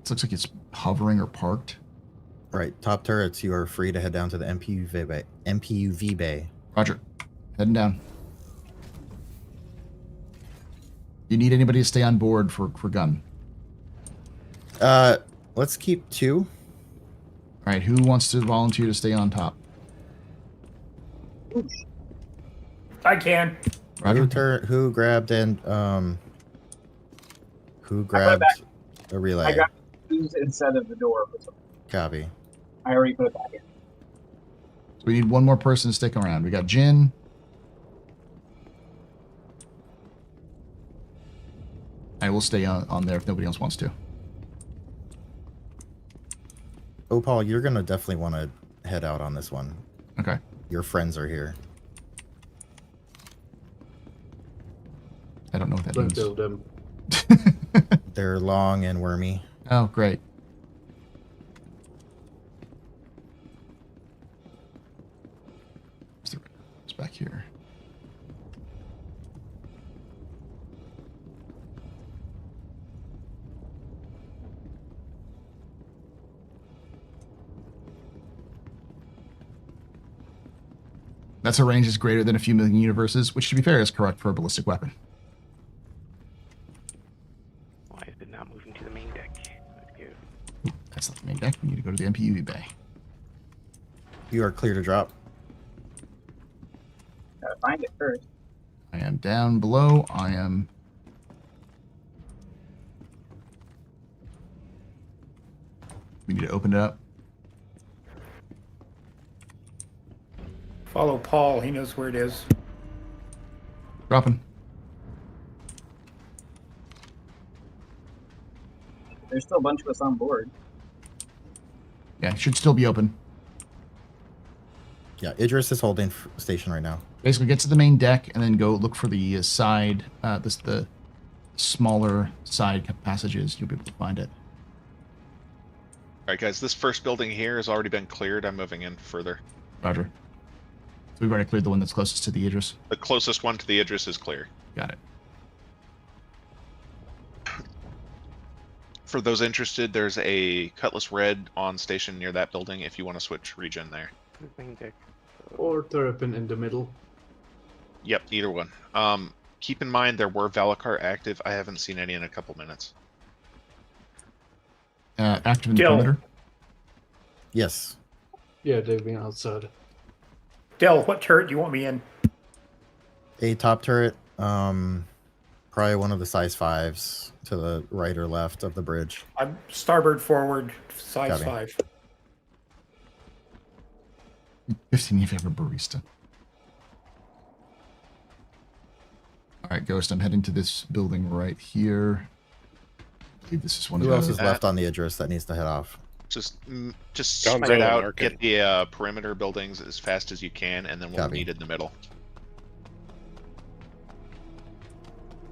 It looks like it's hovering or parked. All right, top turrets, you are free to head down to the MPUV bay. Roger. Heading down. You need anybody to stay on board for gun? Let's keep 2. All right, who wants to volunteer to stay on top? I can. Who grabbed a relay? I got fuse instead of the door. Copy. I already put it back in. So we need one more person to stick around. We got Jin. I will stay on there if nobody else wants to. Oh, Paul, you're gonna definitely want to head out on this one. Okay. Your friends are here. I don't know what that Don't means. kill them. They're long and wormy. Oh, great. It's back here. That's a range that's greater than a few million universes, which, to be fair, is correct for a ballistic weapon. Why is it not moving to the main deck? Let's go. That's not the main deck. We need to go to the MPUV bay. You are clear to drop. Gotta find it first. I am down below. I am... We need to open it up. Follow Paul. He knows where it is. Dropping. There's still a bunch of us on board. Yeah, it should still be open. Yeah, Idris is holding station right now. Basically, get to the main deck and then go look for the side, the smaller side passages. You'll be able to find it. All right, guys, this first building here has already been cleared. I'm moving in further. Roger. So we've already cleared the one that's closest to the Idris. The closest one to the Idris is clear. Got it. For those interested, there's a Cutlass Red on station near that building if you want to switch region there. Main deck. Or Turpin in the middle. Yep, either one. Keep in mind there were Valakar active. I haven't seen any in a couple minutes. Active in the Dill. perimeter? Yes. Yeah, they've been outside. Del, what turret do you want me in? A top turret. Probably one of the size 5s to the right or left of the bridge. I'm starboard forward, size Copy. 5. 15 your favorite barista. All right, Ghost, I'm heading to this building right here. I believe this is one Who of else the... is left on the Idris that needs to head off? Just Gonzo spread and out, Arkin. get the perimeter buildings as fast as you can, and then we'll Copy. meet in the middle.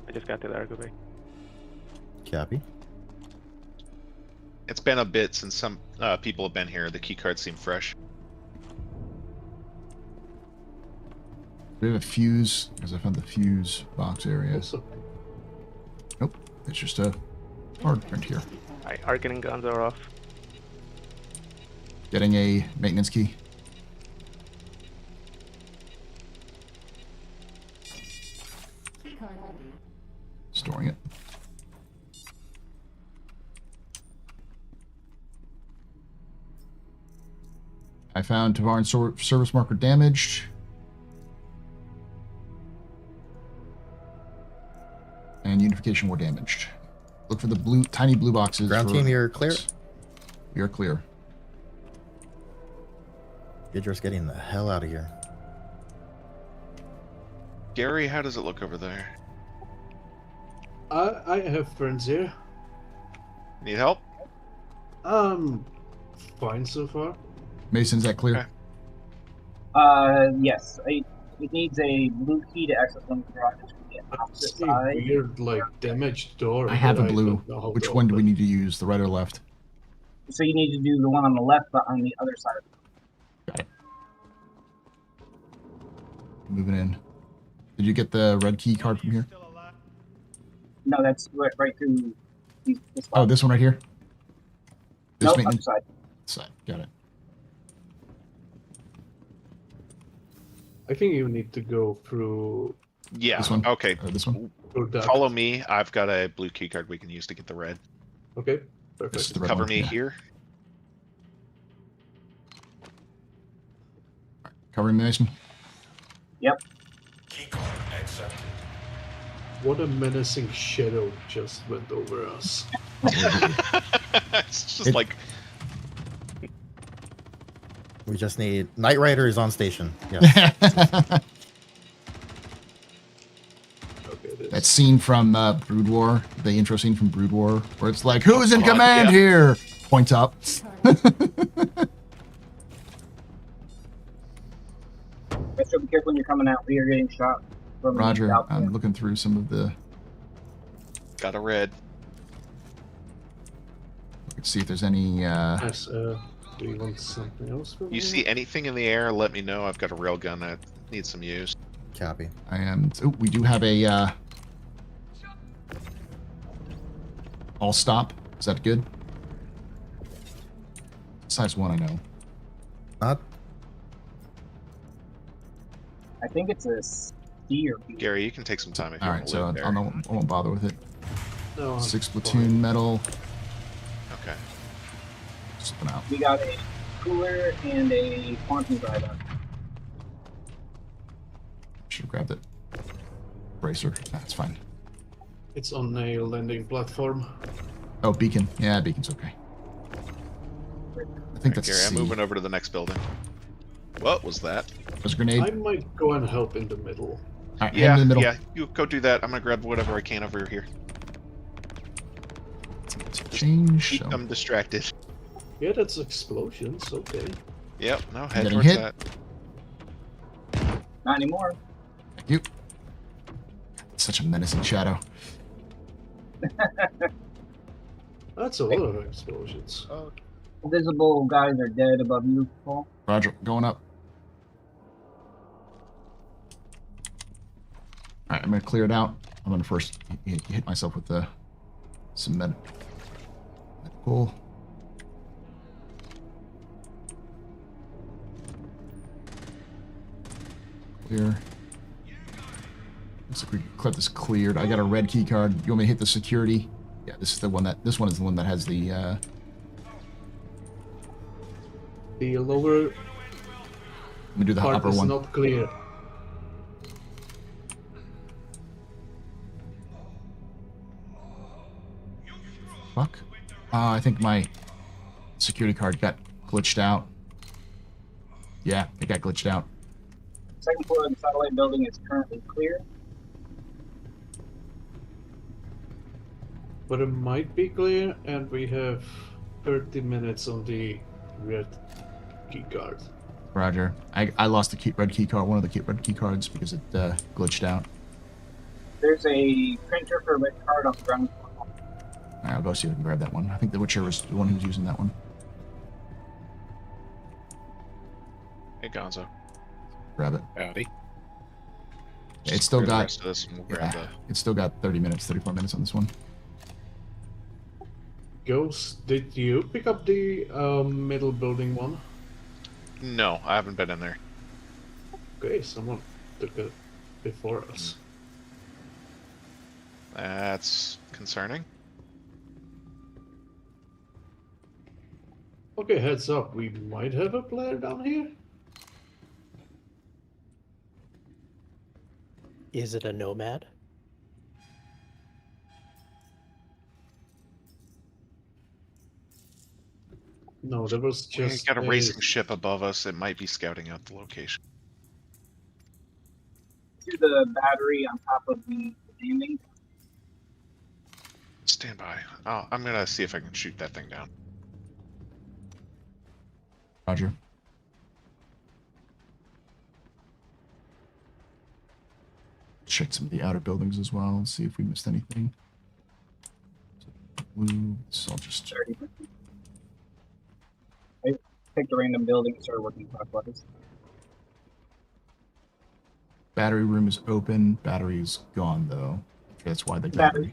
I just got to the Argo Bay. Copy. It's been a bit since some people have been here. The keycards seem fresh. We have a fuse, because I found the fuse box area. Also, Nope, it's just a hard print here. Alright, Arkin and Gonzo are off. Getting a maintenance key. Storing it. I found Tavarin service marker damaged. And unification war damaged. Look for the tiny blue boxes. Ground team, you're clear? We are clear. Idris getting the hell out of here. Gary, how does it look over there? I have friends here. Need help? Fine so far. Mason, is that clear? Yes. It needs a blue key to access one of the garages from the opposite See side. weird, like, damaged door. I have a but blue. don't know how Which to one do we open. need to use? The right or left? So you need to do the one on the left, but on the other side. Got it. Moving in. Did you get the red key card from here? No, that's right through this Oh, this one right here? This Nope, other maintenance side. side. Got it. I think you need to go through. Yeah. This one? Okay. This one? through that. Follow me. I've got a blue keycard we can use to get the red. Okay, This is perfect. the red Cover one, me yeah. here. Covering me, Mason. Yep. Keycard What a menacing shadow just went over us. It's just like We just need Knight Rider is on station. Yes. That scene from Brood War, the intro scene from Brood War, where it's like, "Who's in command here?" Points up. Astro, be careful when you're coming out. We are getting shot from Roger. the I'm looking through some of the. got a red. Let's see if there's any. Yes, do you want something else from You see anything in the air? Let me know. I've got a railgun that needs some use. Copy. I am. Oh, we do have a. All stop. Is that good? Size 1, I know. Not. I think it's a C or B. Gary, you can take some time if you All want right, to so live there. I won't bother with it. No, 6 platoon metal. Okay. Slipping out. We got a cooler and a quantum driver. Should have grabbed it. Bracer. That's fine. It's on a landing platform. Oh, beacon. Yeah, beacon's okay. I think that's Gary, a I'm C. moving over to the next building. What was that? Was a grenade? I might go and help in the middle. All right, Yeah, hand in the middle. yeah. You go do that. I'm gonna grab whatever I can over here. Change. So. I'm distracted. Yeah, that's explosions. Okay. Yep. No, I'm head getting towards hit. that. Not anymore. Thank you. Such a menacing shadow. That's a lot of explosions. Invisible guys are dead above you, Paul. Roger, going up. All right, I'm gonna clear it out. I'm gonna first hit myself with some medical. Clear. Looks like we clip this cleared. I got a red key card. You want me to hit the security? Yeah, this is the one that. This one is the one that has the. The lower Let me do the part upper is one. not clear. Fuck. I think my security card got glitched out. Yeah, it got glitched out. Second floor of the satellite building is currently clear. But it might be clear, and we have 30 minutes on the red key card. Roger. I lost the red key card, one of the red key cards, because it glitched out. There's a printer for a red card on the ground floor. All right, I'll go see if I can grab that one. I think the Witcher was the one who was using that one. Hey, Gonzo. Grab it. Howdy. Yeah, it's still Clear the got. rest of this and we'll grab the... It's still got 30 minutes, 34 minutes on this one. Ghost, did you pick up the middle building one? No, I haven't been in there. Okay, someone took it before us. That's concerning. Okay, heads up, we might have a player down here. Is it a nomad? No, there was We just got a racing ship above us. It might be scouting out the location. To the battery on top of the landing. Stand by. Oh, I'm gonna see if I can shoot that thing down. Roger. Check some of the outer buildings as well and see if we missed anything. Blue. So I'll just. I picked a random building and started working clockwise. Battery room is open. Battery is gone though. That's why the Battery.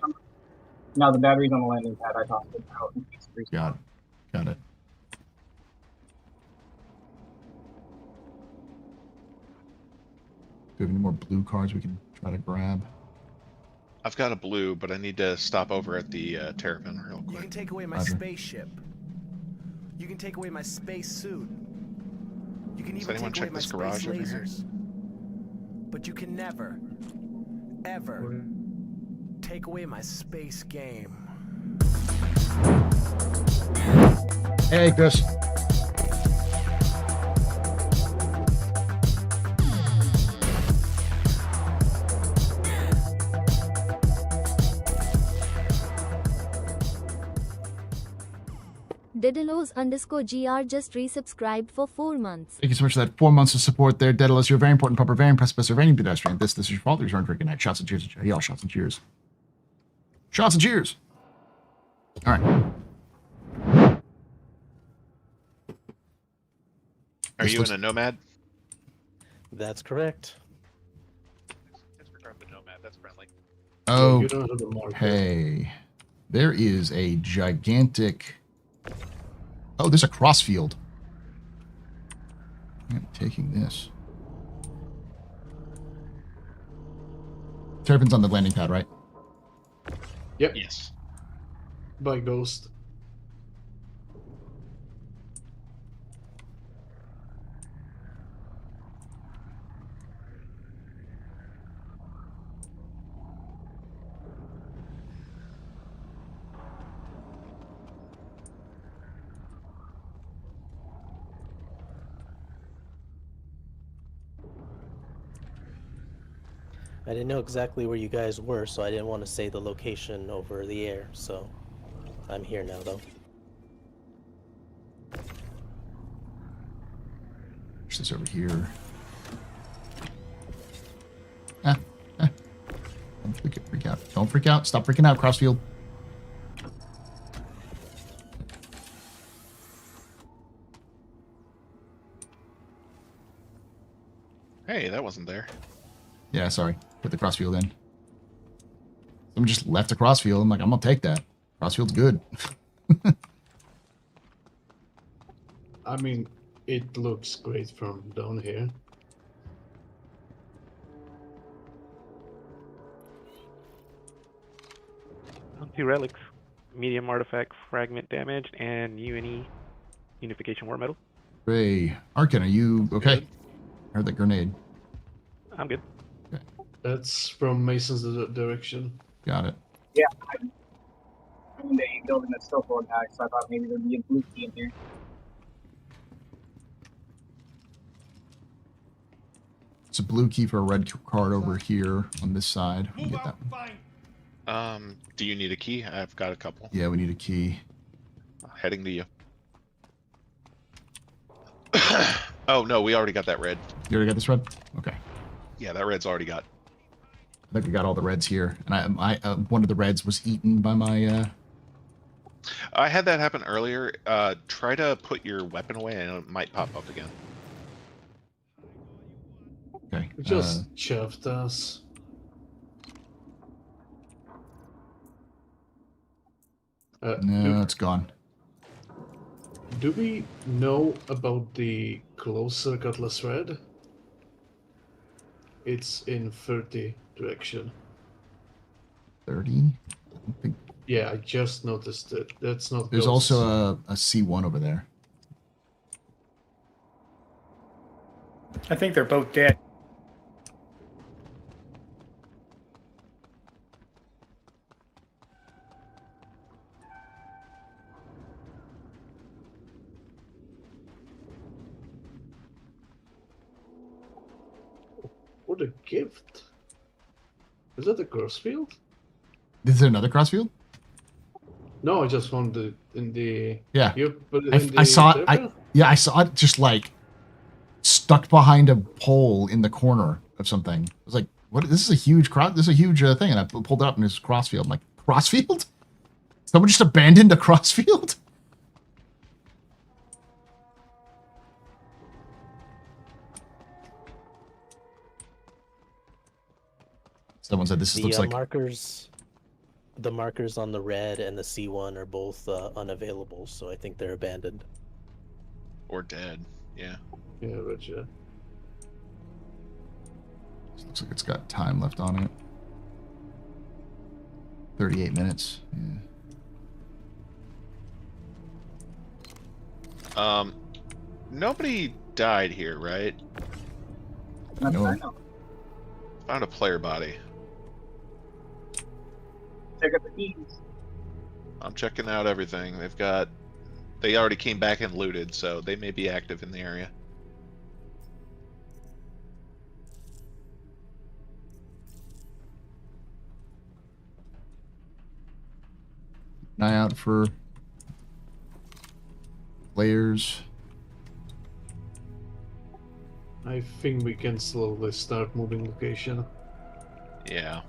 No, the battery's on the landing pad. I tossed it out. Got it. Do we have any more blue cards we can try to grab? I've got a blue, but I need to stop over at the Terrapin real You quick. can take away my Roger. spaceship. You can take away my space suit. You can Does even anyone take away check my this space garage over here? lasers. But you can never ever take away my space game. Hey, Chris. Daedalus_GR just resubscribed for 4 months. Thank you so much for that 4 months of support there, Daedalus. You're a very important pupper, very impressive, of any pedestrian. This is your fault. There's your drinking night. Shots and cheers. Y'all, shots and cheers. Shots and cheers. All right. Are you in a nomad? That's correct. Disregard the nomad. That's friendly. Oh, you don't have the marker. hey. There is a gigantic... Oh, there's a crossfield. I'm taking this. Terrapin's on the landing pad, right? Yep. Yes. By Ghost. I didn't know exactly where you guys were, so I didn't want to say the location over the air, so I'm here now, though. Push this over here. Don't freak out. Don't freak out. Stop freaking out, crossfield. Hey, that wasn't there. Yeah, sorry. Put the crossfield in. Someone just left a crossfield. I'm like, I'm gonna take that. Crossfield's good. I mean, it looks great from down here. Two relics, medium artifact fragment damage, and UNE unification war metal. Ray, Arkin, are you okay? I heard that grenade. I'm good. Okay. That's from Mason's direction. Got it. Yeah, I'm in the building that's still going back, so I thought maybe there'd be a blue key in here. It's a blue key for a red card over here on this side. We'll get that one. Do you need a key? I've got a couple. Yeah, we need a key. Heading to you. Oh, no, we already got that red. You already got this red? Okay. Yeah, that red's already got. I think we got all the reds here. And I one of the reds was eaten by my... I had that happen earlier. Try to put your weapon away and it might pop up again. Okay. It just shoved us. No, it's gone. Do we know about the closer Cutlass Red? It's in 30 direction. 30? Yeah, I just noticed it. That's not. There's Ghosts. also a C1 over there. I think they're both dead. What a gift! Is that a crossfield? Is there another crossfield? No, I just found it in the. Yeah. You put it in I saw it. server? I saw it just like stuck behind a pole in the corner of something. I was like, "What? This is a huge cross. This is a huge thing." And I pulled it up, and it's crossfield. I'm like, "Crossfield? Someone just abandoned a crossfield?" Someone said this looks like the markers on the red and the C1 are both unavailable, so I think they're abandoned. Or dead, yeah. Yeah, Roger. This looks like it's got time left on it. 38 minutes. Yeah. Nobody died here, right? No. Found a player body. Check out the keys. I'm checking out everything. They already came back and looted, so they may be active in the area. An eye out for players. I think we can slowly start moving location. Yeah.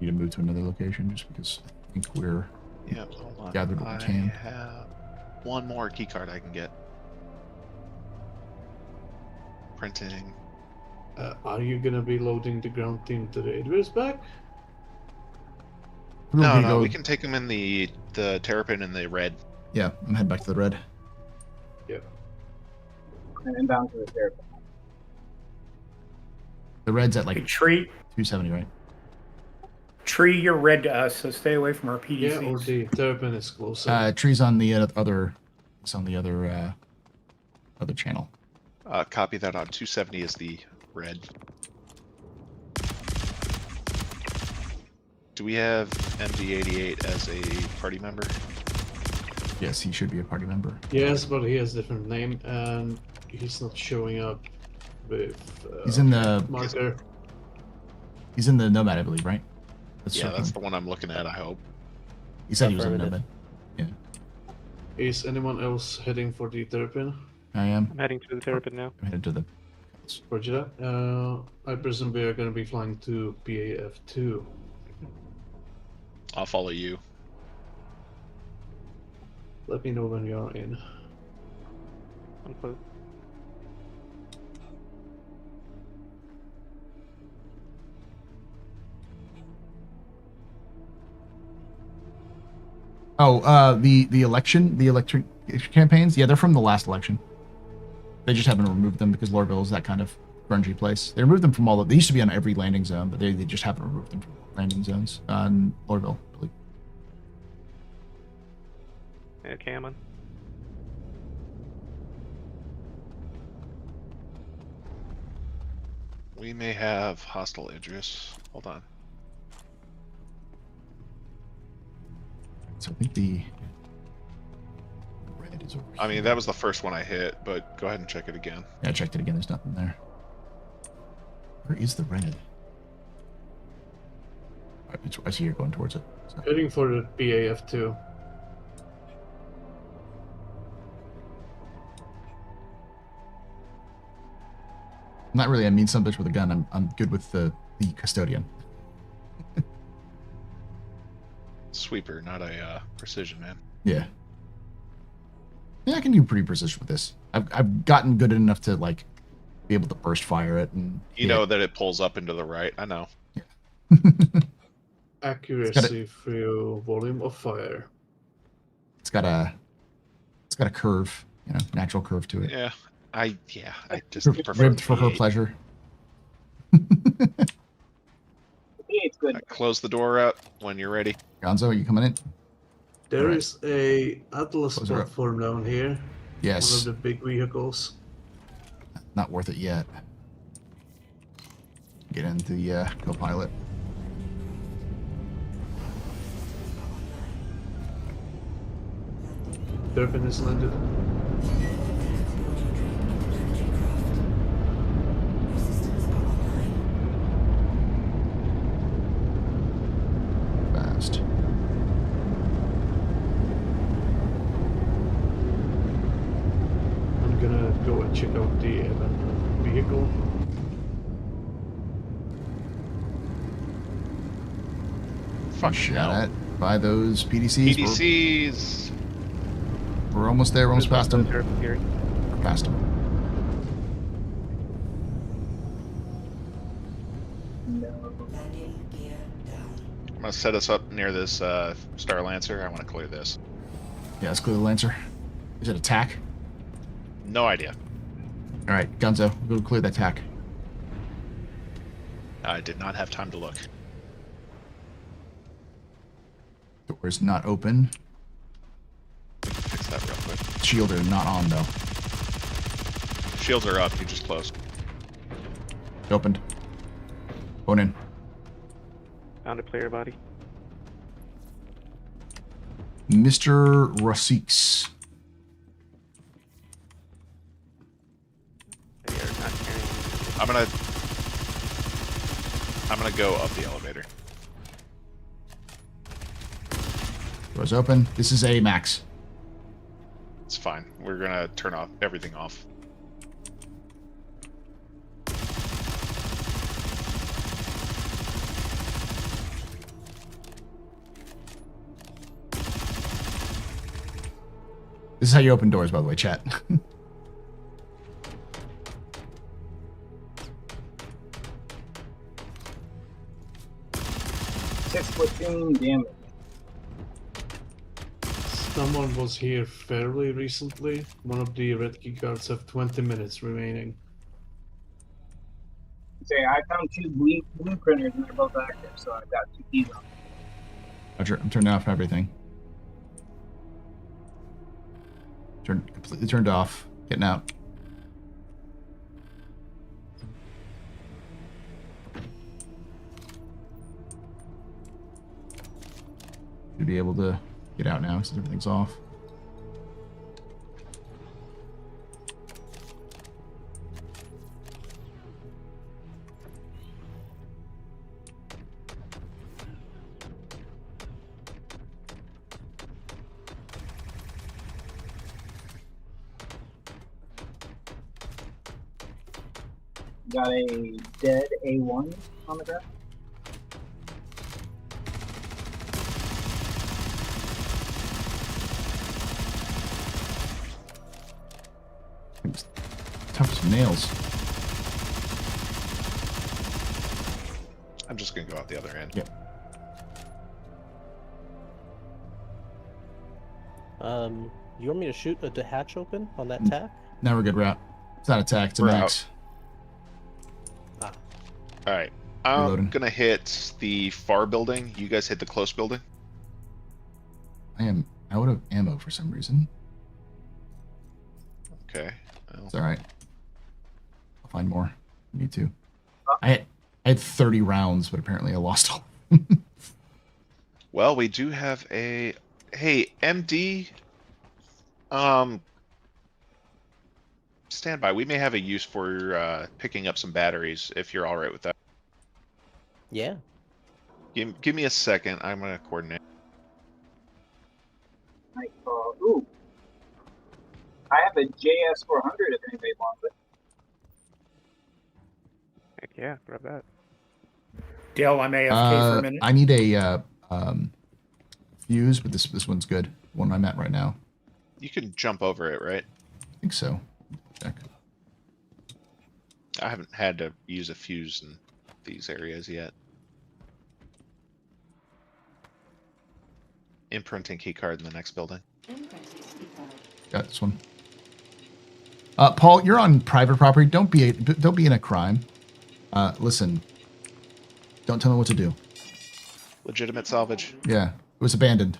Need to move to another location just because I think we're hold on. gathered what we I can. have one more key card I can get. Printing. Are you gonna be loading the ground team to the address back? No, we can take them in the terrapin and the red. Yeah, I'm heading back to the red. Yeah. And inbound to the terrapin. The red's at like Hey, Tree. 270, right? Tree, you're red to us, so stay away from our PDCs. Yeah, or the terrapin is closer. Tree's on the other. It's on the other channel. Copy that on 270 is the red. Do we have MD88 as a party member? Yes, he should be a party member. Yes, but he has a different name, and he's not showing up with. He's in the marker. He's in the Nomad, I believe, right? That's the one I'm looking at. I hope. He said he was in the Nomad. Yeah. Is anyone else heading for the terrapin? I am. I'm heading to the terrapin now. I'm headed to the. Roger that. I presume we are going to be flying to PAF2. I'll follow you. Let me know when you are in. I'm close. Oh, the electric campaigns. Yeah, they're from the last election. They just haven't removed them because Lorville is that kind of grungy place. They removed them from all of. They used to be on every landing zone, but they just haven't removed them from landing zones on Lorville. I believe. Okay, I'm on. We may have hostile Idris. Hold on. So I think the red is over here. I mean, that was the first one I hit, but go ahead and check it again. Yeah, I checked it again. There's nothing there. Where is the red? I see you're going towards it. So. Heading for the PAF2. I'm not really a mean son bitch with a gun. I'm good with the custodian. Sweeper, not a precision man. Yeah. Yeah, I can do pretty precision with this. I've gotten good enough to like be able to burst fire it and. You know that it pulls up into the right. I know. Yeah. Accuracy through volume of fire. It's got a curve, natural curve to it. Yeah. I just prefer ribbed for her pleasure. It's good. Close the door up when you're ready. Gonzo, are you coming in? There is a Atlas platform down here. Yes. One of the big vehicles. Not worth it yet. Get into the co-pilot. Terrapin is landed. Fast. I'm gonna go and check out the vehicle. Fuck shot at by those PDCs. PDCs. We're almost there. We're almost past them. We're past them. I'm gonna set us up near this Star Lancer. I want to clear this. Yeah, let's clear the Lancer. Is it attack? No idea. All right, Gonzo, go clear that attack. I did not have time to look. Door is not open. Fix that real quick. Shield are not on though. Shields are up. You just closed. It opened. Going in. Found a player body. Mr. Rasiks. I'm gonna go up the elevator. Doors open. This is a max. It's fine. We're gonna turn off everything off. This is how you open doors, by the way, chat. 614 damage. Someone was here fairly recently. One of the red key cards have 20 minutes remaining. Say, I found two blue printers and they're both active, so I've got 2 keys on. Roger, I'm turning off everything. Completely turned off. Getting out. Should be able to get out now since everything's off. Got a dead A1 on the ground. Tough as nails. I'm just gonna go out the other end. Yep. You want me to shoot the hatch open on that tack? Now we're good, route. It's not a tack, it's a We're max. All right. I'm Reloading. gonna hit the far building. You guys hit the close building. I am out of ammo for some reason. Okay. Well, It's alright. I'll find more. Me too. I had 30 rounds, but apparently I lost all. well, we do have a. Hey, MD. Stand by. We may have a use for picking up some batteries if you're all right with that. Yeah. Give me a second. I'm gonna coordinate. Ooh. I have a JS400 if anybody wants it. Heck yeah, grab that. Dale, I'm AFK for a minute. I need a fuse, but this one's good. The one I'm at right now. You can jump over it, right? I think so. Check. I haven't had to use a fuse in these areas yet. Imprinting keycard in the next building. Got this one. Paul, you're on private property. Don't be in a crime. Listen. Don't tell me what to do. Legitimate salvage. Yeah, it was abandoned.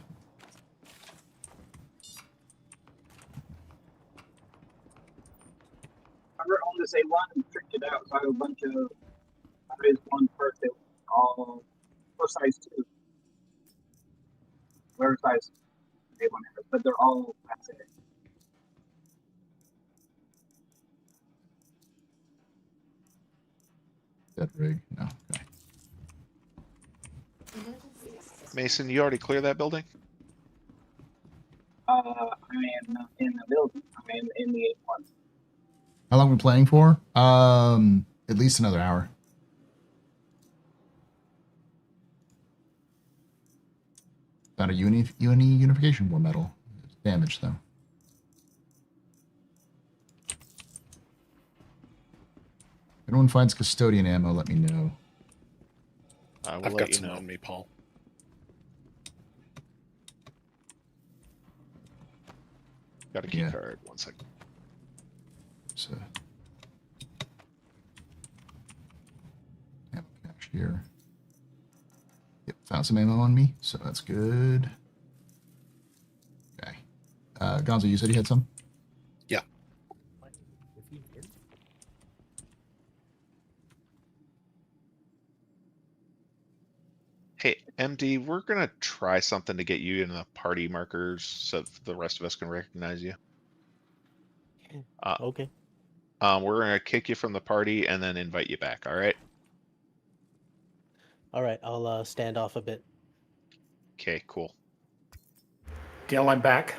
I owned this A1 and tricked it out, so I have a bunch of. There is one part that all for size 2. Whatever size A1 has, but they're all class A. Dead rig? No. Okay. Mason, you already cleared that building? I am not in the building. I'm in the A1. How long are we playing for? At least another hour. Got a unification war medal. Damage though. If anyone finds custodian ammo, let me know. I've got some on me, Paul. Got a key card. 1 second. So, ammo cache here. Yep, found some ammo on me, so that's good. Okay. Gonzo, you said you had some? Yeah. Hey, MD, we're gonna try something to get you in the party markers so the rest of us can recognize you. Okay. We're gonna kick you from the party and then invite you back. All right. All right. I'll stand off a bit. Okay. Cool. Deal, I'm back.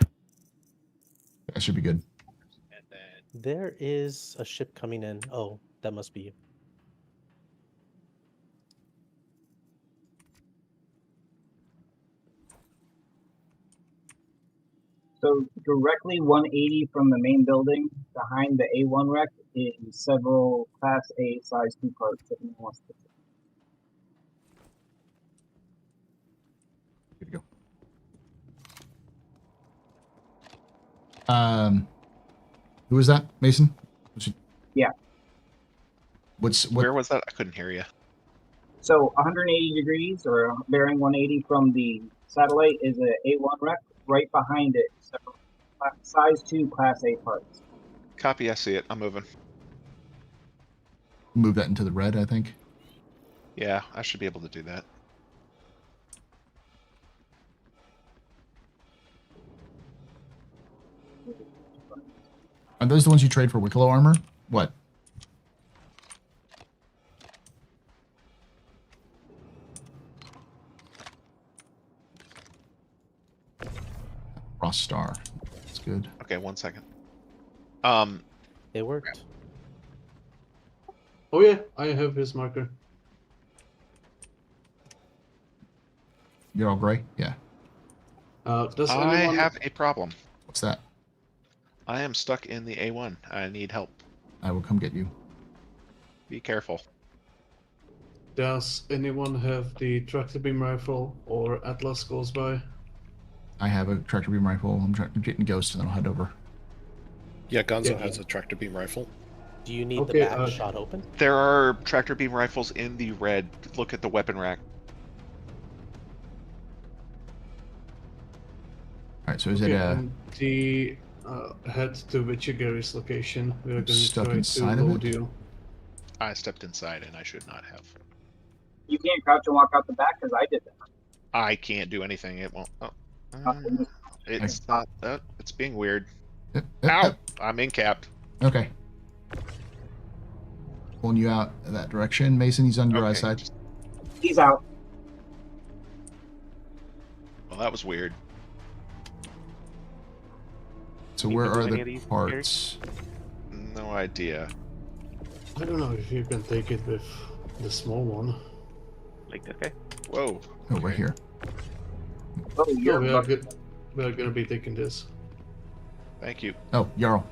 That should be good. There is a ship coming in. Oh, that must be you. So directly 180 from the main building, behind the A1 wreck, is several Class A size 2 parts that anyone wants to see. Good to go. Who was that, Mason? Yeah. Where was that? I couldn't hear you. So 180 degrees, or bearing 180 from the satellite, is a A1 wreck. Right behind it, several size 2 Class A parts. Copy. I see it. I'm moving. Move that into the red, I think. Yeah, I should be able to do that. Are those the ones you trade for Wicklow armor? What? Frost Star. That's good. Okay, 1 second. It worked. Oh yeah, I have his marker. You're all gray? Yeah. Does I anyone have a problem. What's that? I am stuck in the A1. I need help. I will come get you. Be careful. Does anyone have the tractor beam rifle or Atlas goes by? I have a tractor beam rifle. I'm getting Ghost and then I'll head over. Yeah, Gonzo has a tractor beam rifle. Do you need the back shot open? There are tractor beam rifles in the red. Look at the weapon rack. Alright, so is it a... The head to Vichigary's location. We are going to Stuck try inside to of load it? you. I stepped inside and I should not have. You can't crouch and walk out the back because I did that. I can't do anything. It won't. Oh. It's not. It's being weird. Ow! I'm in capped. Okay. Pulling you out that direction. Mason, he's on your eyesight. He's out. Well, that was weird. So You where can do are any of the these, parts? No idea. I don't know if you can take it with the small one. Like this guy? Whoa. Oh, we're here. Oh, we are good. We are gonna be taking this. Thank you. Oh, Jarl.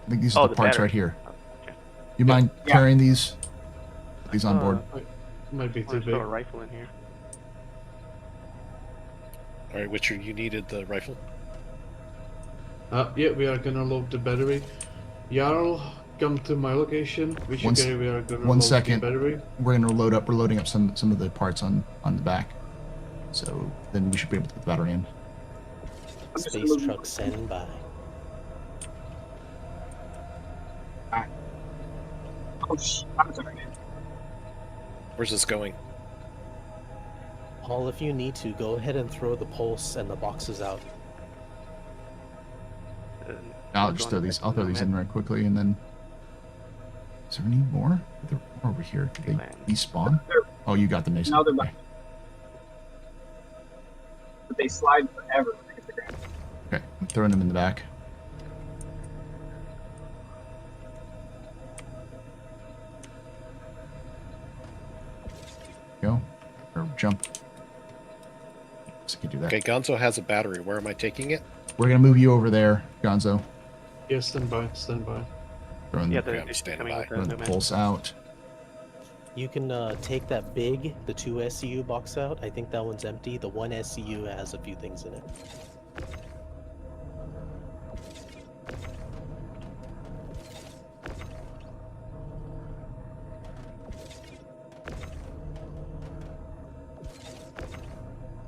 I think these are the parts battery. right here. You mind carrying these? Put these on board. Might be too Let's throw a big. rifle in here. All right, Witcher, you needed the rifle? Yeah, we are gonna load the battery. Jarl, come to my location. Vichigary, we are gonna One load second. the battery. We're gonna load up. We're loading up some of the parts on the back. So then we should be able to put the battery in. Space truck standing by. Oh, I'm sorry, man. Where's this going? Paul, if you need to, go ahead and throw the pulse and the boxes out. I'll just throw these. I'll throw these in right quickly, and then. Is there any more? They're over here. Did they despawn? Oh, you got the Mason. No, they're Okay. not. But they slide forever when they hit the ground. Okay, I'm throwing them in the back. Go. Or jump. So you can do that. Okay, Gonzo has a battery. Where am I taking it? We're gonna move you over there, Gonzo. Yeah, stand by, stand by. Throwing Yeah, the, they're I'm standing coming by. with throwing the no pulse out. You can take that big, the 2 SCU box out. I think that one's empty. The 1 SCU has a few things in it.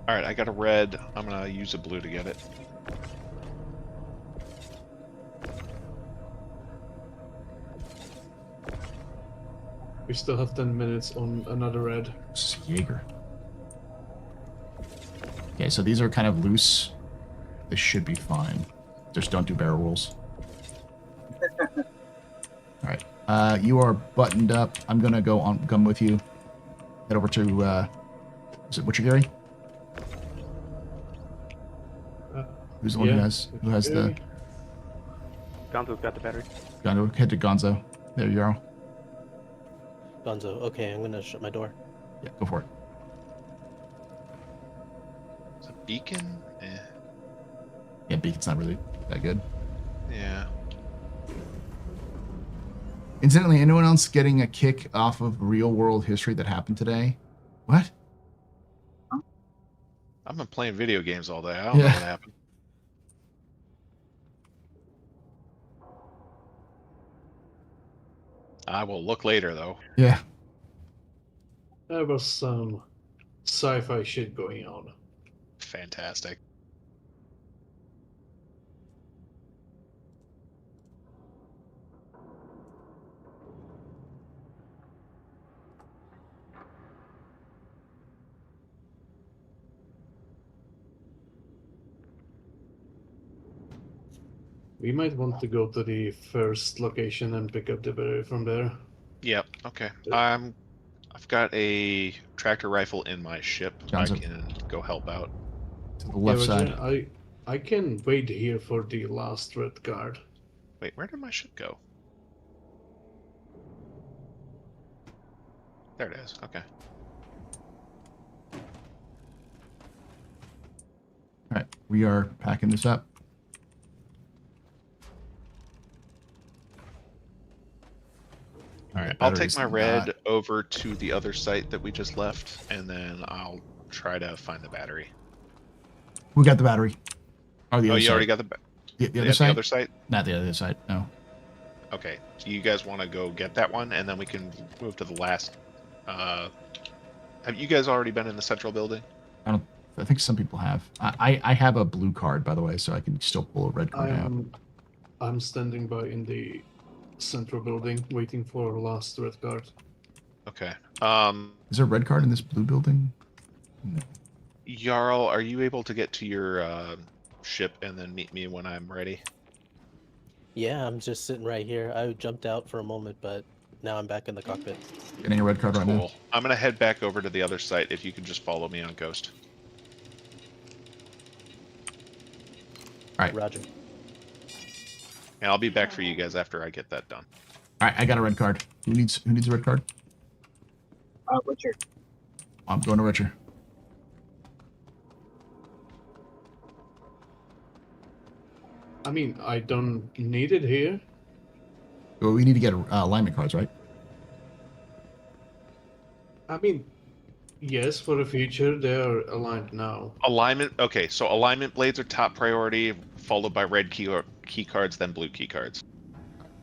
All right, I got a red. I'm gonna use a blue to get it. We still have 10 minutes on another red. This is Jaeger. so these are kind of loose. They should be fine. Just don't do barrel rolls. Alright. You are buttoned up. I'm gonna come with you. Head over to is it Butcher Gary? Who's the one who has the Gonzo's got the battery. Gonzo? Head to Gonzo. There you are. Gonzo, okay, I'm gonna shut my door. Yeah, go for it. Is a beacon? Eh. Yeah, beacon's not really that good. Yeah. Incidentally, anyone else getting a kick off of real world history that happened today? What? I've been playing video games all day. I don't know what happened. I will look later, though. Yeah. There was some sci-fi shit going on. Fantastic. We might want to go to the first location and pick up the battery from there. Yep. Okay. I've got a tractor rifle in my ship. Johnson. I can go help out. To the left side. I can wait here for the last red card. Wait, where did my ship go? There it is. Okay. All right, we are packing this up. All right, I'll take my red over to the other site that we just left, and then I'll try to find the battery. We got the battery. Oh, you already got the other side? The other site? Not the other side, no. Okay, so you guys want to go get that one, and then we can move to the last. Have you guys already been in the central building? I think some people have. I have a blue card, by the way, so I can still pull a red card out. I'm standing by in the central building, waiting for last red card. Okay. Is there a red card in this blue building? No. Jarl, are you able to get to your ship and then meet me when I'm ready? Yeah, I'm just sitting right here. I jumped out for a moment, but now I'm back in the cockpit. Getting a red card right now. Cool. I'm gonna head back over to the other site. If you can just follow me on Ghost. All right. Roger. And I'll be back for you guys after I get that done. All right, I got a red card. Who needs a red card? Richard. I'm going to Richard. I mean, I don't need it here. Well, we need to get alignment cards, right? I mean, yes, for the future, they are aligned now. Alignment. Okay, so alignment blades are top priority, followed by red key cards, then blue key cards.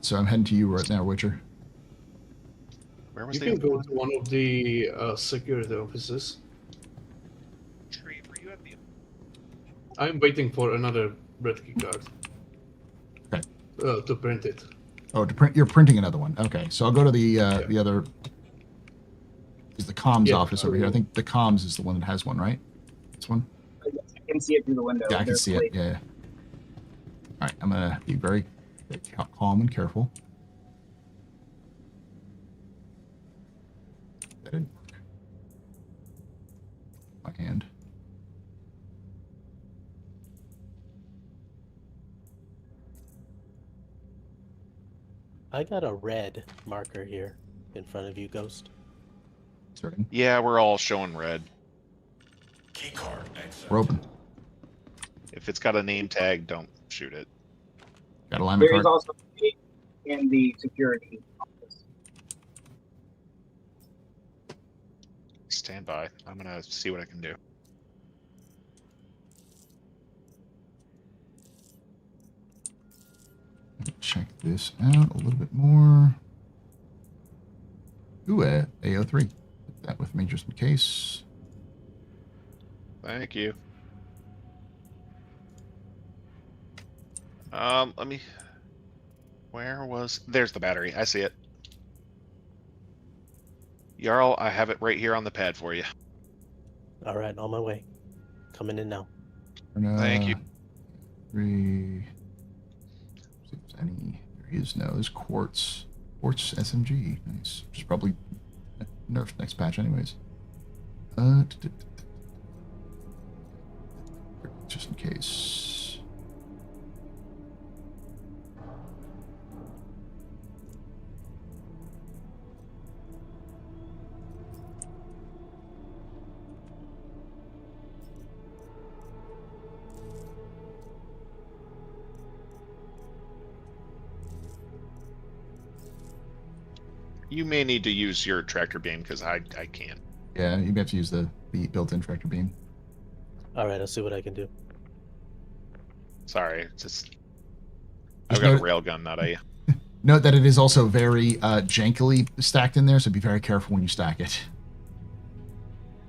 So I'm heading to you right now, Witcher. Where was you can go to one of the security offices. Tree, were you at the? I'm waiting for another red key card. Okay. To print it. Oh, to print. You're printing another one. Okay, so I'll go to the other. Is the comms office over here? I think the comms is the one that has one, right? This one. I can see it through the window. Yeah, I can see it. Yeah. All right, I'm gonna be very calm and careful. That didn't work. My hand. I got a red marker here in front of you, Ghost. Certain. Yeah, we're all showing red. Keycard exit. We're open. If it's got a name tag, don't shoot it. Got a alignment There is card. also in the security office. Stand by. I'm gonna see what I can do. Check this out a little bit more. Ooh, AO3. Put that with me just in case. Thank you. Let me. Where was? There's the battery. I see it. Jarl, I have it right here on the pad for you. All right, on my way. Coming in now. Thank you. 3. See if there's any. There is no. There's quartz. Quartz SMG. Nice. Which is probably nerfed next patch, anyways. Just in case. You may need to use your tractor beam because I can't. Yeah, you have to use the built-in tractor beam. All right, I'll see what I can do. Sorry, it's just I've got a railgun, not a. Note that it is also very jankily stacked in there, so be very careful when you stack it.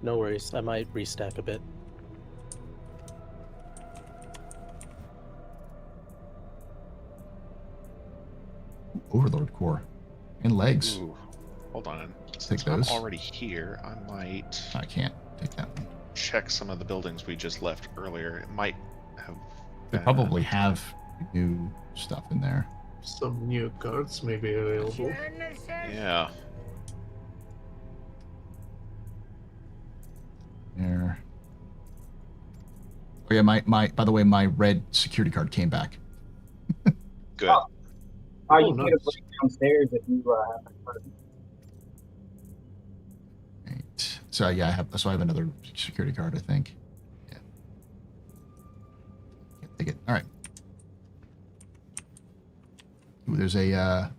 No worries. I might restack a bit. Overlord core and legs. Ooh, hold on. Take those. I'm already here. I might. I can't take that one. Check some of the buildings we just left earlier. It might have. They probably have new stuff in there. Some new cards may be available. Yeah. There. Oh yeah, my by the way, my red security card came back. Good. You can get a break downstairs if you have a card. Right. So yeah, I have another security card, I think. Yeah. Can't take it. All right. Ooh, there's a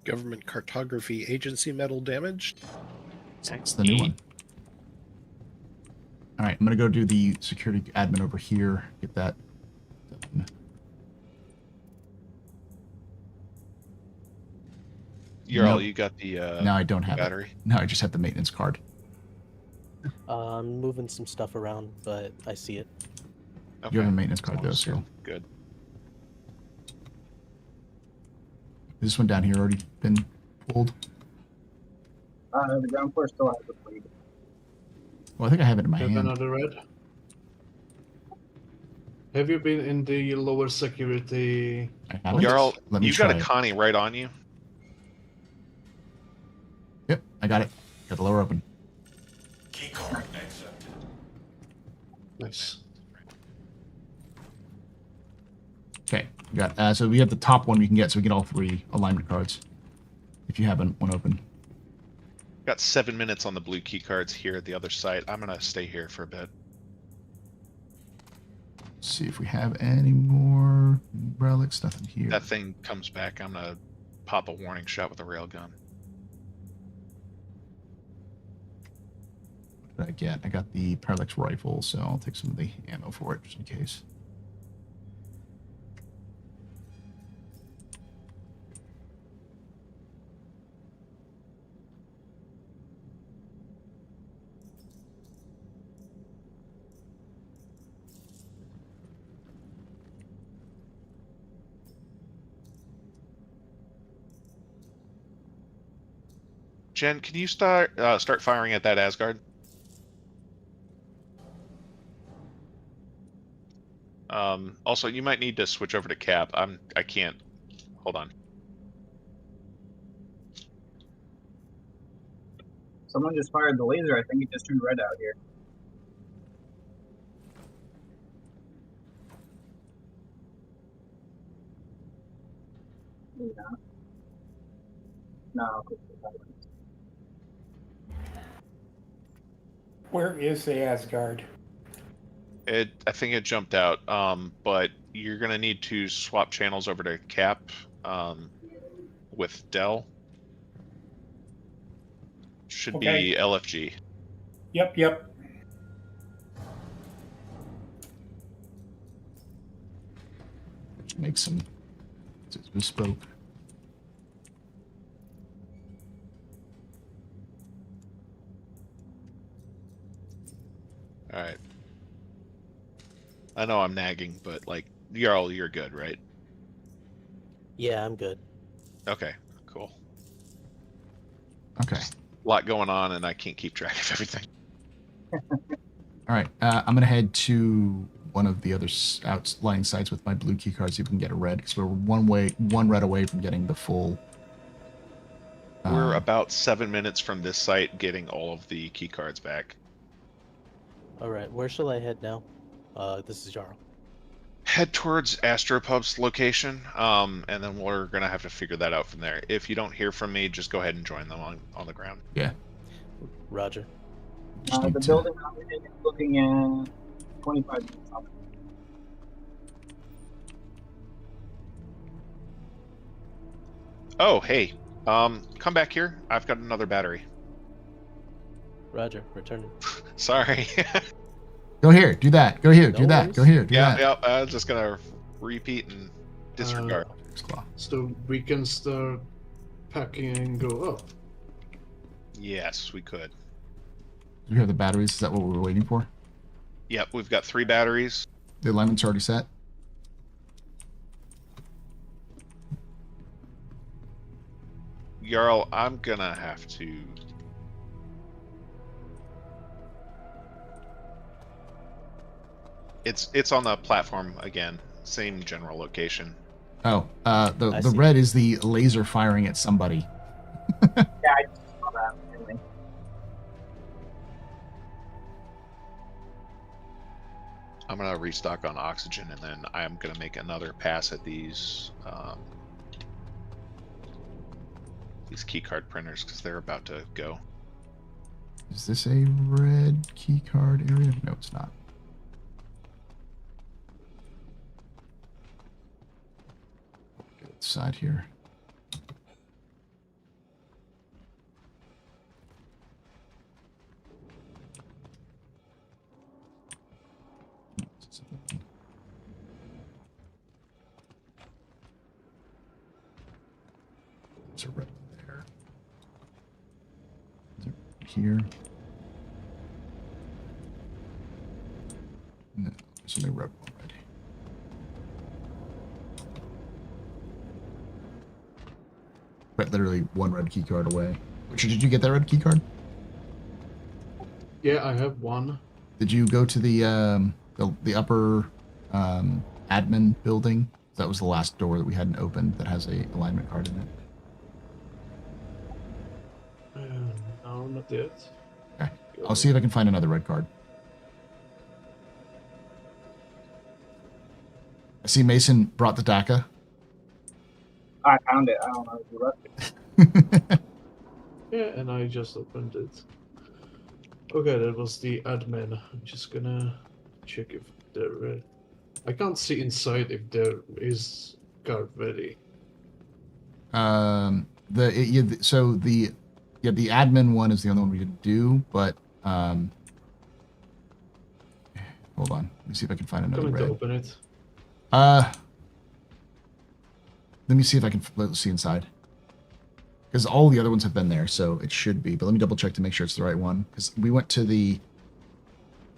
Government Cartography Agency medal damaged. That's the new one. All right, I'm gonna go do the security admin over here. Get that done. You got the no, I don't have battery. It. No, I just have the maintenance card. I'm moving some stuff around, but I see it. You have a maintenance card though, so good. Is this one down here already been pulled? The ground floor still has the plate. Well, I think I have it in my hand. Another red. Have you been in the lower security? I haven't. Jarl, Let me you got try a it. Connie right on you. Yep, I got it. Got the lower open. Key card accepted. Nice. Okay, we got so we have the top one we can get, so we get all 3 alignment cards. If you haven't one open. Got 7 minutes on the blue key cards here at the other site. I'm gonna stay here for a bit. Let's see if we have any more relics. Nothing here. That thing comes back. I'm gonna pop a warning shot with a railgun. What did I get? I got the parallax rifle, so I'll take some of the ammo for it just in case. Jen, can you start firing at that Asgard? Also, you might need to switch over to Cap. I can't. Hold on. Someone just fired the laser. I think it just turned red out here. Maybe not. No. Where is the Asgard? I think it jumped out. But you're gonna need to swap channels over to Cap, with Dell. Should be LFG. Yep. Make some bespoke. All right. I know I'm nagging, but like, you're good, right? Yeah, I'm good. Okay, cool. Okay. A lot going on, and I can't keep track of everything. All right. I'm gonna head to one of the other outlying sites with my blue key cards. See if we can get a red, because we're one red away from getting the full. We're about 7 minutes from this site getting all of the key cards back. All right, where shall I head now? This is Jarl. Head towards AstroPub's location, and then we're gonna have to figure that out from there. If you don't hear from me, just go ahead and join them on the ground. Yeah. Roger. The building I'm in is looking at 25 minutes out. Oh, hey, come back here. I've got another battery. Roger, returning. Sorry. Go here, do that. Go here, do that. Go here, do that. Yeah. I was just gonna repeat and disregard. So we can start packing and go up. Yes, we could. Do you have the batteries? Is that what we're waiting for? Yep, we've got 3 batteries. The alignment's already set. Jarl, I'm gonna have to. It's on the platform again, same general location. Oh, the red is the laser firing at somebody. Yeah, I just saw that. Anyway. I'm gonna restock on oxygen, and then I'm gonna make another pass at these keycard printers because they're about to go. Is this a red keycard area? No, it's not. Get side here. There's a red one there. Is it here? No, there's only red one already. But literally one red key card away. Richard, did you get that red key card? Yeah, I have one. Did you go to the upper admin building? That was the last door that we hadn't opened that has a alignment card in it. No, not yet. Okay. I'll see if I can find another red card. I see Mason brought the DACA. I found it. I don't know if you left it. Yeah, and I just opened it. Okay, that was the admin. I'm just gonna check if they're ready. I can't see inside if there is card ready. The admin one is the only one we could do, but hold on. Let me see if I can find another Coming red. to open it. Let me see if I can let's see inside. Because all the other ones have been there, so it should be. But let me double check to make sure it's the right one. Because we went to the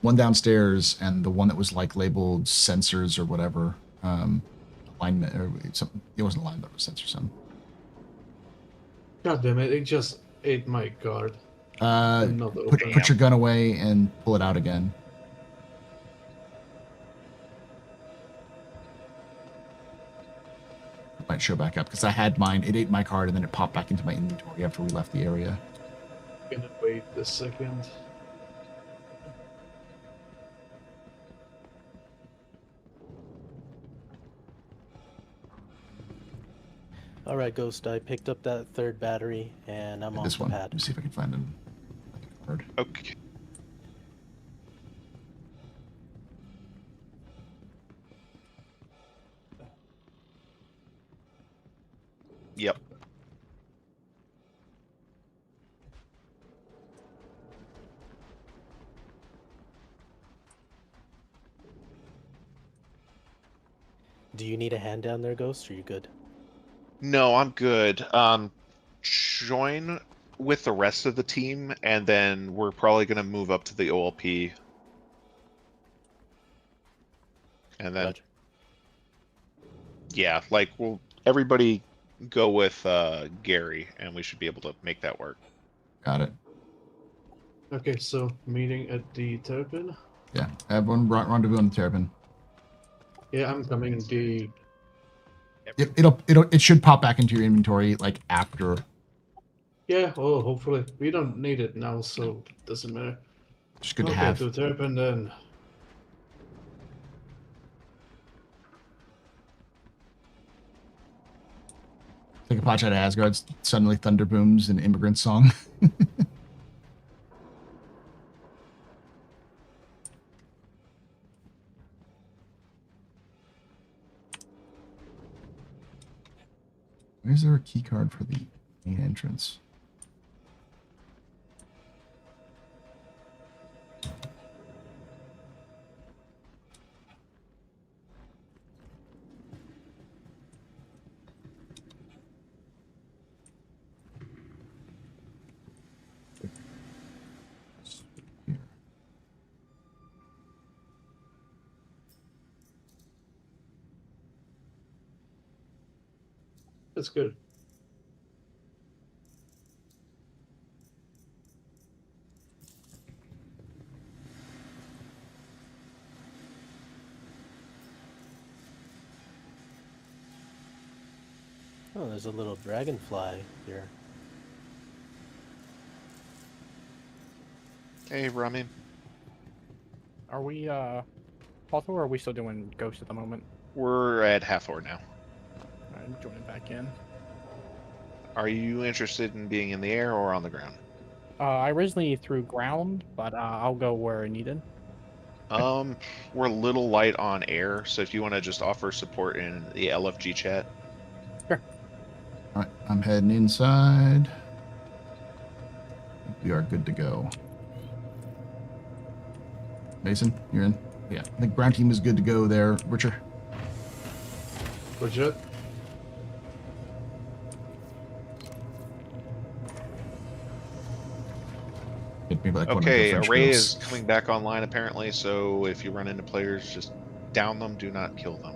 one downstairs and the one that was like labeled sensors or whatever. Alignment or something. It wasn't alignment, it was sensor something. God damn it, it just ate my card. Put your gun away and pull it out again. It might show back up because I had mine. It ate my card and then it popped back into my inventory after we left the area. Gonna wait a second. All right, Ghost. I picked up that third battery, and I'm on This the one. pad. Let me see if I can find an card. Okay. Yep. Do you need a hand down there, Ghost? Or are you good? No, I'm good. Join with the rest of the team, and then we're probably going to move up to the OLP. And then, Roger. yeah, like, we'll everybody go with Gary, and we should be able to make that work. Got it. Okay, so meeting at the Terrapin. Yeah, everyone rendezvous on the Terrapin. Yeah, I'm coming. It should pop back into your inventory like after. Yeah, well, hopefully we don't need it now, so it doesn't matter. Just good to Okay, have. to the Terrapin then. Take a potch out of Asgard. Suddenly thunder booms an immigrant song. Where's there a key card for the main entrance? That's good. Oh, there's a little dragonfly here. Hey, Rami. Are we, Hathor, or are we still doing Ghost at the moment? We're at Hathor now. I'm joining back in. Are you interested in being in the air or on the ground? I originally threw ground, but I'll go where needed. We're a little light on air, so if you want to just offer support in the LFG chat. Sure. All right, I'm heading inside. We are good to go. Mason, you're in? Yeah, I think ground team is good to go there. Richard? Roger. Hit me like Okay, one of the Array French is coming back online apparently, so if you run into players, just down them, do not kill them.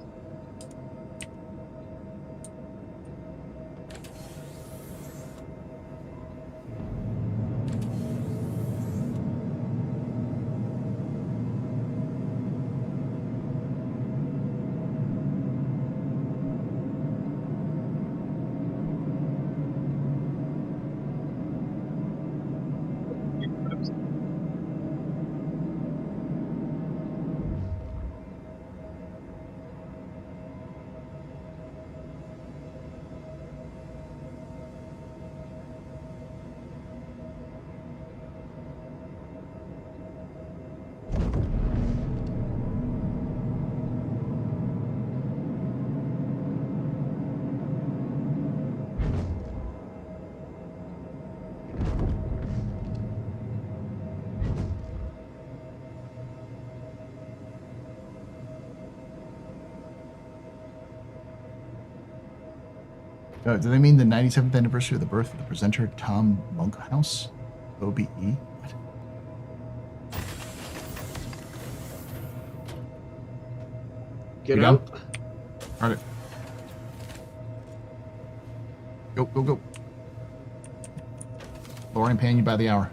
Do they mean the 97th anniversary of the birth of the presenter Tom Monkhouse? OBE? What? Get out. All right. Go, go, go. Lauren paying you by the hour.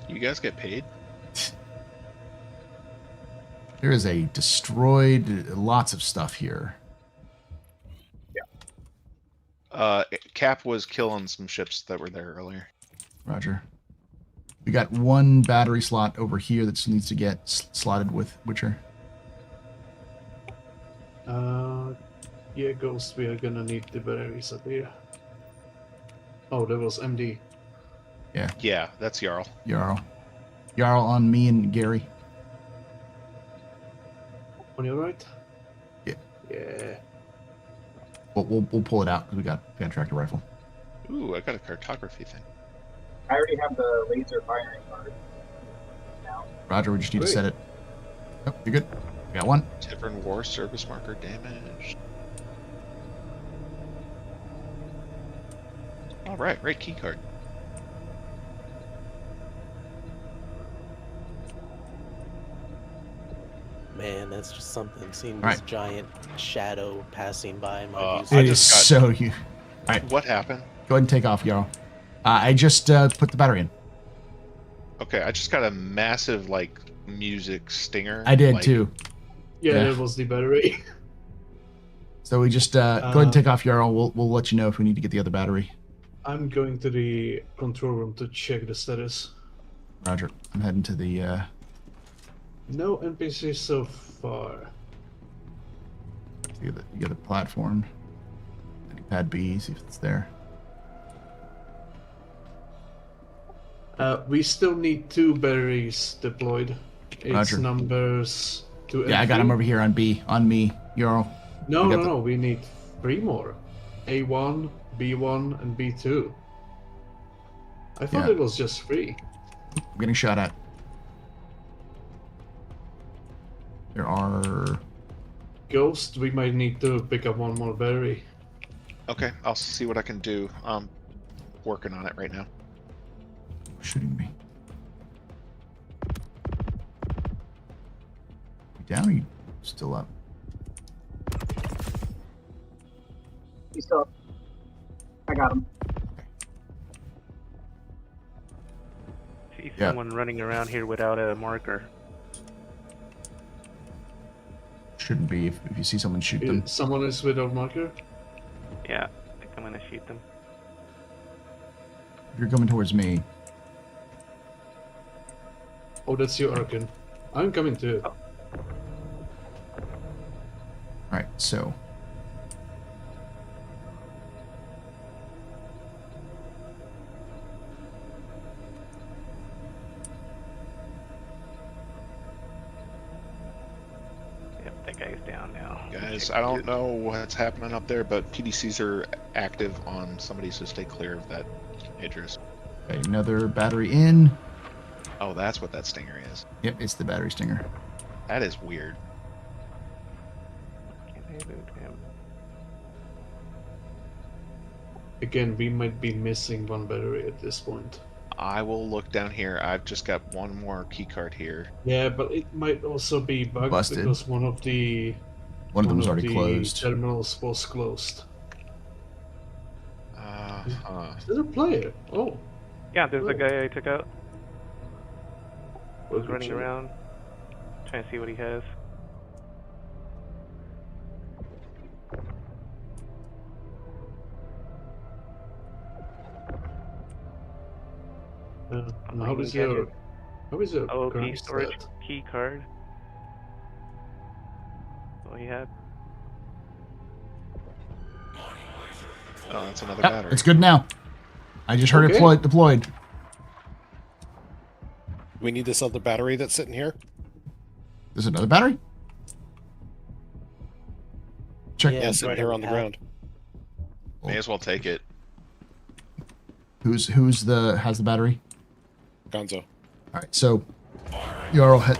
You guys get paid? There is a destroyed lots of stuff here. Cap was killing some ships that were there earlier. Roger. We got one battery slot over here that needs to get slotted with Witcher. Yeah, Ghost, we are gonna need the batteries up here. Oh, that was MD. Yeah. Yeah, that's Jarl. Jarl on me and Gary. On your right? Yeah. Yeah. We'll pull it out because we got a tractor rifle. Ooh, I got a cartography thing. I already have the laser firing card. Now. Roger, we just need to set it. Oh, you're good. We got one. Tavern War service marker damaged. All right, key card. Man, that's just something. Seeing this Right. giant shadow passing by my view. It is so huge. All right. What happened? Go ahead and take off, Jarl. I just put the battery in. Okay, I just got a massive like music stinger. I did like, too. Yeah, that was the battery. So we just go ahead and take off, Jarl. We'll let you know if we need to get the other battery. I'm going to the control room to check the status. Roger. I'm heading to the. No NPCs so far. You get the platform. Pad B. See if it's there. We still need 2 batteries deployed. It's Roger. numbers 2 and Yeah, I got 3. him over here on B. On me, Jarl. No, we need 3 more. A1, B1, and B2. I thought Yeah. it was just 3. I'm getting shot at. There are. Ghost, we might need to pick up 1 more battery. Okay, I'll see what I can do. I'm working on it right now. Shooting me. You down or you still up? He's still up. I got him. See someone running around here without a marker. Shouldn't be if you see someone shoot them. Someone is without marker? Yeah, I think I'm gonna shoot them. If you're coming towards me. Oh, that's your Arkin. I'm coming too. Alright, so. Yep, that guy's down now. Guys, I don't know what's happening up there, but PDCs are active on somebody, so stay clear of that address. Okay, another battery in. Oh, that's what that stinger is. Yep, it's the battery stinger. That is weird. Again, we might be missing 1 battery at this point. I will look down here. I've just got 1 more key card here. Yeah, but it might also be bugged Busted. because one of them was already closed. Terminals was closed. Is there a player? Oh. Yeah, there's a guy I took out. Well, Was running good. around, trying to see what he has. And how is your OP current storage stat? key card? What he had. Oh, that's another Yep, battery. it's good now. I just heard Okay. it deployed. We need this other battery that's sitting here. There's another battery? Check. Yeah, sitting here on the ground. May as well take it. Who's has the battery? Gonzo. All right, so Jarl head.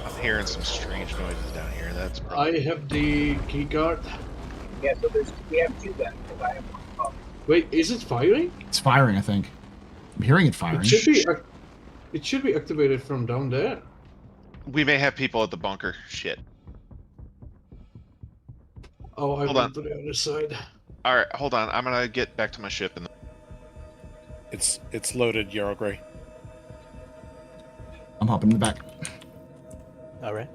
I'm hearing some strange noises down here. That's I have the key card. Yeah, so we have 2 then, because I have 1 copy. Wait, is it firing? It's firing, I think. I'm hearing it firing. It should be activated from down there. We may have people at the bunker. Shit. Oh, I Hold went on. to the other side. All right, hold on. I'm gonna get back to my ship and. It's loaded, Yarrow Grey. I'm hopping in the back. All right.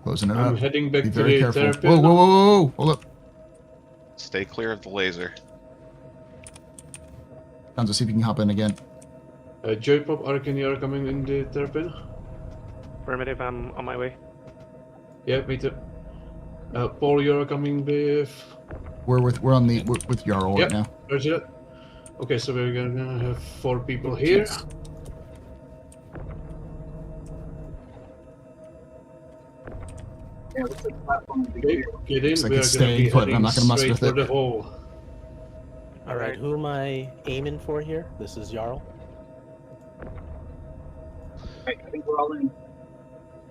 Closing it I'm up. heading back Be to very the careful. therapy. Whoa, whoa, whoa, whoa, whoa! Hold up. Stay clear of the laser. Gonzo, see if you can hop in again. J-Pop, Arkin, you are coming in the terrapin? Affirmative, I'm on my way. Yeah, me too. Paul, you're coming with... We're with Jarl right now. Roger that. Okay, so we're gonna have 4 people here. Yeah, looks like the platform will be Okay, get in. Looks like We are it's gonna staying be put, and I'm heading not gonna mess straight with for it. the hole. Alright, who am I aiming for here? This is Jarl. Right, I think we're all in.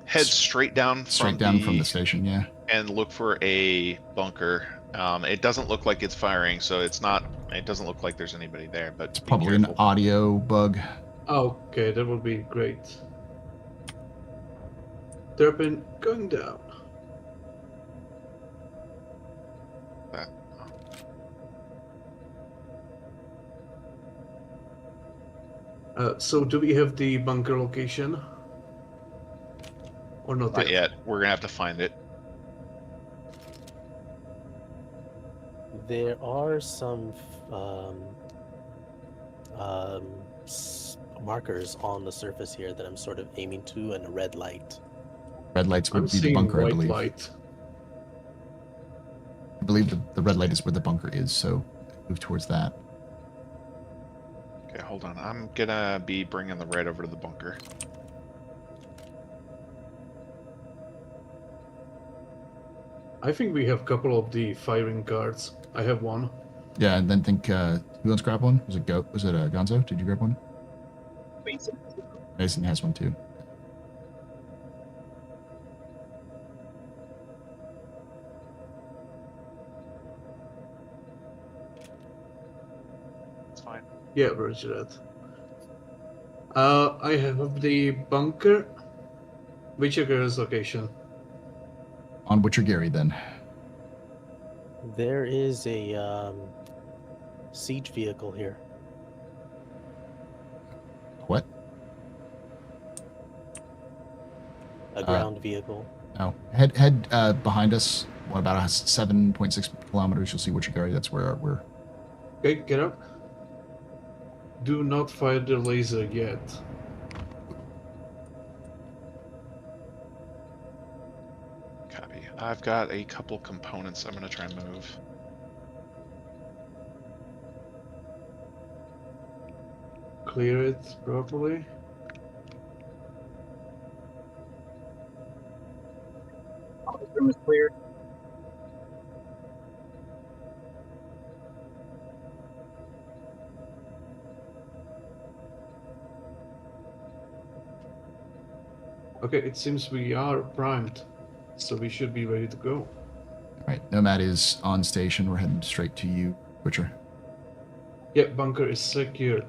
Head straight down Straight down from the station, yeah. And look for a bunker. It doesn't look like it's firing, so it's not. It doesn't look like there's anybody there. But It's probably an audio bug. Okay, that would be great. Terrapin going down. So do we have the bunker location? Or not Not yet. We're gonna have to find it. There are some markers on the surface here that I'm sort of aiming to, and a red light. Red lights would I'm be the seeing bunker, I white believe. light. I believe the red light is where the bunker is, so move towards that. Okay, hold on. I'm gonna be bringing the red over to the bunker. I think we have a couple of the firing cards. I have one. Yeah, and then think who else grabbed one? Was it Gonzo? Did you grab one? Mason has one too. It's fine. Yeah, roger that. I have the bunker. Which is location? On Butcher Gary, then. There is a siege vehicle here. What? A ground vehicle. Oh, head behind us. What about 7.6 kilometers? You'll see Butcher Gary. That's where we're. Okay, get up. Do not fire the laser yet. Copy. I've got a couple components I'm gonna try and move. Clear it properly. This room is clear. Okay, it seems we are primed, so we should be ready to go. All right, Nomad is on station. We're heading straight to you, Butcher. Yep, bunker is secured.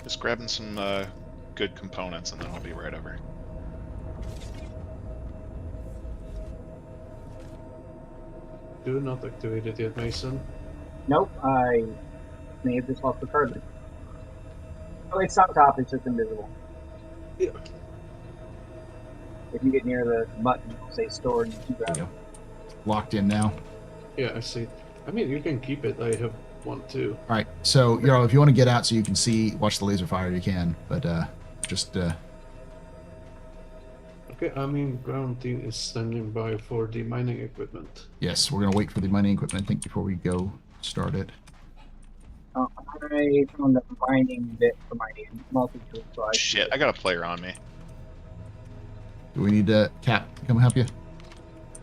Just grabbing some good components, and then I'll be right over. Do not activate it yet, Mason. Nope, I may have just lost the card. Oh, it's on top, it's just invisible. Yeah. If you get near the button, it'll say stored and you grab it. Locked in now. Yeah, I see. I mean, you can keep it. I have one too. All right, so if you want to get out so you can watch the laser fire, you can. But just. Okay, I mean, ground team is standing by for the mining equipment. Yes, we're gonna wait for the mining equipment, I think, before we go start it. I found the mining bit for my multi-tool, so Shit, I got a player on me. Do we need Cap to come help you?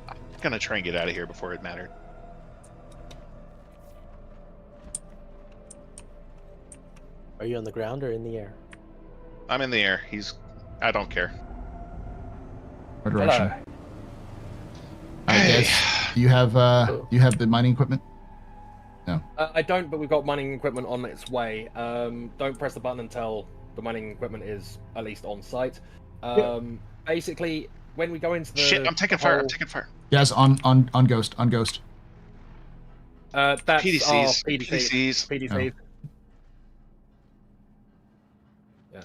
I'm gonna try and get out of here before it mattered. Are you on the ground or in the air? I'm in the air. I don't care. What direction? All right, guys. You have the mining equipment? No. I don't, but we've got mining equipment on its way. Don't press the button until the mining equipment is at least on site. Basically, when we go into the Shit, I'm taking fire. I'm taking fire. Yes, on ghost, on ghost. That's PDCs. PDCs. PDCs. Oh.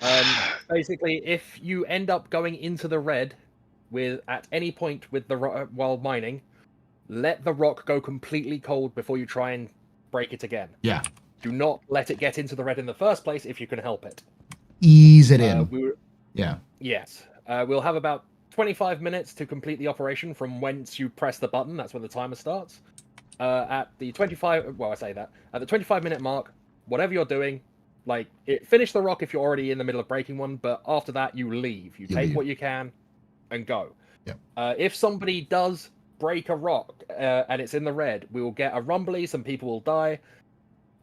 Yeah. Basically, if you end up going into the red at any point with the while mining, let the rock go completely cold before you try and break it again. Yeah. Do not let it get into the red in the first place if you can help it. Ease it in. Yeah. Yes. We'll have about 25 minutes to complete the operation from whence you press the button. That's when the timer starts. At the 25-minute mark, whatever you're doing, finish the rock if you're already in the middle of breaking one, but after that, you leave. You take what you can and go. Yep. If somebody does break a rock and it's in the red, we will get a rumbly, some people will die.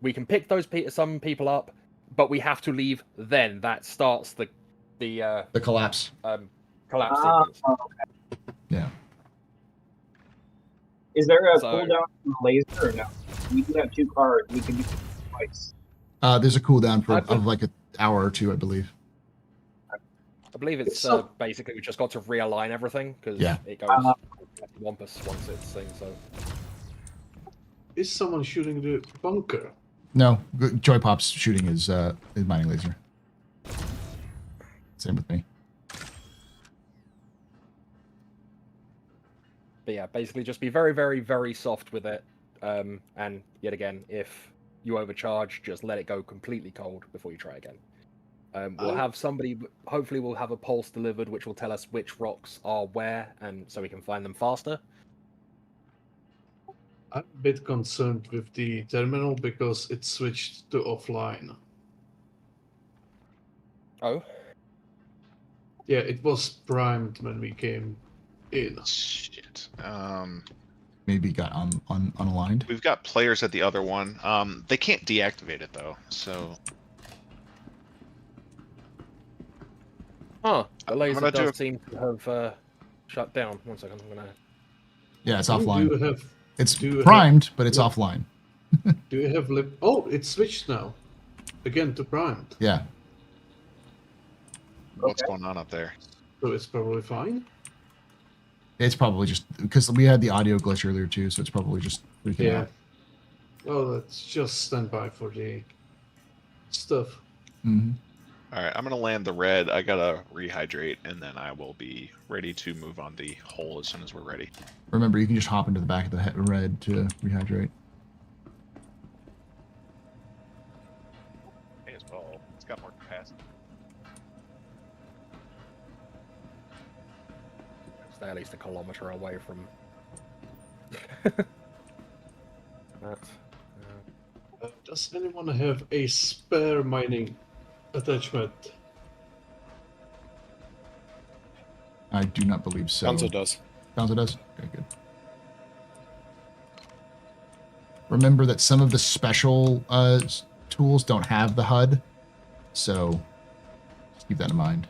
We can pick some people up, but we have to leave then. That starts the collapse. Collapse sequence. Okay. Yeah. Is there a cooldown from the laser or no? We do have 2 cards. We can do it twice. There's a cooldown of like an hour or 2, I believe. I believe it's basically we just got to realign everything because it goes wampus once it's thing. So is someone shooting the bunker? No, Joy Pop's shooting his mining laser. Same with me. But yeah, basically just be very, very, very soft with it. And yet again, if you overcharge, just let it go completely cold before you try again. We'll have somebody, hopefully we'll have a pulse delivered which will tell us which rocks are where, and so we can find them faster. I'm a bit concerned with the terminal because it switched to offline. Oh? Yeah, it was primed when we came in. Shit. Maybe got unaligned. We've got players at the other one. They can't deactivate it though, so. Huh. The laser does seem to have shut down. 1 second, I'm gonna. Yeah, it's offline. It's primed, but it's offline. Do you have Oh, it's switched now. Again to primed. Yeah. What's going on up there? So it's probably fine. It's probably just because we had the audio glitch earlier too, so it's probably just freaking out. Well, let's just stand by for the stuff. Mm-hmm. All right, I'm gonna land the red. I gotta rehydrate, and then I will be ready to move on the hole as soon as we're ready. Remember, you can just hop into the back of the red to rehydrate. May as well. It's got more capacity. Stay at least a kilometer away from. Does anyone have a spare mining attachment? I do not believe so. Gonzo does. Gonzo does? Okay, good. Remember that some of the special tools don't have the HUD, so just keep that in mind.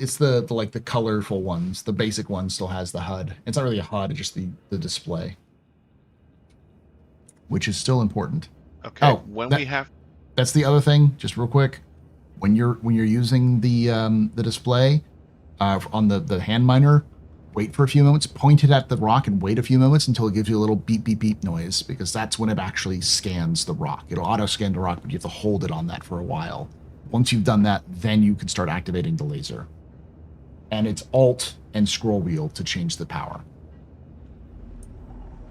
It's the like the colorful ones. The basic one still has the HUD. It's not really a HUD, it's just the display, which is still important. Okay. That's the other thing. Just real quick, when you're using the display on the hand miner, wait for a few moments, point it at the rock, and wait a few moments until it gives you a little beep beep beep noise, because that's when it actually scans the rock. It'll auto scan the rock, but you have to hold it on that for a while. Once you've done that, then you can start activating the laser. And it's Alt and scroll wheel to change the power.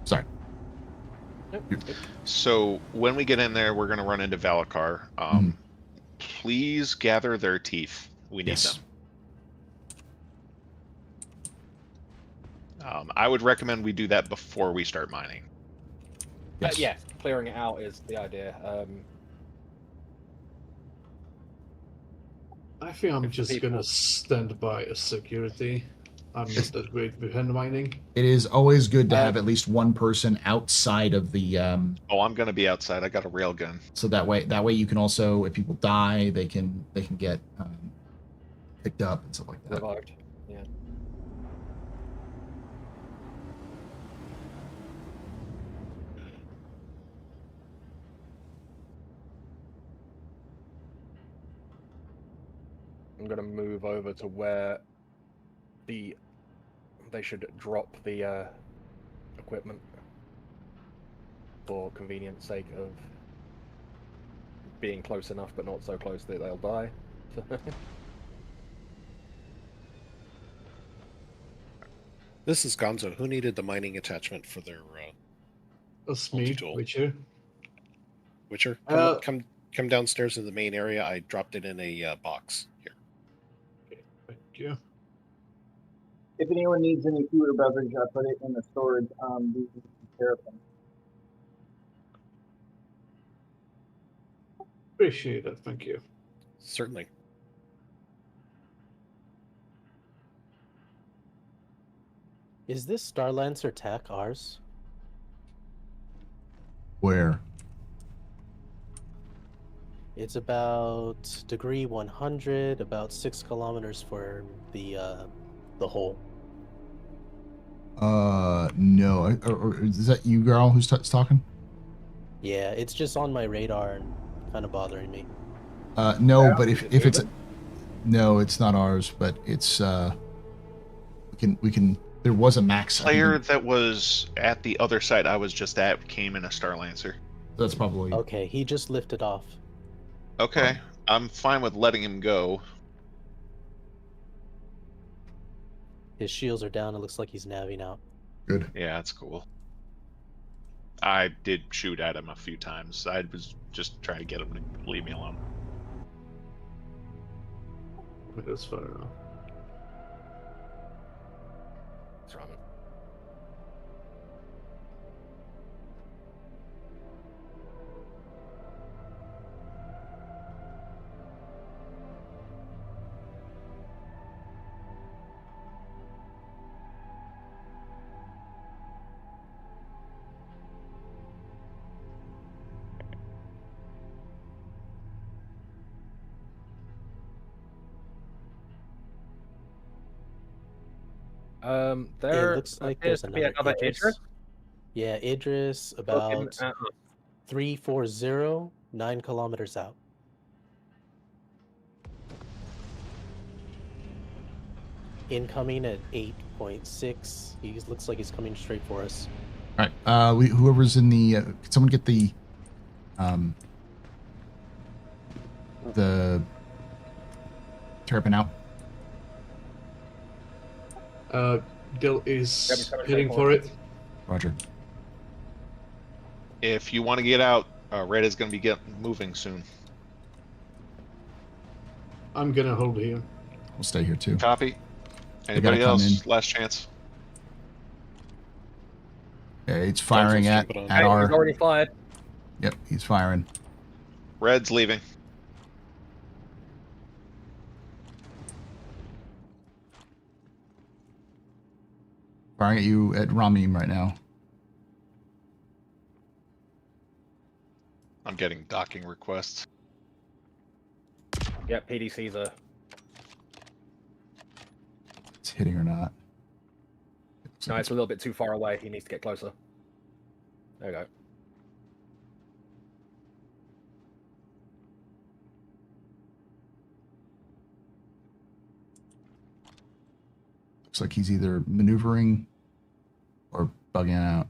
Sorry. So when we get in there, we're going to run into Valakar. Please gather their teeth. We need them. I would recommend we do that before we start mining. Yes, clearing it out is the idea. I think I'm just gonna stand by as security. I'm not that great with hand mining. It is always good to have at least one person outside of the. Oh, I'm gonna be outside. I got a railgun. So that way you can also, if people die, they can get picked up and stuff like that. Revived. Yeah. I'm gonna move over to where they should drop the equipment for convenience sake of being close enough but not so close that they'll die. This is Gonzo. Who needed the mining attachment for their That's me, multi-tool? Witcher. Come downstairs in the main area. I dropped it in a box here. Okay, thank you. If anyone needs any food or beverage, I put it in the storage the terrapin. Appreciate it, thank you. Certainly. Is this Starlancer tech ours? Where? It's about degree 100, about 6 kilometers for the hole. No. Or is that you, girl, who's talking? Yeah, it's just on my radar and kind of bothering me. No, but if it's no, it's not ours. But it's we can. There was a max Player that was at the other side I was just at came in a Starlancer. That's probably okay. He just lifted off. Okay, I'm fine with letting him go. His shields are down. It looks like he's navving out. Good. Yeah, that's cool. I did shoot at him a few times. I was just trying to get him to leave me alone. That's fair enough. What's wrong? There it looks like appears there's to be another Idris. Yeah, Idris about 340, 9 kilometers out. Incoming at 8.6. He looks like he's coming straight for us. All right. Whoever's in the, could someone get the terrapin out? Dill is heading for it. Roger. If you want to get out, Red is going to be moving soon. I'm gonna hold here. We'll stay here too. Copy. They Anybody gotta come else? in. Last chance. Yeah, it's firing at He's our. already fired. Yep, he's firing. Red's leaving. Firing at you at Ramim right now. I'm getting docking requests. Yeah, PDC's a. It's hitting or not. No, it's a little bit too far away. He needs to get closer. There we go. Looks like he's either maneuvering or bugging out.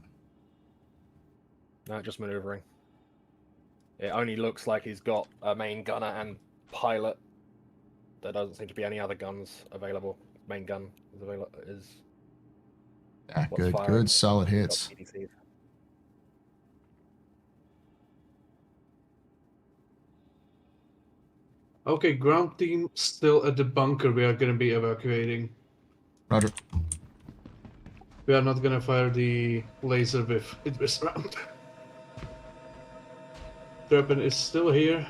No, just maneuvering. It only looks like he's got a main gunner and pilot. There doesn't seem to be any other guns available. Main gun is available. Yeah, good, solid hits. Okay, ground team still at the bunker. We are gonna be evacuating. Roger. We are not gonna fire the laser with Idris around. Turpin is still here.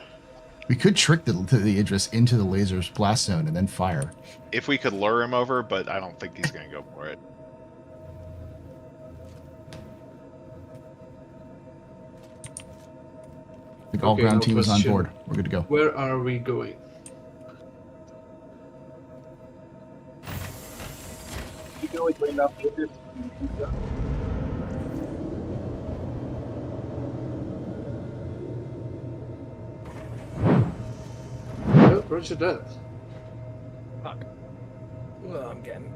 We could trick the Idris into the laser's blast zone and then fire. If we could lure him over, but I don't think he's going to go for it. I think all Okay, ground now team is on question. board. We're good to go. Where are we going? You can always bring up the Idris. Yeah, roger that. Fuck. Well, I'm getting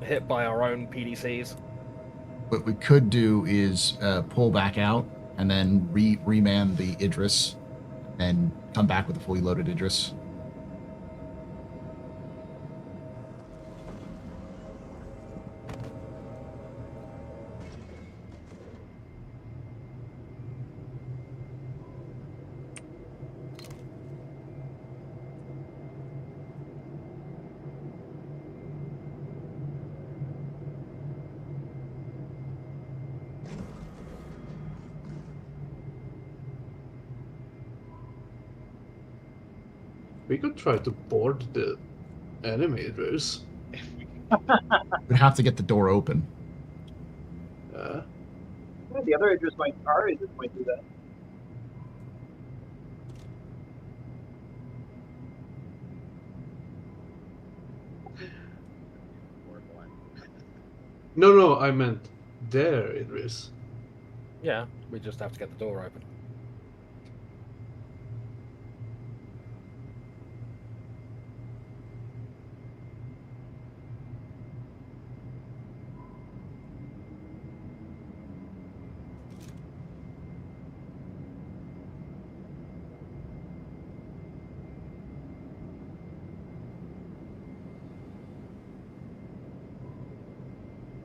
hit by our own PDCs. What we could do is pull back out and then reman the Idris and come back with a fully loaded Idris. We could try to board the animators. We'd have to get the door open. Yeah, the other Idris our Idris might do that. No, I meant there, Idris. Yeah, we just have to get the door open.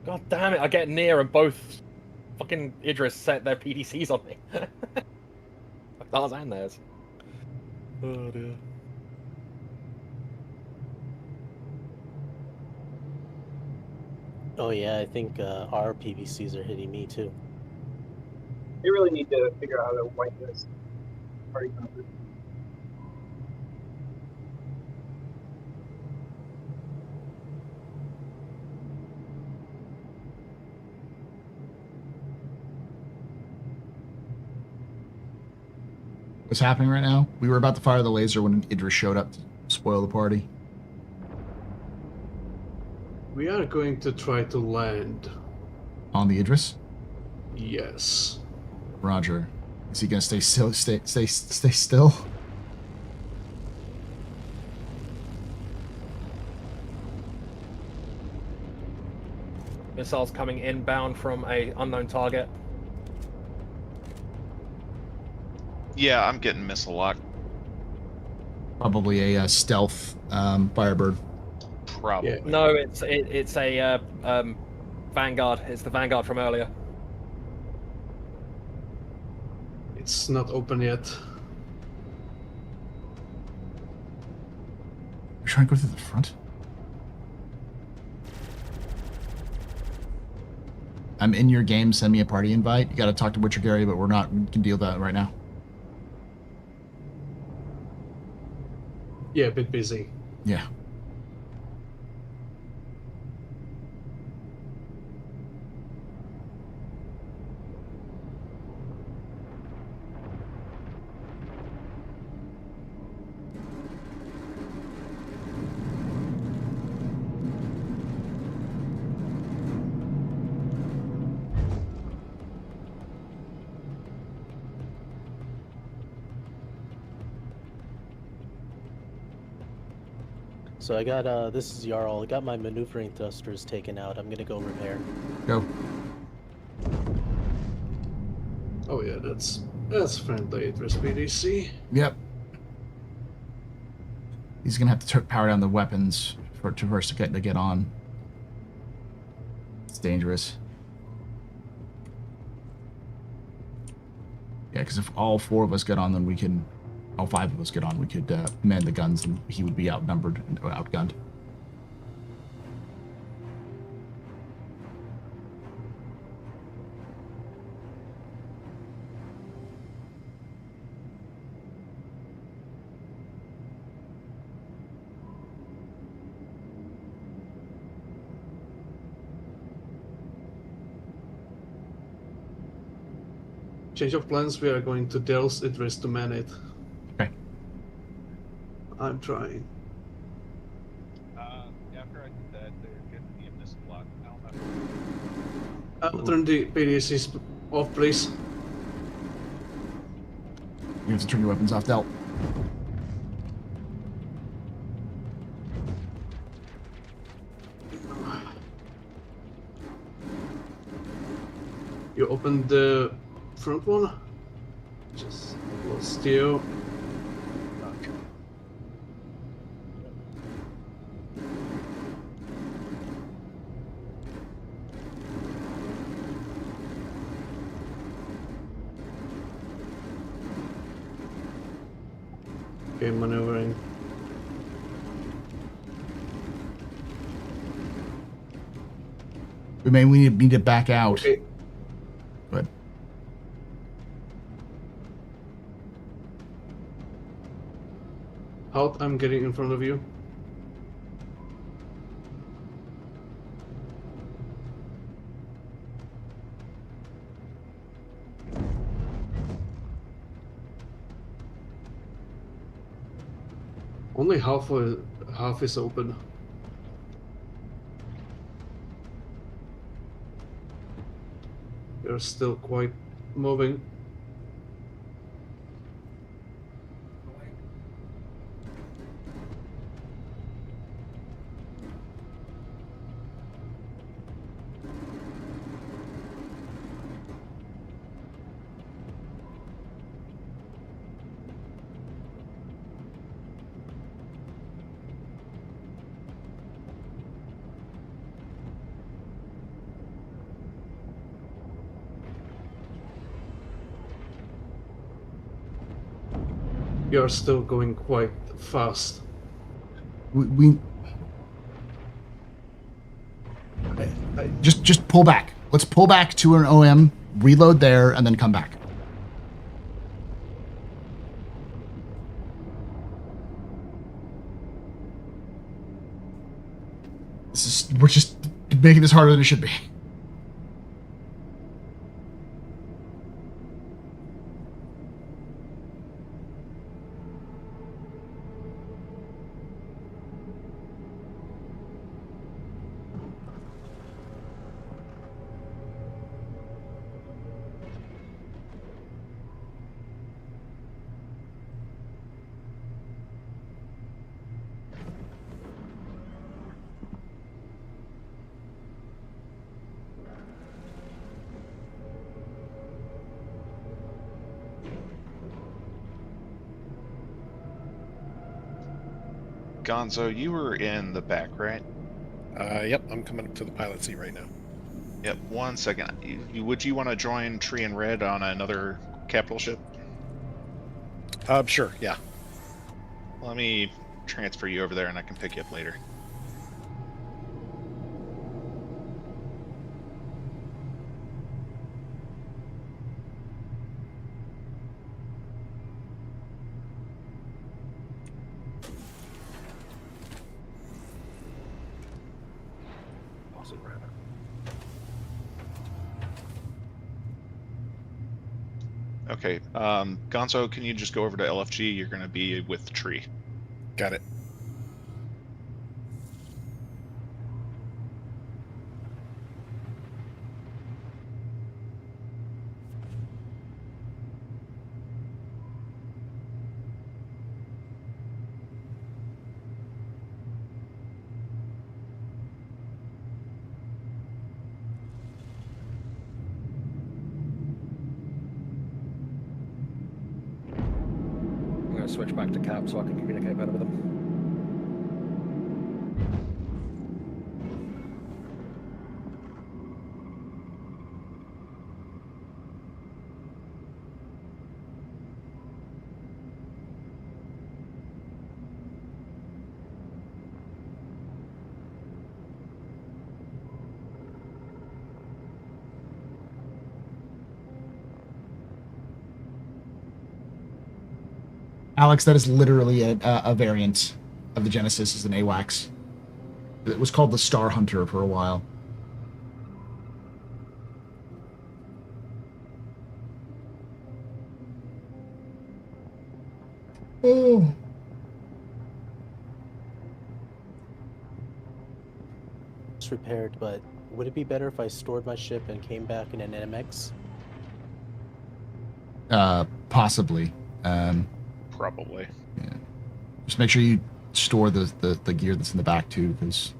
God damn it, I get near and both fucking Idris set their PDCs on me. Ours and theirs. Oh dear. Oh yeah, I think our PVCs are hitting me too. They really need to figure out how to wipe this party conference. What's happening right now? We were about to fire the laser when Idris showed up to spoil the party. We are going to try to land. On the Idris? Yes. Roger. Is he gonna stay still? Stay still? Missiles coming inbound from a unknown target. Yeah, I'm getting missile lock. Probably a stealth Firebird. Probably. Yeah. No, it's a Vanguard. It's the Vanguard from earlier. It's not open yet. We're trying to go through the front. I'm in your game. Send me a party invite. You got to talk to Witcher Gary, but we can deal with that right now. Yeah, a bit busy. Yeah. So I got this is Jarl. I got my maneuvering thrusters taken out. I'm gonna go repair. Go. Oh yeah, that's friendly Idris PDC. Yep. He's gonna have to power down the weapons for Traverse to get on. It's dangerous. Yeah, because if all four of us get on, then we can. All five of us get on, we could man the guns, and he would be outnumbered and outgunned. change of plans. We are going to Dell's Idris to man it. Okay. I'm trying. After I did that, there gets to be a missile block. I don't know. Turn the PDCs off, please. You have to turn your weapons off, Del. You open the front one. Just steal. Okay, maneuvering. We may need to back out. Okay. But Halt, I'm getting in front of you. Only half is open. You're still quite moving. You're still going quite fast. we just pull back. Let's pull back to an OM, reload there, and then come back. We're just making this harder than it should be. Gonzo, you were in the back, right? Yep, I'm coming up to the pilot seat right now. Yep, 1 second. Would you want to join Tree and Red on another capital ship? Sure, yeah. Let me transfer you over there and I can pick you up later. Okay, Gonzo, can you just go over to LFG? You're going to be with Tree. Got it. I'm going to switch back to Cap so I can communicate better with them. Alex, that is literally a variant of the Genesis as an AWACS. It was called the Star Hunter for a while. Oh. It's repaired, but would it be better if I stored my ship and came back in an NMX? Possibly. Probably. Yeah. Just make sure you store the gear that's in the back too, because.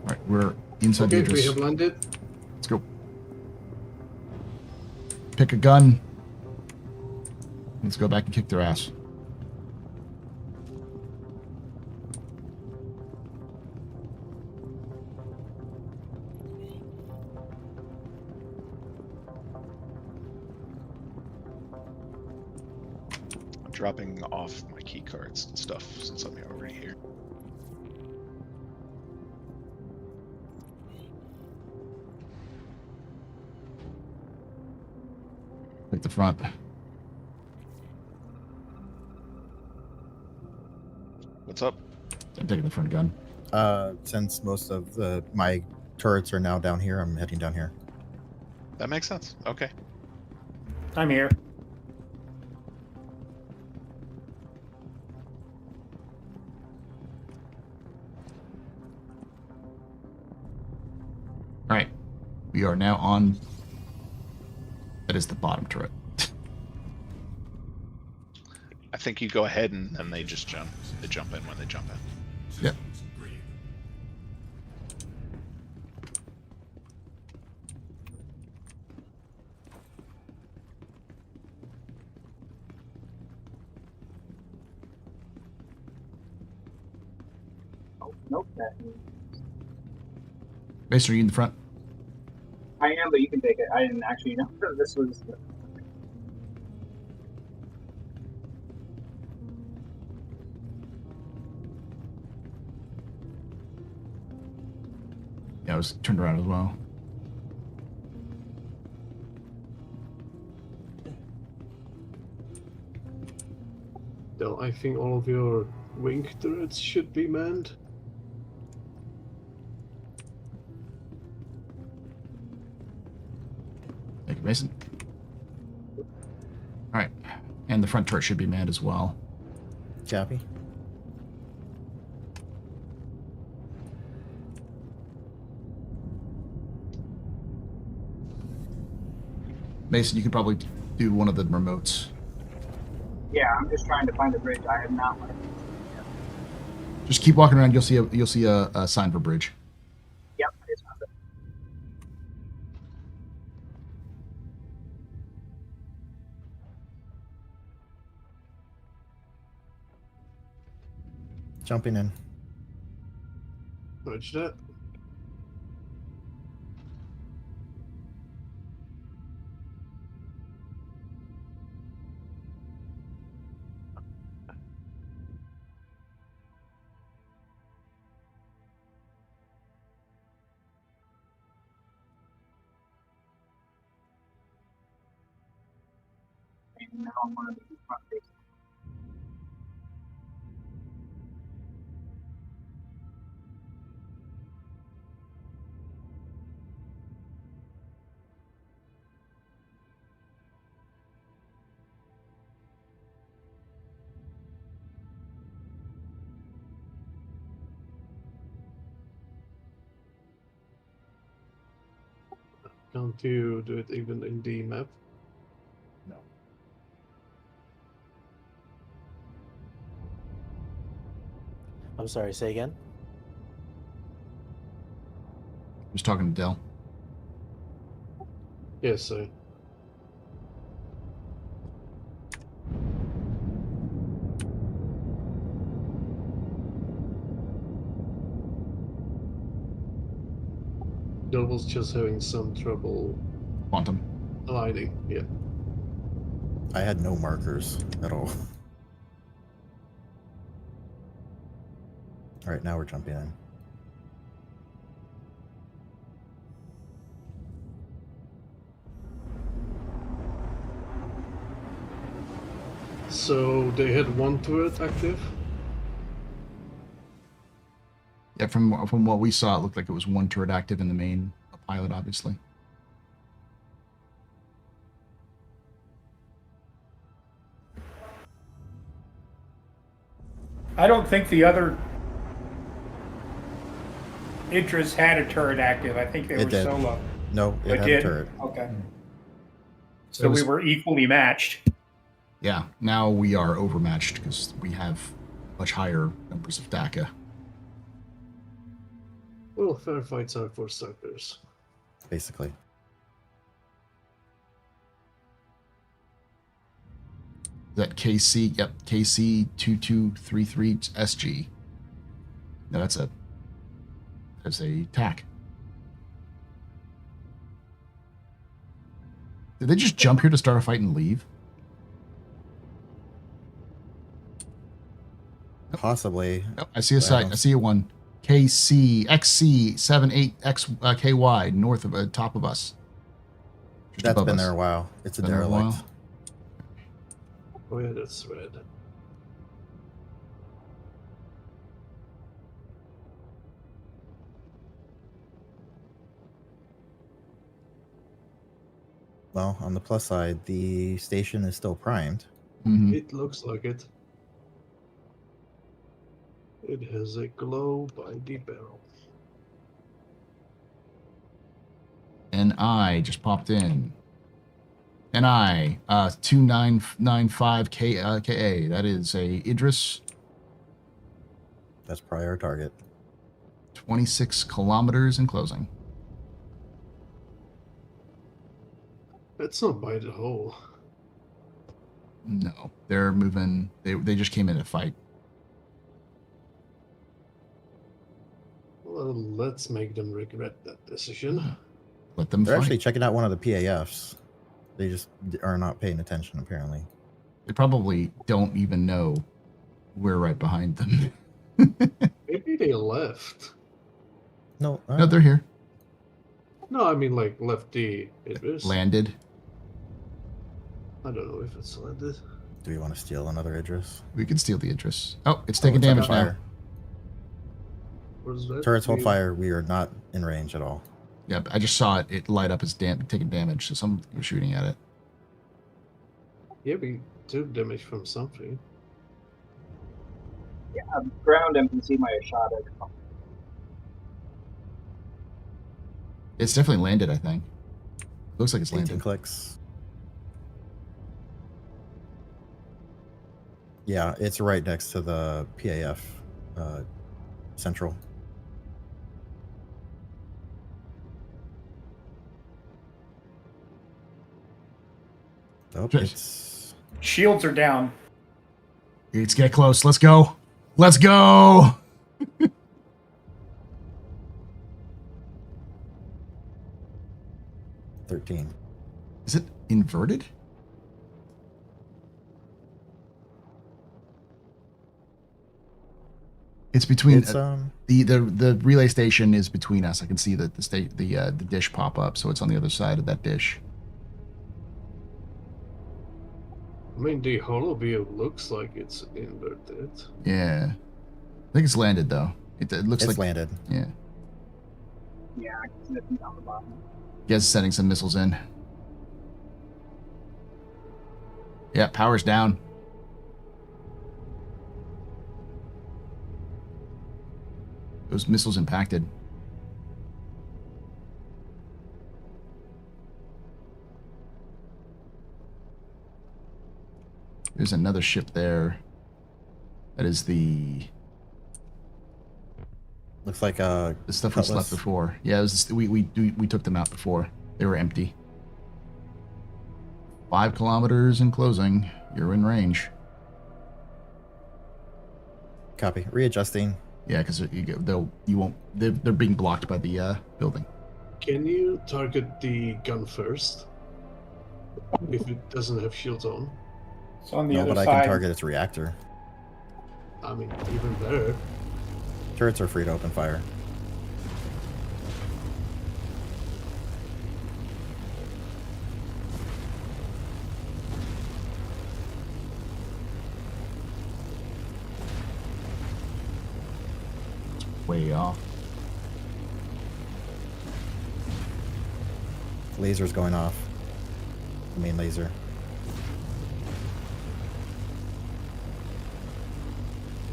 All right, we're inside the Okay, address. we have landed. Let's go. Pick a gun. Let's go back and kick their ass. I'm dropping off my key cards and stuff since I'm already here. Pick the front. What's up? I'm taking the front gun. Since most of my turrets are now down here, I'm heading down here. That makes sense. Okay. I'm here. All right. We are now on. That is the bottom turret. I think you go ahead and then they just jump. They jump in when they jump in. Yep. Oh, nope. Mason, are you in the front? I am, but you can take it. I didn't actually know this was. Yeah, I was turned around as well. Del, I think all of your wing turrets should be manned. Thank you, Mason. All right. And the front turret should be manned as well. Copy. Mason, you could probably do one of the remotes. Yeah, I'm just trying to find a bridge. I have not. Just keep walking around. You'll see a sign for bridge. Yep, I just found it. Jumping in. Roger that. And now I'm on the front base. Can't you do it even in the map? No. I'm sorry, say again? Just talking to Dell. Yes, sir. Del was just having some trouble Quantum. aligning, yeah. I had no markers at all. All right, now we're jumping in. So they had one turret active? Yeah, from what we saw, it looked like it was one turret active in the main pilot, obviously. I don't think the other Idris had a turret active. I think they It were did. solo. No, it had did? a turret. Okay. It So was- we were equally matched. Yeah, now we are overmatched because we have much higher numbers of DACA. Well, fair fights are for suckers. Basically. That KC, yep, KC2233SG. No, that's a TAC. Did they just jump here to start a fight and leave? Possibly. Nope, I see a site. I see a one. KC XC78XKY north of top of us. Just That's above been us. there a while. It's a Been there a derelict. while. Oh yeah, that's red. Well, on the plus side, the station is still primed. It looks like it. It has a glow by the barrel. NI just popped in. NI 2995 KA. That is a Idris. That's probably our target. 26 kilometers in closing. That's not by the hole. No, they're moving. They just came in to fight. Well, let's make them regret that decision. Let them They're fight. actually checking out one of the PAFs. They just are not paying attention, apparently. They probably don't even know we're right behind them. Maybe they left. No, No, they're here. No, I mean like left the Idris. Landed. I don't know if it's landed. Do we want to steal another Idris? We can steal the Idris. Oh, it's taking it's under damage now. fire. Where's that? Turrets hold fire. We are not in range at all. Yep, I just saw it light up as taking damage, so someone was shooting at it. Yeah, we took damage from something. Yeah, ground NPC might have shot it. It's definitely landed, I think. Looks like it's 18 landed. clicks. Yeah, it's right next to the PAF central. Oh, it's Shields are down. Let's get close. Let's go. Let's go. $13. Is it inverted? It's between It's, the relay station is between us. I can see that the dish pop up, so it's on the other side of that dish. I mean, the hollow view looks like it's inverted. Yeah, I think it's landed though. It looks It's like landed. Yeah, Yeah, I can see it down the bottom. you guys are sending some missiles in. Yeah, power's down. Those missiles impacted. There's another ship there. That is the Looks like the stuff we Cutlass. slept before. Yeah, it was we took them out before. They were empty. 5 kilometers in closing. You're in range. Copy. Readjusting. Yeah, because they're being blocked by the building. Can you target the gun first? If it doesn't have shields on. It's on the No, other but I side. can target its reactor. I mean, even better. Turrets are free to open fire. Way off. Laser's going off. The main laser.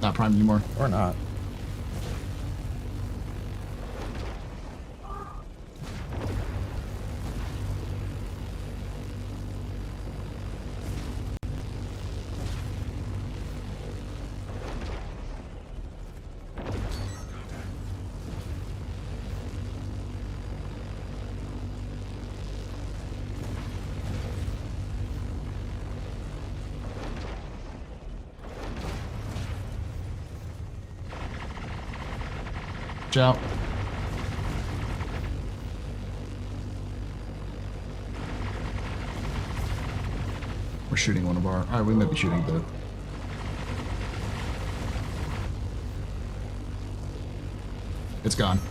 Not primed anymore. Or not. Watch out. We're shooting one of our... Alright, we might be shooting the... It's gone.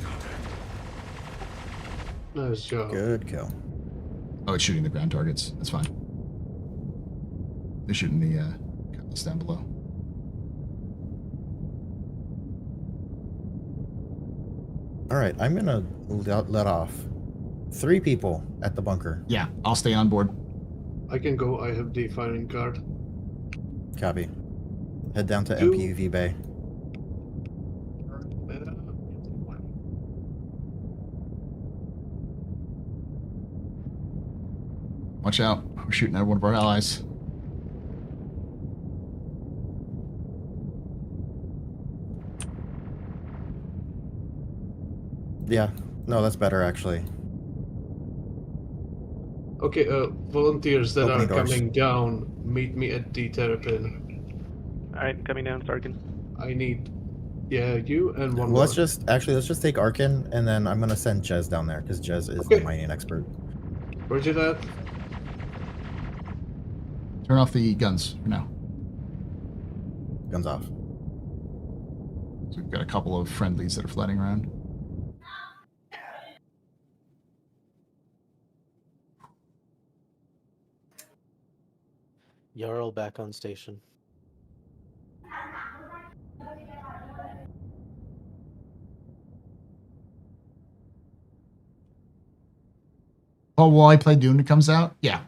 Nice job. Good kill. Oh, it's shooting the ground targets. That's fine. They're shooting the cutlass down below. All right, I'm gonna let off 3 people at the bunker. Yeah, I'll stay on board. I can go. I have the firing card. Copy. Head down to Do- MPUV Bay. Watch out. We're shooting at one of our allies. Yeah. No, that's better actually. Okay, volunteers that Opening are doors. coming down, meet me at the terrapin. Alright, coming down, Sarkin. I need, yeah, you and one Well, more. let's just take Arkin, and then I'm gonna send Jez down there because Jez is the mining expert. Roger that. Turn off the guns for now. Guns off. So we've got a couple of friendlies that are flooding around. Jarl back on station. Oh, will I play Dune when it comes out? Yeah.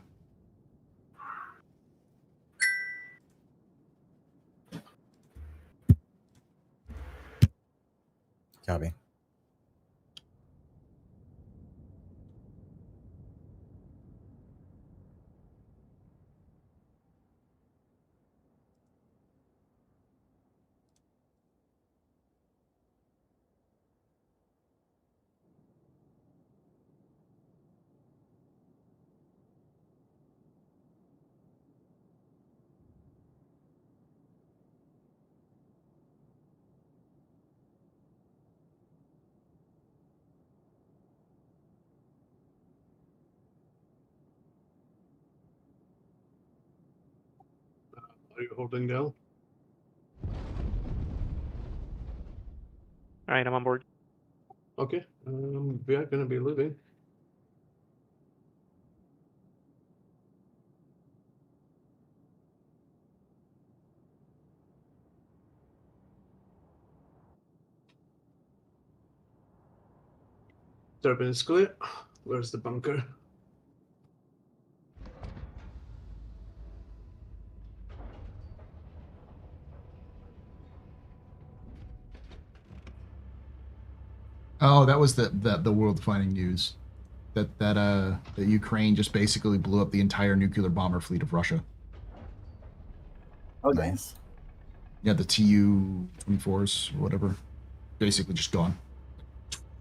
Copy. Are you holding down? Alright, I'm on board. Okay, we are gonna be leaving. Terrapin is clear. Where's the bunker? Oh, that was the world-defining news. That Ukraine just basically blew up the entire nuclear bomber fleet of Russia. Oh, nice. Yeah, the Tu-24s or whatever. Basically just gone.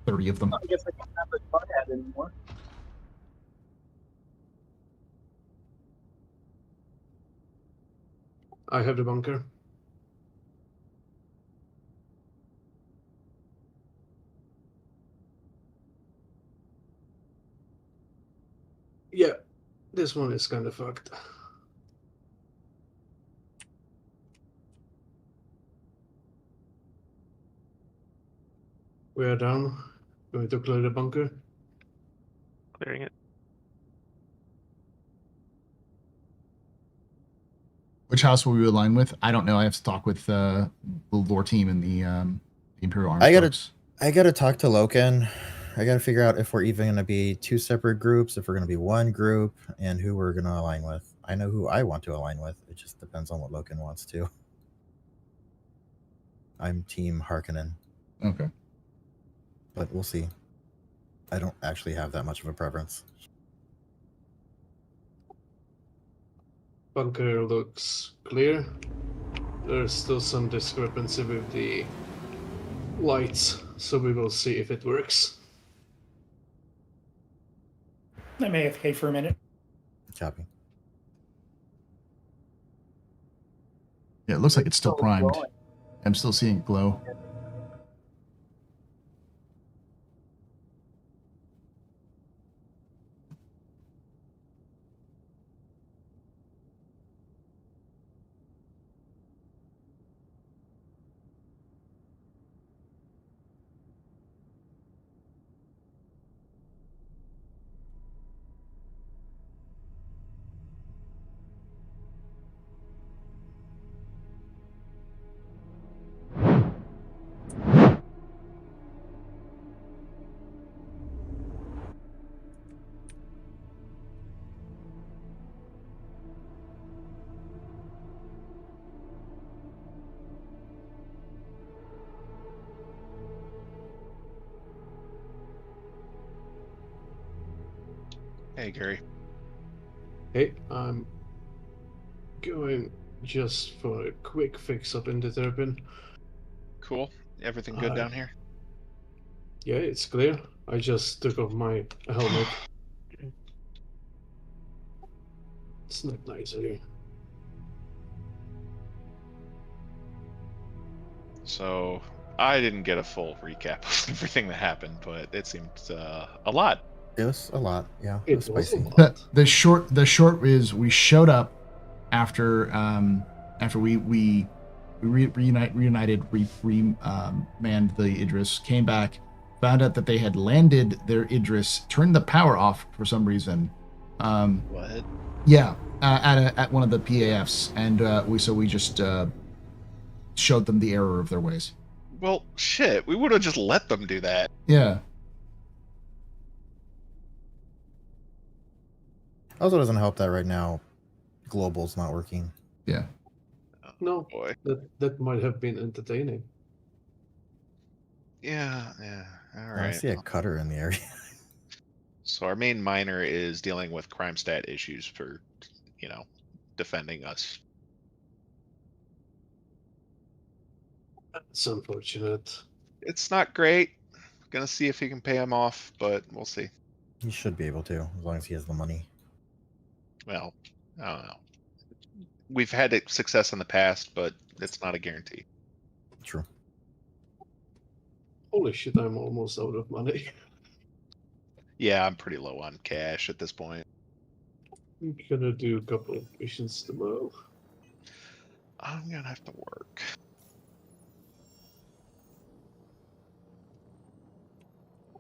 30 of them. I guess I don't have a Triad anymore. I have the bunker. Yeah, this one is kind of fucked. We are down. Going to clear the bunker. Clearing it. Which house will we align with? I don't know. I have to talk with the lore team and the Imperial Arms. I gotta talk to Loken. I gotta figure out if we're even gonna be 2 separate groups, if we're gonna be 1 group, and who we're gonna align with. I know who I want to align with. It just depends on what Loken wants to. I'm Team Harkonnen, Okay. but we'll see. I don't actually have that much of a preference. Bunker looks clear. There's still some discrepancy with the lights, so we will see if it works. I'm AFK for a minute. Copy. Yeah, it looks like it's still primed. I'm still seeing it glow. Hey, Gary. Hey, I'm going just for a quick fix up in the turbine. Cool. Everything good down here? Yeah, it's clear. I just took off my helmet. It's not nice here. So I didn't get a full recap of everything that happened, but it seemed a lot. It was a lot, yeah. It was spicy. The short is we showed up after we reunited, manned the Idris, came back, found out that they had landed their Idris, turned the power off for some reason. What? Yeah, at one of the PAFs, and we just showed them the error of their ways. Well, shit, we would have just let them do that. Yeah. Also doesn't help that right now Global's not working. Yeah. No, boy. That might have been entertaining. Yeah, all I right. see a cutter in the area. So our main miner is dealing with crime stat issues for, defending us. It's unfortunate. It's not great. Gonna see if he can pay him off, but we'll see. He should be able to, as long as he has the money. Well, I don't know. We've had success in the past, but it's not a guarantee. True. Holy shit, I'm almost out of money. Yeah, I'm pretty low on cash at this point. I'm gonna do a couple of missions tomorrow. I'm gonna have to work.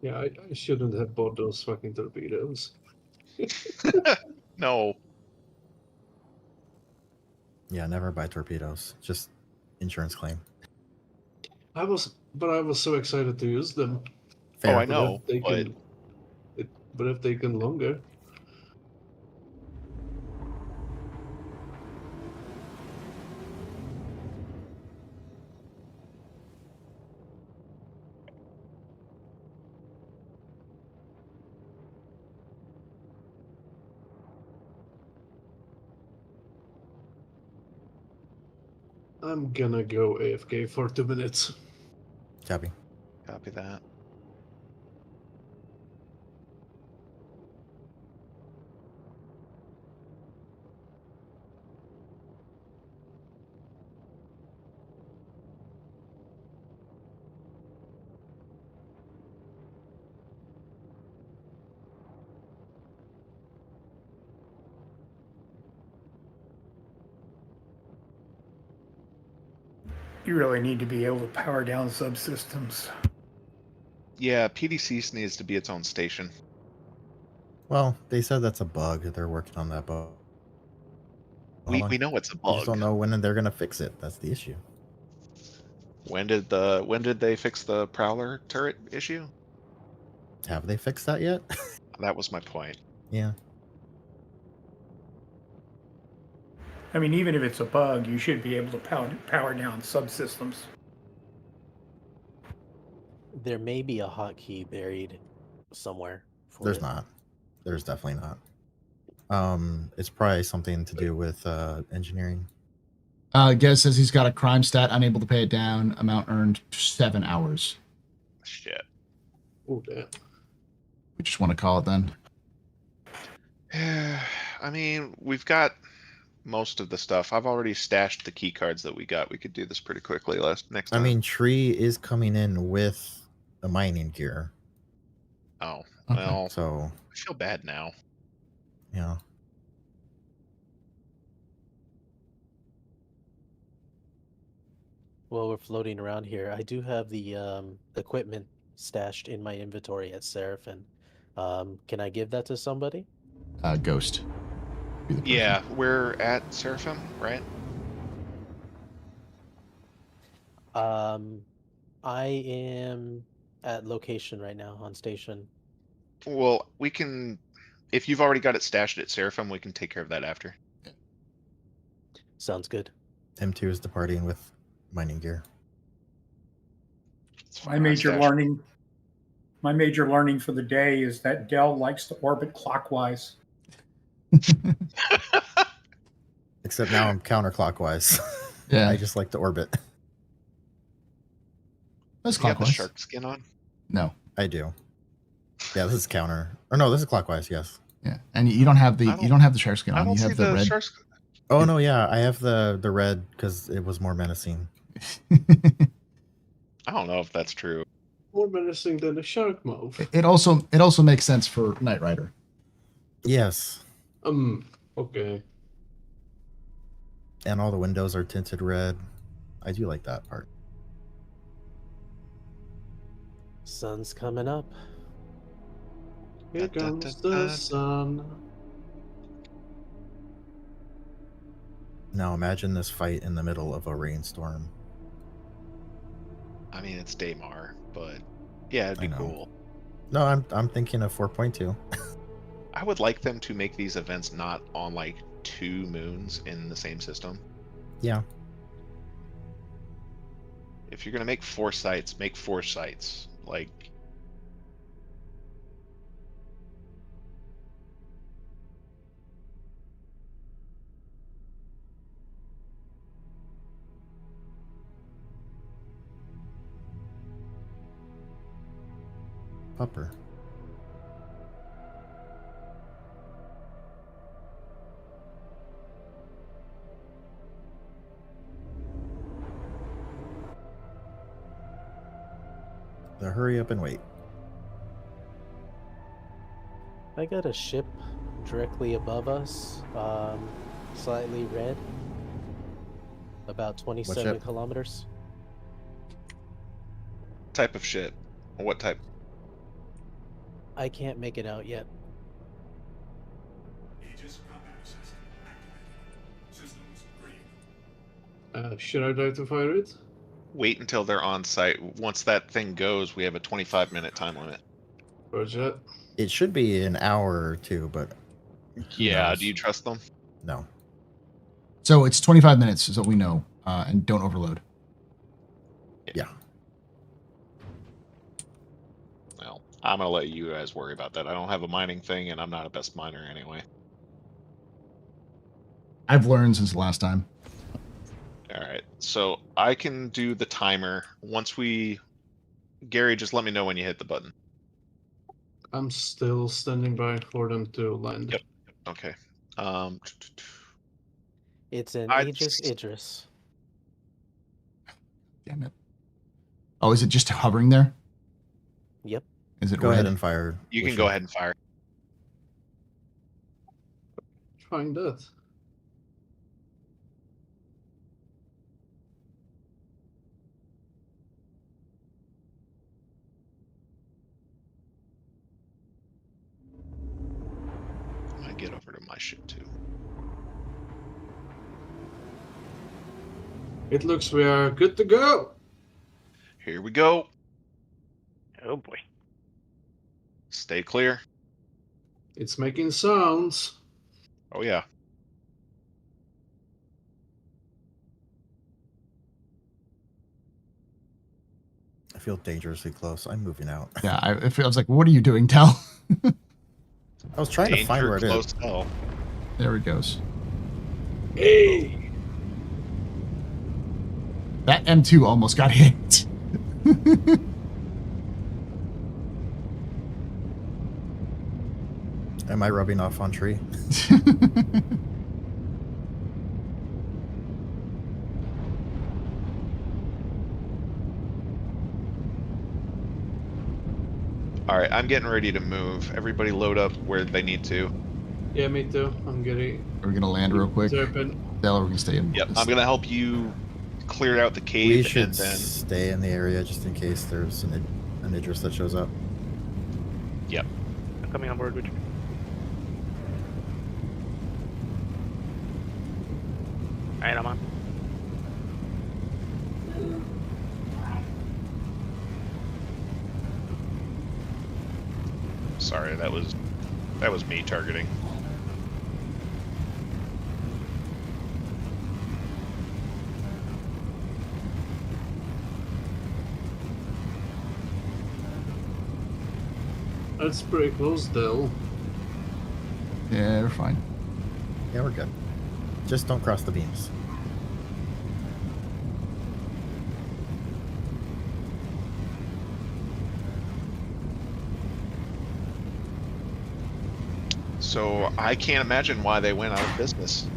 Yeah, I shouldn't have bought those fucking torpedoes. No. Yeah, never buy torpedoes. Just insurance claim. I was so excited to use them. Fair. Oh, I know, but if they can longer. I'm gonna go AFK for 2 minutes. Copy. Copy that. You really need to be able to power down subsystems. Yeah, PDC needs to be its own station. Well, they said that's a bug. They're working on that bug. We know it's a We just bug. don't know when they're gonna fix it. That's the issue. When did they fix the Prowler turret issue? Have they fixed that yet? That was my point. Yeah. I mean, even if it's a bug, you should be able to power down subsystems. There may be a hotkey buried somewhere. For There's it. not. There's definitely not. It's probably something to do with engineering. Gez says he's got a crime stat, unable to pay it down. Amount earned 7 hours. Shit. Oh, damn. We just want to call it then. I mean, we've got most of the stuff. I've already stashed the key cards that we got. We could do this pretty quickly next I time. mean, Tree is coming in with the mining gear. Oh, Okay. well, So, I feel bad now. yeah. While we're floating around here, I do have the equipment stashed in my inventory at Seraphim. Can I give that to somebody? Ghost. Be the person. Yeah, we're at Seraphim, right? I am at location right now on station. Well, we can, if you've already got it stashed at Seraphim, we can take care of that after. Sounds good. M2 is departing with mining gear. My major learning for the day is that Dell likes to orbit clockwise. Except now I'm counterclockwise. Yeah. I just like to orbit. That's Do you have the clockwise. shark skin on? No. I do. Yeah, this is counter. Or no, this is clockwise, yes. Yeah. And you don't have the shark skin I on. don't You see have the red. shark skin. Oh no, yeah, I have the red because it was more menacing. I don't know if that's true. More menacing than a shark mouth. It also makes sense for Knight Rider. Yes. Okay. And all the windows are tinted red. I do like that part. Sun's coming up. Here comes the sun. Now imagine this fight in the middle of a rainstorm. I mean, it's Daymar, but yeah, it'd be cool. No, I'm thinking of 4.2. I would like them to make these events not on like 2 moons in the same system. Yeah. If you're gonna make 4 sites, make 4 sites. Like, Pupper. The hurry up and wait. I got a ship directly above us, slightly red, about 27 ship? kilometers. type of shit. What type? I can't make it out yet. Should I try to fire it? Wait until they're on site. Once that thing goes, we have a 25-minute time limit. Roger. It should be an hour or two, but Yeah, knows? do you trust them? No. So it's 25 minutes is what we know, and don't overload. Yeah. Well, I'm gonna let you guys worry about that. I don't have a mining thing, and I'm not a best miner anyway. I've learned since the last time. All right, so I can do the timer once we. Gary, just let me know when you hit the button. I'm still standing by for them to land. Yep. Okay. It's an I- Aegis Idris. Damn it. Oh, is it just hovering there? Yep. Is it Go red? ahead and fire. You can go ahead and fire. Trying that. I'm gonna get over to my ship too. It looks we are good to go. Here we go. Oh boy. Stay clear. It's making sounds. Oh yeah. feel dangerously close. I'm moving out. Yeah, I was like, what are you doing, Tell? I was trying to find where it is. Tell. There he goes. Hey! That M2 almost got hit. Am I rubbing off on tree? All right, I'm getting ready to move. Everybody load up where they need to. Yeah, me too. I'm getting. We're gonna land real quick. Serpent. Dell, we're gonna stay in. Yep, I'm gonna help you clear out the cave. We should and then... stay in the area just in case there's an Idris that shows up. Yep. I'm coming on board with you. Alright, I'm on. Sorry, that was me targeting. That's pretty close, Dell. Yeah, we're fine. Yeah, we're good. Just don't cross the beams. So I can't imagine why they went out of business.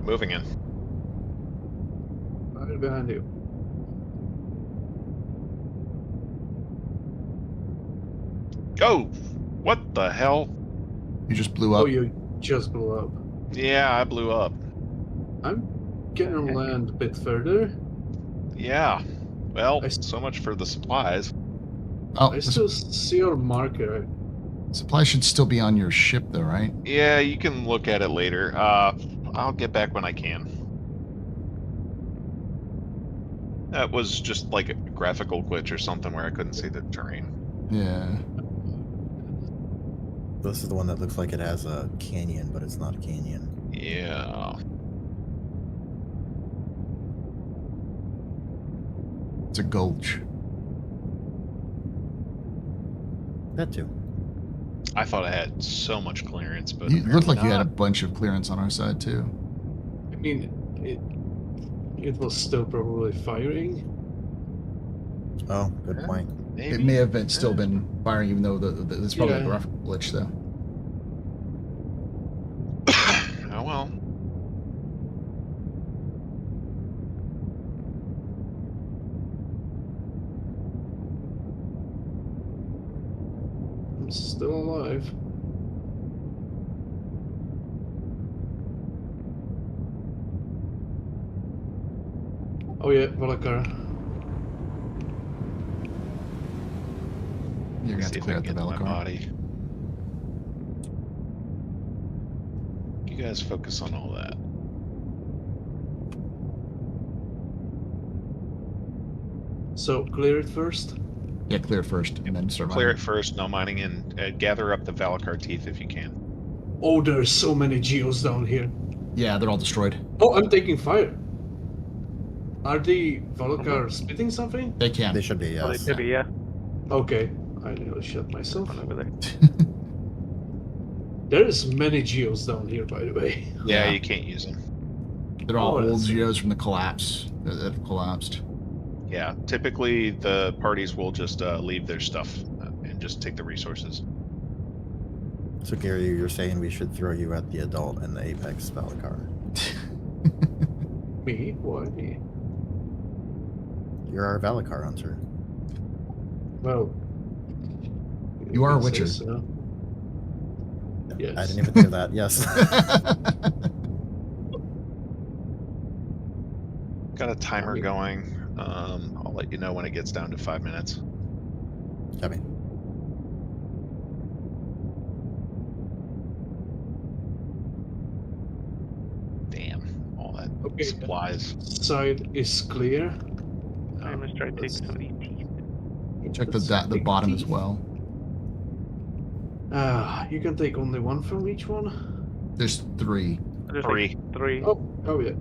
Moving in. Right behind you. Oh, what the hell? You just blew up. Oh, you just blew up. Yeah, I blew up. I'm gonna land a bit further. Yeah. Well, so much for the supplies. Oh, I still see your marker. Supplies should still be on your ship, though, right? Yeah, you can look at it later. I'll get back when I can. That was just like a graphical glitch or something where I couldn't see the terrain. Yeah. This is the one that looks like it has a canyon, but it's not a canyon. Yeah. It's a gulch. That too. I thought I had so much clearance, but You looked like you had a bunch of clearance on our side, too. I mean, it was still probably firing. Oh, good point. Maybe. It may have been still been firing, even though there's probably a graphical glitch, though. Oh well. I'm still alive. Oh yeah, Valakar. You're gonna have to clear out the Valakar. Body. You guys focus on all that. So clear it first. Yeah, clear it first, and then start Clear mining. it first, no mining, and gather up the Valakar teeth if you can. Oh, there's so many geos down here. Yeah, they're all destroyed. Oh, I'm taking fire. Are the Valakar spitting something? They can. They should be, yes. Oh, they should be, yeah. Okay, I nearly shot myself. Over there. There's many geos down here, by the way. Yeah, you can't use them. They're all Oh, old that's- geos from the collapse that have collapsed. Yeah, typically the parties will just leave their stuff and just take the resources. So Gary, you're saying we should throw you at the adult and the apex Valakar. Me? Why me? You're our Valakar hunter. Well, You are a can say witcher. so. Yes. I didn't even think of that. Yes. Got a timer going. I'll let you know when it gets down to 5 minutes. Copy. Damn, all that Okay. supplies. Side is clear. I'm gonna try to take let's- some of these teeth. Check let's the take bottom as teeth. well. You can take only one from each one. There's 3. There's Three. Like 3. Oh yeah.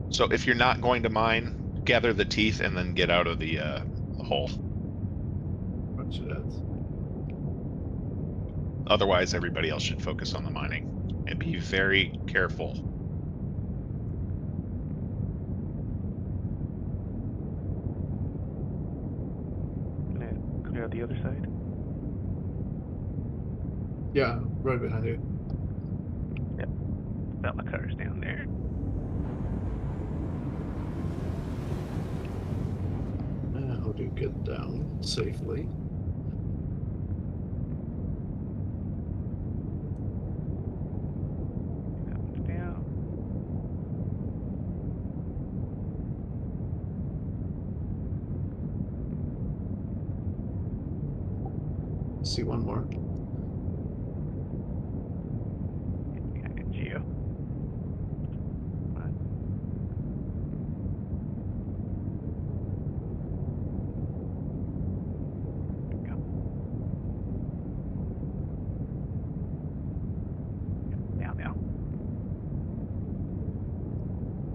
So if you're not going to mine, gather the teeth and then get out of the hole. Watch that. Otherwise, everybody else should focus on the mining and be very careful. Gonna clear out the other side. Yeah, right behind you. Yep. Got my cars down there. How do you get down safely? That one's down. See one more. Behind you.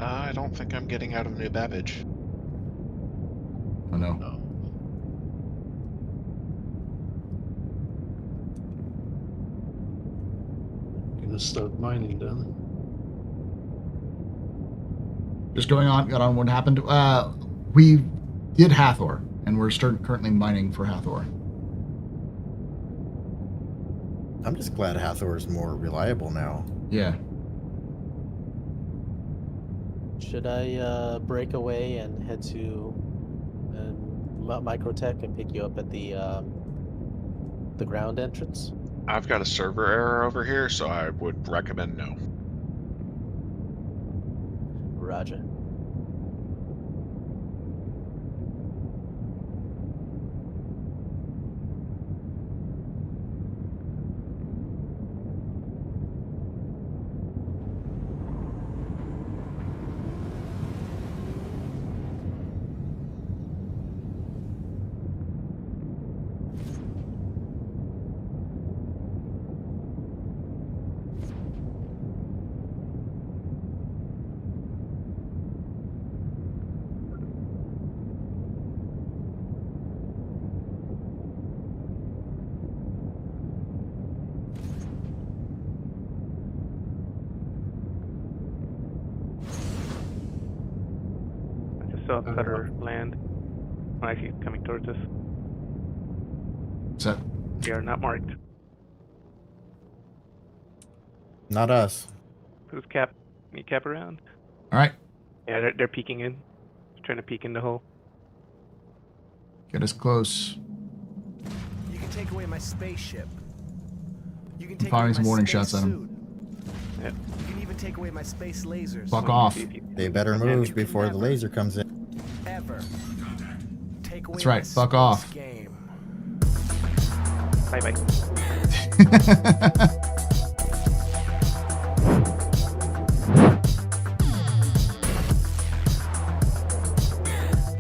I don't think I'm getting out of New Babbage. Oh no. Gonna start mining then. Just got on what happened. We did Hathor, and we're currently mining for Hathor. I'm just glad Hathor is more reliable now. Yeah. Should I break away and head to Microtech and pick you up at the ground entrance? I've got a server error over here, so I would recommend no. Roger. Saw a cutter land. Oh, actually, it's coming towards us. What's that? They are not marked. Not us. Who's cap? You cap around? All right. Yeah, they're peeking in. They're trying to peek in the hole. Get us close. You can take away my spaceship. You can take Firing away some my warning space shots at suit. him. Yep. You can even take away my space lasers. Fuck off. They better move before the laser comes in. Ever. Take away That's right. my Fuck space off. game. Bye bye.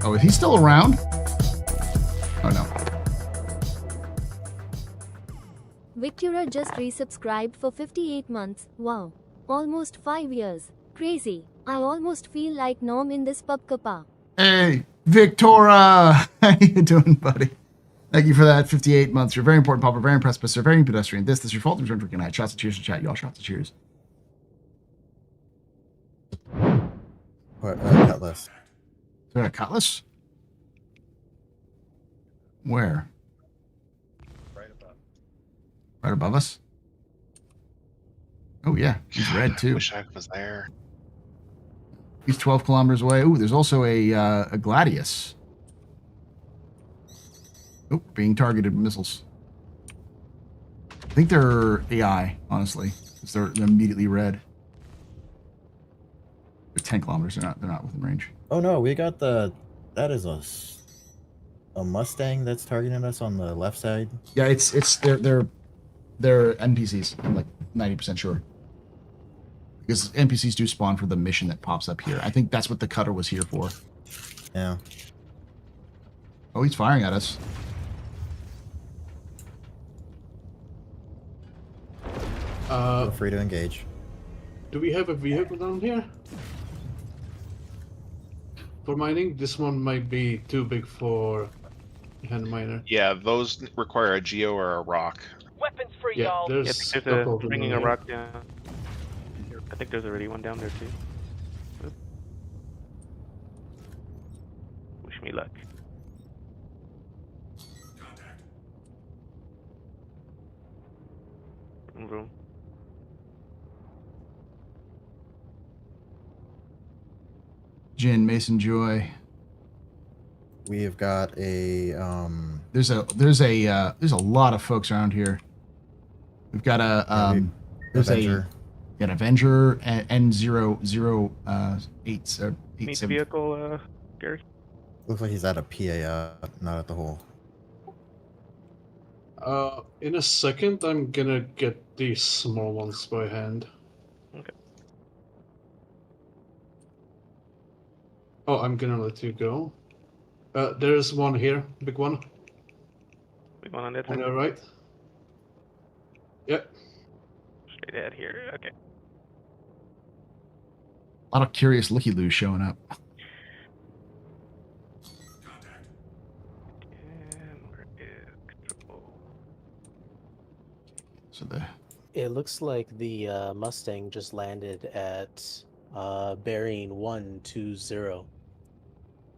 Oh, is he still around? Oh no. Victura just resubscribed for 58 months. Wow. Almost 5 years. Crazy. I almost feel like Norm in this pub kappa. Hey, Victoria! How you doing, buddy? Thank you for that 58 months. You're very important, Papa. Very impressed, but very pedestrian. This is your fault. There's drinking night. Shots of cheers to chat. Y'all shots of cheers. What? Cutlass. Is there a cutlass? Where? Right above us? Oh, yeah. He's red, too. Wish I was there. He's 12 kilometers away. Ooh, there's also a Gladius. Oh, being targeted with missiles. I think they're AI, honestly. Because they're immediately red. They're 10 kilometers. They're not within range. Oh no, we got that is a Mustang that's targeting us on the left side. Yeah, they're NPCs. I'm like 90% sure. Because NPCs do spawn for the mission that pops up here. I think that's what the cutter was here for. Yeah. Oh, he's firing at us. Feel free to engage. Do we have a vehicle down here? For mining? This one might be too big for hand miner. Yeah, those require a geo or a rock. Weapons free, Yeah, y'all. there's There's stuff a over bringing a there. rock down. I think there's already one down there too. Oop. Wish me luck. Room. Jin, Mason, Joy. We have got a There's a lot of folks around here. We've got a there's Avenger. An Avenger N008 Meet the vehicle, Gary. Looks like he's at a PA, not at the hole. In a second, I'm gonna get these small ones by hand. Okay. Oh, I'm gonna let you go. There's one here, big one. Big one on that On side. the right. Yep. Straight ahead here. Okay. A lot of curious looky-loos showing up. So the It looks like the Mustang just landed at bearing 120.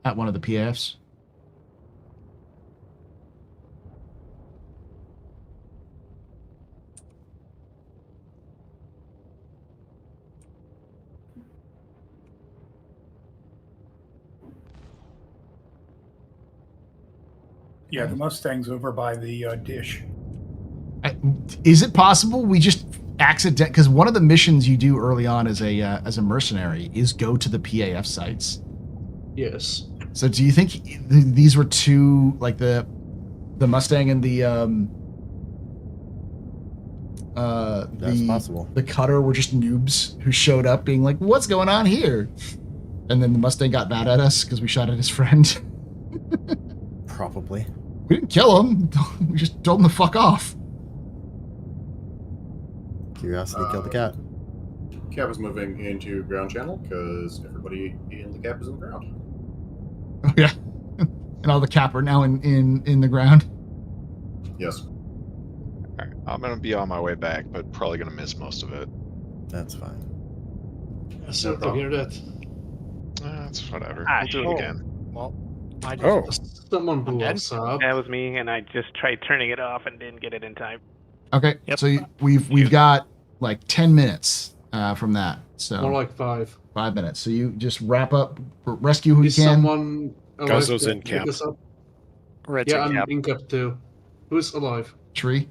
at one of the PFs. Yeah, the Mustang's over by the dish. Is it possible we just accident? Because one of the missions you do early on as a mercenary is go to the PAF sites. Yes. So do you think these were two, like the Mustang and That's possible. The cutter were just noobs who showed up being like, "What's going on here?" And then the Mustang got mad at us because we shot at his friend. Probably. We didn't kill him. We just told him to fuck off. Curiosity killed the cat. Cat was moving into ground channel because everybody in the cap is in the ground. Oh yeah. And all the cap are now in the ground. Yes. Alright, I'm gonna be on my way back, but probably gonna miss most of it. That's fine. I still don't hear that. That's whatever. Ah, We'll do shit. it again. Well, I just Someone blew us up. That was me, and I just tried turning it off and didn't get it in time. Okay. So we've got like 10 minutes from that. So More like 5. 5 minutes. So you just wrap up, rescue who Is you can. someone alive Guzzo's to in pick camp. us up? Red's Yeah, in I'm camp. in cap too. Who's alive? Tree,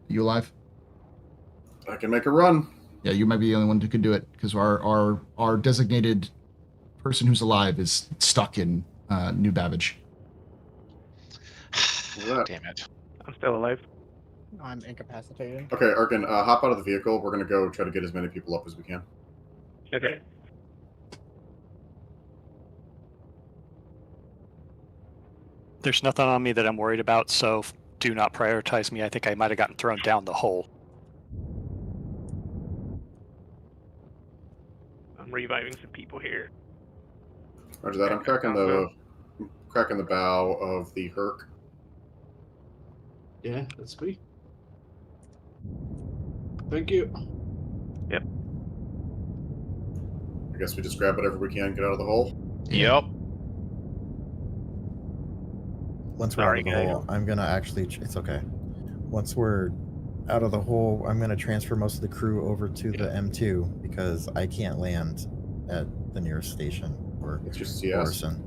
you alive? I can make a run. Yeah, you might be the only one who could do it because our designated person who's alive is stuck in New Babbage. Damn it. I'm still alive. I'm incapacitated. Okay, Arkin, hop out of the vehicle. We're going to go try to get as many people up as we can. Okay. There's nothing on me that I'm worried about, so do not prioritize me. I think I might have gotten thrown down the hole. I'm reviving some people here. Roger that. I'm cracking the bow of the Herc. Yeah, that's me. Thank you. Yep. I guess we just grab whatever we can, get out of the hole. Yep. Once we're out of the hole, I'm gonna actually. It's okay. Once we're out of the hole, I'm gonna transfer most of the crew over to the M2 because I can't land at the nearest station or it's just CS. Orson.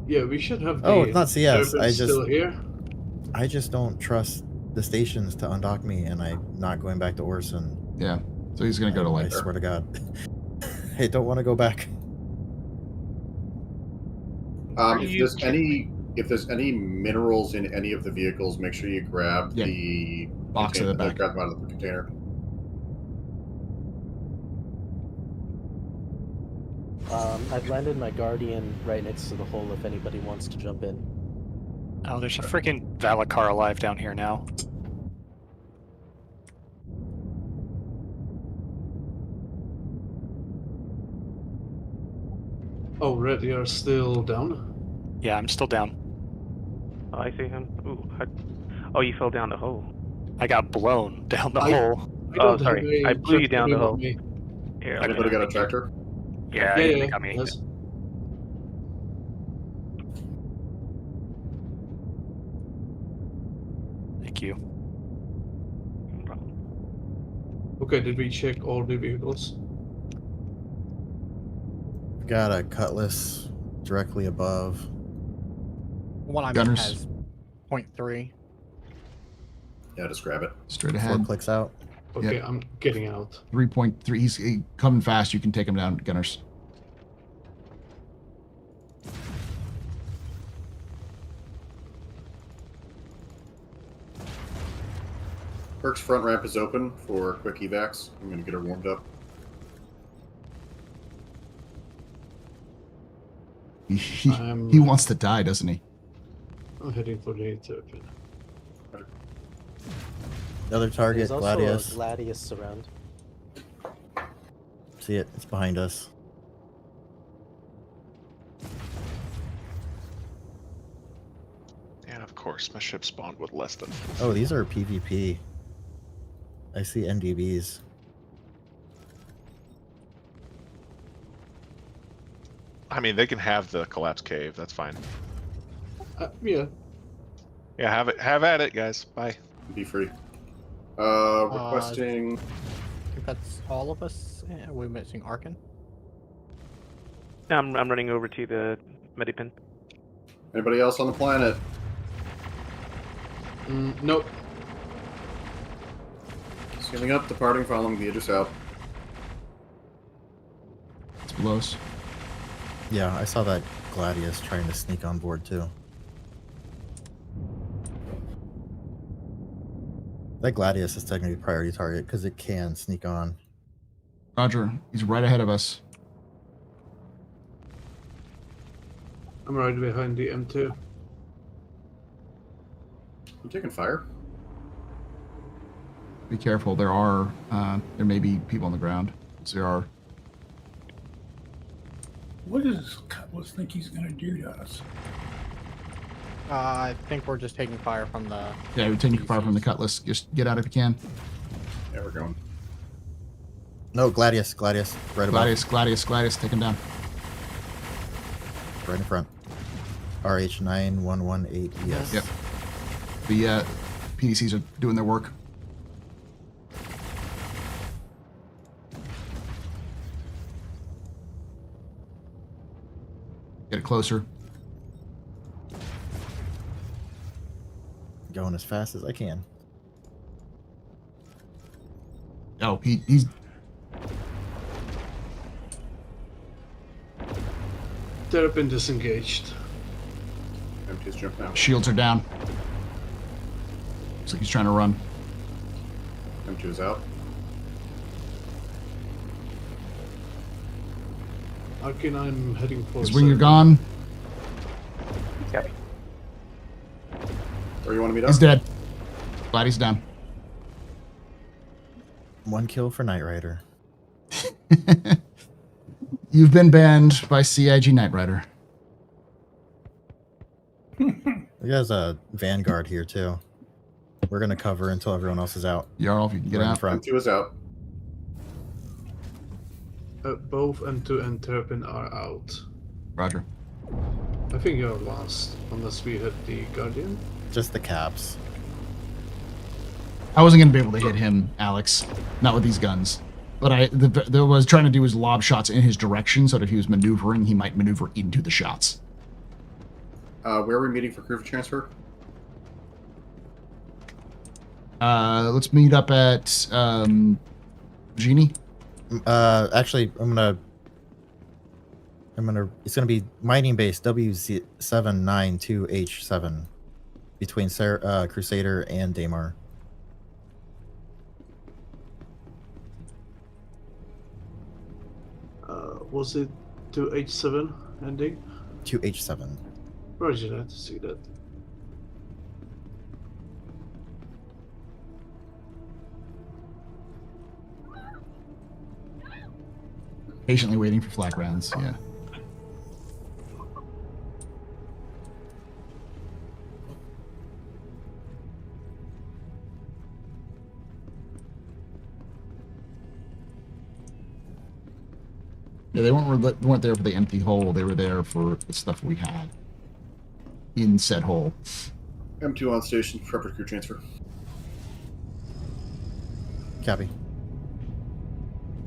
Yeah, we should have. Oh, it's not CS. Urban still here. I just don't trust the stations to undock me, and I'm not going back to Orson. Yeah, so he's gonna go to I like. swear to God. Hey, don't want to go back. If there's any minerals in any of the vehicles, make sure you grab the box in the back. Grab them out of the container. I've landed my Guardian right next to the hole if anybody wants to jump in. Oh, there's a freaking Valacar alive down here now. Oh, red, you're still down? Yeah, I'm still down. Oh, I see him. Ooh. Oh, you fell down the hole. I got blown down the I- hole. I Oh, don't sorry. have a I blew you down the beam on hole. me. Here, Anybody got a tractor? Yeah, Yeah, you yeah, got me. yes. Thank you. No problem. Okay, did we check all the vehicles? Got a cutlass directly above. One I'm in Gunners. has 0.3. Yeah, just grab it. Straight 4 ahead. clicks out. Okay, Yep. I'm getting out. 3.3. He's coming fast. You can take him down, Gunners. Perk's front ramp is open for quick evacs. I'm going to get her warmed up. He wants to die, doesn't he? I'm heading for the turret. Another target, There's also Gladius. a Gladius around. See it? It's behind us. And of course, my ship spawned with less than. Oh, these are PvP. I see NDBs. I mean, they can have the collapse cave. That's fine. Yeah. Yeah, have at it, guys. Bye. Be free. Requesting. I think that's all of us. Yeah, we're missing Arkin. I'm running over to the Medipin. Anybody else on the planet? Nope. Scaling up, departing, following the Idris out. It's below us. Yeah, I saw that Gladius trying to sneak on board too. That Gladius is technically a priority target because it can sneak on. Roger. He's right ahead of us. I'm right behind the M2. I'm taking fire. Be careful. There may be people on the ground. So there are. What does Cutlass think he's going to do to us? I think we're just taking fire from the... Yeah, we're taking fire from the Cutlass. Just get out if you can. Yeah, we're going. No, Gladius, right above. Gladius, take him down. Right in front. RH9118ES. Yep. The PDCs are doing their work. Get it closer. Going as fast as I can. Oh, he's... They're been disengaged. M2's jumping out. Shields are down. Looks like he's trying to run. M2 is out. Arkin, I'm heading for... His wing are gone. Got me. Where you want to meet up? He's dead. Glad he's down. 1 kill for Knight Rider. You've been banned by CIG Knight Rider. There's a Vanguard here too. We're gonna cover until everyone else is out. Jarl, if you can get Right in out. front. M2 is out. Both M2 and Turpin are out. Roger. I think you're last, unless we hit the Guardian. Just the caps. I wasn't going to be able to hit him, Alex. Not with these guns. But what I was trying to do was lob shots in his direction so that if he was maneuvering, he might maneuver into the shots. Where are we meeting for crew transfer? Let's meet up at Genie. Actually, it's gonna be mining base W792H7 between Crusader and Daymar. Was it to H7 ending? To H7. Roger that, see that. Patiently waiting for flak rounds, yeah. Yeah, they weren't there for the empty hole. They were there for the stuff we had in said hole. M2 on station. Prep for crew transfer. Copy.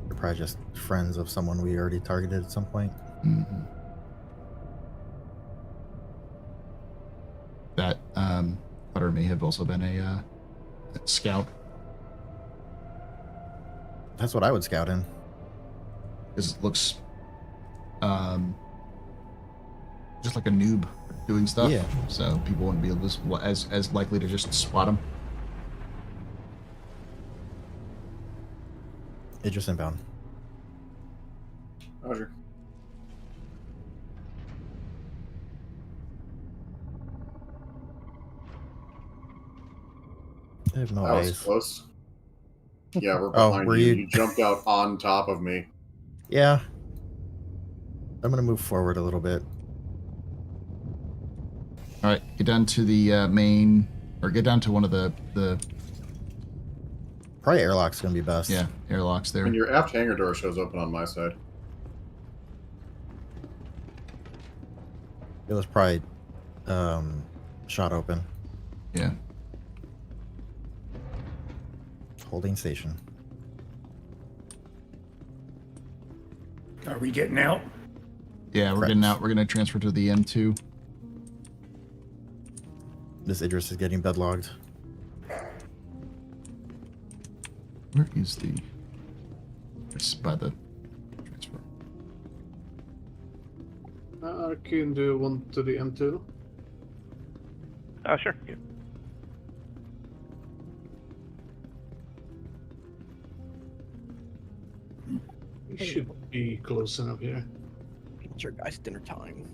They're probably just friends of someone we already targeted at some point. Mm-hmm. That Cutter may have also been a scout. That's what I would scout in. Because it looks just like a noob doing stuff. Yeah. So people wouldn't be as likely to just spot him. Idris inbound. Roger. I have no That was ways. close. Yeah, we're Oh, behind were you. you- You jumped out on top of me. Yeah. I'm gonna move forward a little bit. All right, get down to the main, or get down to one of the Probably airlock's gonna be best. yeah, airlocks there. And your aft hangar door shows open on my side. It was probably shot open. Yeah. Holding station. Are we getting out? Yeah, we're getting out. We're gonna transfer to the M2. This Idris is getting bedlogged. Where is the? It's by the transfer. I can do one to the M2. Oh, sure. Yeah. You should be close enough here. It's your guys' dinner time.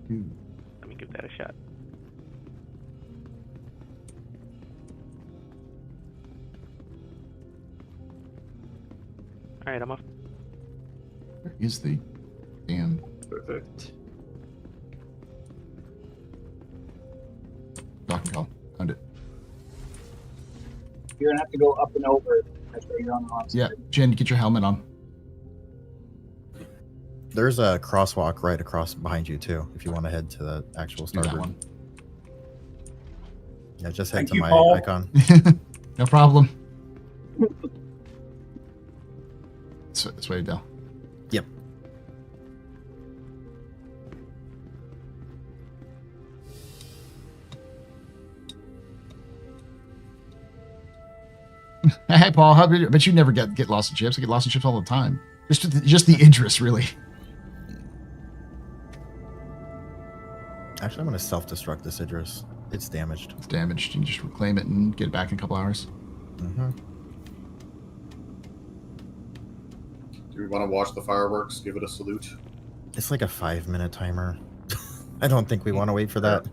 Let me give that a shot. All right, I'm off. Where is the damn? Perfect. Dock and call. Found it. You're gonna have to go up and over. That's where you're on the wrong side. Yeah, Jen, get your helmet on. There's a crosswalk right across behind you too, if you want to head to the actual Do that starboard. one. Yeah, just head Thank to you, my Paul. icon. No problem. It's way down. Yep. Hey, Paul, how did you? But you never get lost in chips. I get lost in chips all the time. Just the Idris, really. Actually, I'm going to self-destruct this Idris. It's damaged. It's damaged. You can just reclaim it and get it back in a couple hours. Mm-hmm. Do we want to watch the fireworks? Give it a salute? It's like a 5-minute timer. I don't think we want to wait for that.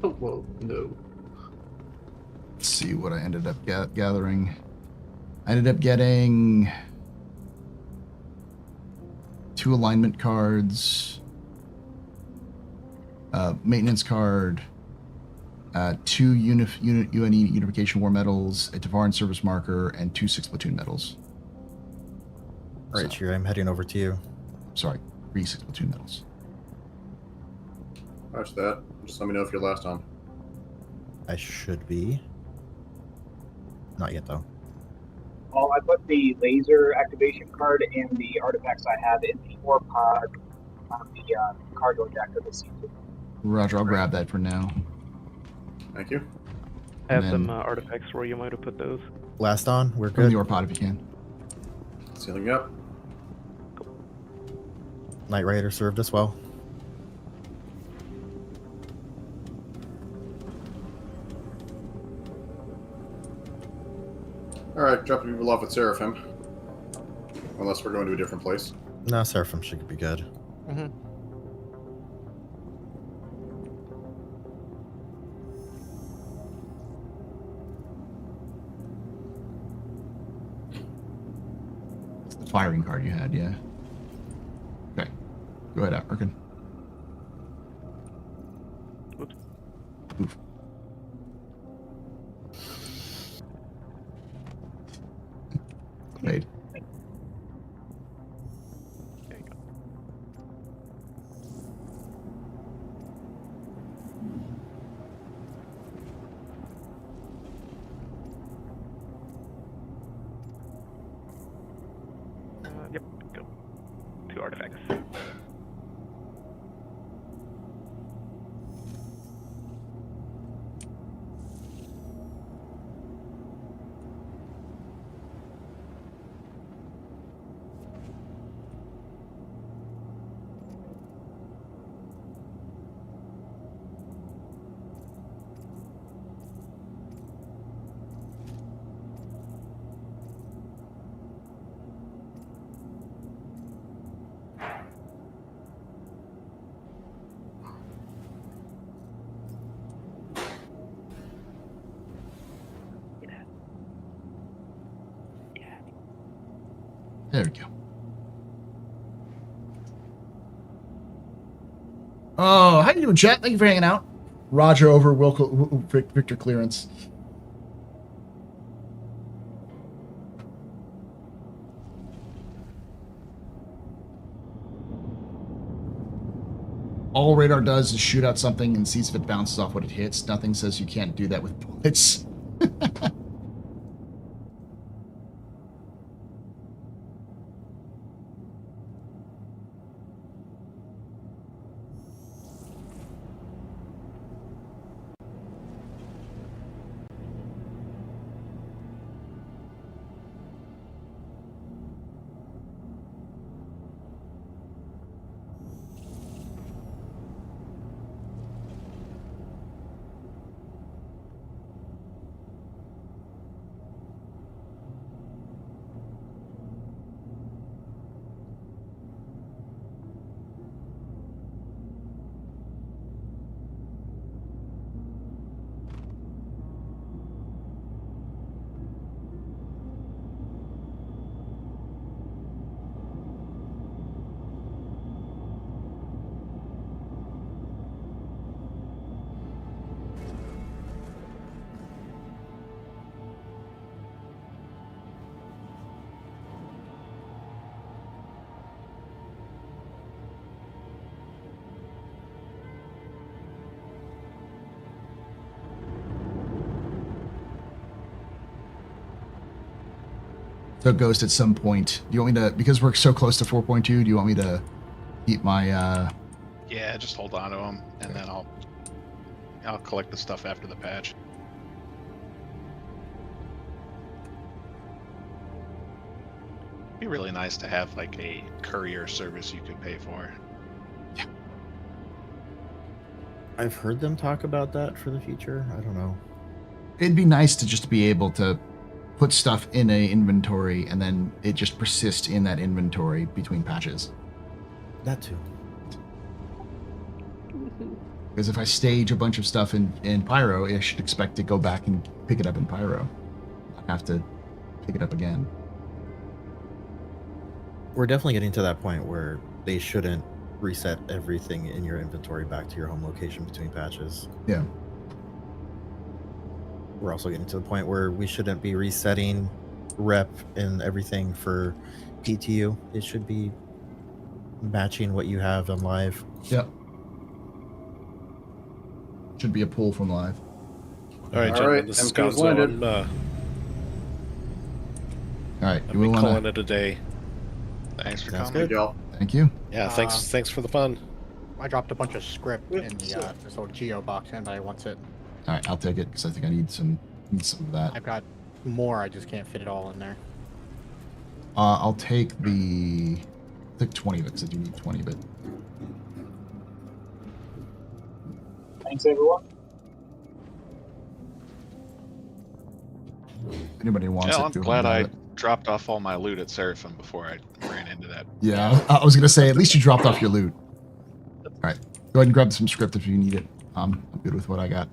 Well, no. Let's see what I ended up gathering. I ended up getting 2 alignment cards, maintenance card, 2 UNE unification war medals, a Tavaran service marker, and 2 6 platoon medals. All right, Cheer, I'm heading over to you. Sorry, 3 6 platoon medals. Watch that. Just let me know if you're last on. I should be. Not yet, though. Oh, I put the laser activation card and the artifacts I have in the ore pod on the cargo jack of the C2. Roger, I'll grab that for now. Thank you. I have And some then- artifacts where you might have put those. Last on, we're Put in good. the ore pod if you can. Sealing up. Knight Rider served us well. Alright, dropping people off at Seraphim. Unless we're going to a different place. No, Seraphim should be good. Mm-hmm. It's the firing card you had, yeah. Okay. Go ahead, Arkin. Oops. Oof. Wait. Yep, go. 2 artifacts. There we go. Oh, how you doing, chat? Thank you for hanging out. Roger over Victor Clearance. All radar does is shoot out something and sees if it bounces off what it hits. Nothing says you can't do that with bullets. So Ghost, at some point, do you want me to, because we're so close to 4.2, do you want me to keep my Yeah, just hold on to them, and then I'll collect the stuff after the patch. It'd be really nice to have like a courier service you could pay for. I've heard them talk about that for the future. I don't know. It'd be nice to just be able to put stuff in a inventory and then it just persists in that inventory between patches. That too. Because if I stage a bunch of stuff in Pyro, I should expect to go back and pick it up in Pyro. I have to pick it up again. We're definitely getting to that point where they shouldn't reset everything in your inventory back to your home location between patches. Yeah. We're also getting to the point where we shouldn't be resetting rep and everything for PTU. It should be matching what you have on live. Yep. Should be a pull from live. All right, gentlemen, this is Gonzo. All right, I'm calling it a day. Thanks for Sounds coming. good. Thank you. Yeah, thanks for the fun. I dropped a bunch of script in the this old Geo box. Anybody wants it? All right, I'll take it because I think I need some of that. I've got more. I just can't fit it all in there. I'll take 20 of it because I do need 20 of it. Thanks, everyone. Anybody wants Yeah, it? I'm feel glad free to I have it. dropped off all my loot at Seraphim before I ran into that. Yeah, I was gonna say at least you dropped off your loot. All right, go ahead and grab some script if you need it. I'm good with what I got.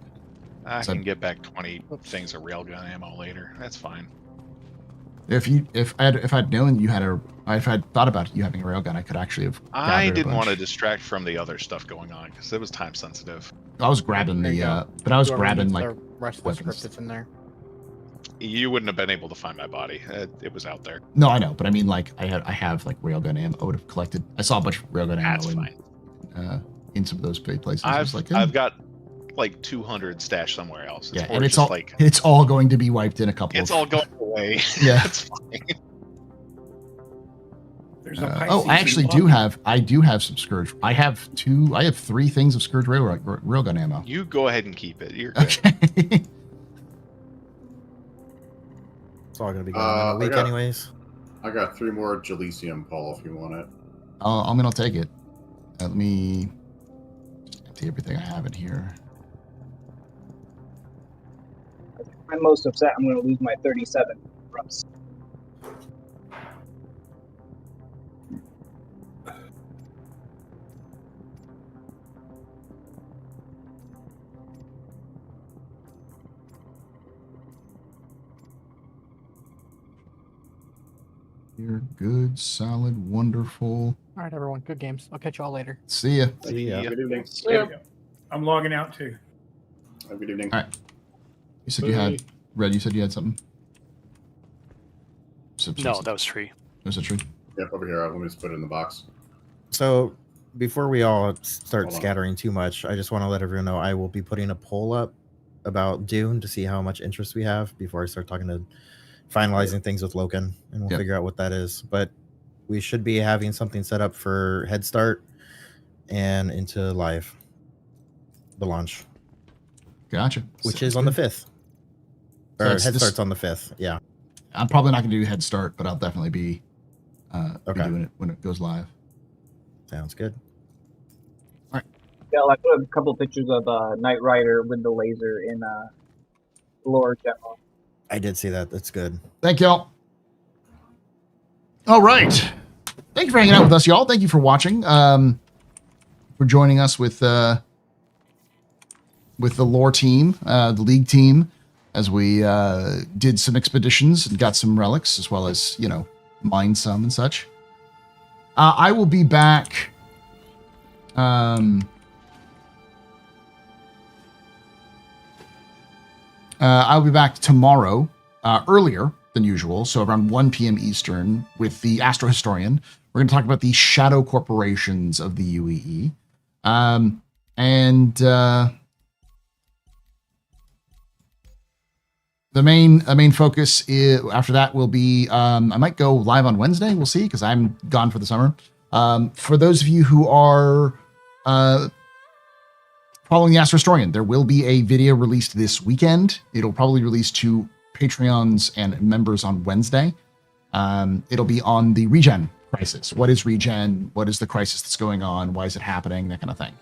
I can get back 20 things of railgun ammo later. That's fine. If I'd known you had if I'd thought about you having a railgun, I could actually have. I gathered a didn't bunch. want to distract from the other stuff going on because it was time sensitive. I was grabbing There you go. but I was Whoever grabbing needs like the rest of the weapons. script that's in there. You wouldn't have been able to find my body. It was out there. No, I know, but I mean, like, I have like railgun ammo. I would have collected. I saw a bunch of railgun ammo in some of those places. I was like, I've got like 200 stashed somewhere else. Yeah, and it's all going to be wiped in a couple. It's all going away. Yeah. It's fine. There's a I actually do have some Scourge. I have 3 things of Scourge railgun ammo. You go ahead and keep it. You're good. Okay. It's all gonna be gone in a week, anyways. I got 3 more Gelisium, Paul, if you want it. I'm gonna take it. Let me just empty everything I have in here. I'm most upset I'm going to lose my 37 rust. You're good, solid, wonderful. All right, everyone. Good games. I'll catch y'all later. See ya. See ya. Good evening. There we go. I'm logging out too. Have a good evening. All right. You said you had Red. You said you had something. No, that was Tree. Was it Tree? Yep, over here. Let me just put it in the box. So before we all start scattering too much, I just want to let everyone know I will be putting a poll up about Dune to see how much interest we have before I start talking to finalizing things with Loken, and we'll figure out what that is. But we should be having something set up for Head Start and into live, the launch. Gotcha. Which is on the 5th. Or Head Start's on the 5th. Yeah. I'm probably not going to do Head Start, but I'll definitely be doing it when it goes live. Sounds good. All right. Yeah, I put a couple pictures of Knight Rider with the laser in lore demo. I did see that. That's good. Thank y'all. All right. Thank you for hanging out with us, y'all. Thank you for watching. For joining us with the lore team, the league team, as we did some expeditions and got some relics, as well as, mined some and such. I will be back. I'll be back tomorrow, earlier than usual, so around 1 p.m. Eastern, with the Astro Historian. We're going to talk about the shadow corporations of the UEE. The main focus after that will be, I might go live on Wednesday. We'll see, because I'm gone for the summer. For those of you who are following the Astro Historian, there will be a video released this weekend. It'll probably release to Patreons and members on Wednesday. It'll be on the regen crisis. What is regen? What is the crisis that's going on? Why is it happening? That kind of thing.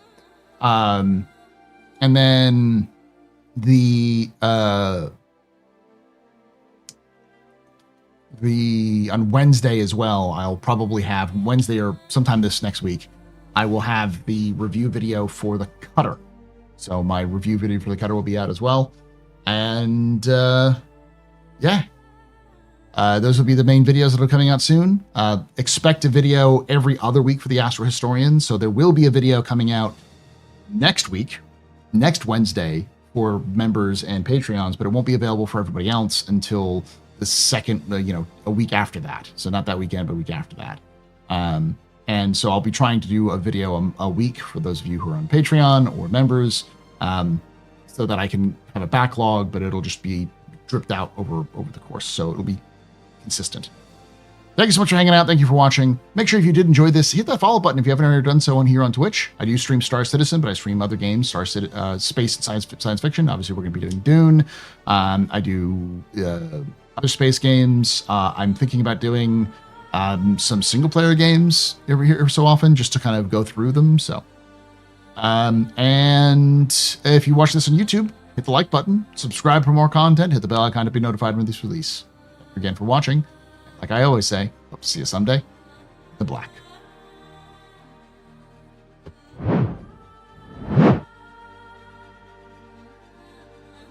And then on Wednesday as well, I'll probably have Wednesday or sometime this next week, I will have the review video for the Cutter. So my review video for the Cutter will be out as well. And those will be the main videos that are coming out soon. Expect a video every other week for the Astro Historian. So there will be a video coming out next week, next Wednesday, for members and Patreons, but it won't be available for everybody else until the second, a week after that. So not that weekend, but a week after that. And so I'll be trying to do a video a week for those of you who are on Patreon or members, so that I can have a backlog, but it'll just be dripped out over the course. So it'll be consistent. Thank you so much for hanging out. Thank you for watching. Make sure if you did enjoy this, hit that follow button if you haven't already done so on here on Twitch. I do stream Star Citizen, but I stream other games, space and science fiction. Obviously, we're going to be doing Dune. I do other space games. I'm thinking about doing some single player games every so often, just to kind of go through them. So, and if you watch this on YouTube, hit the like button, subscribe for more content, hit the bell icon to be notified when these release. Thank you again for watching. Like I always say, hope to see you someday. The Black.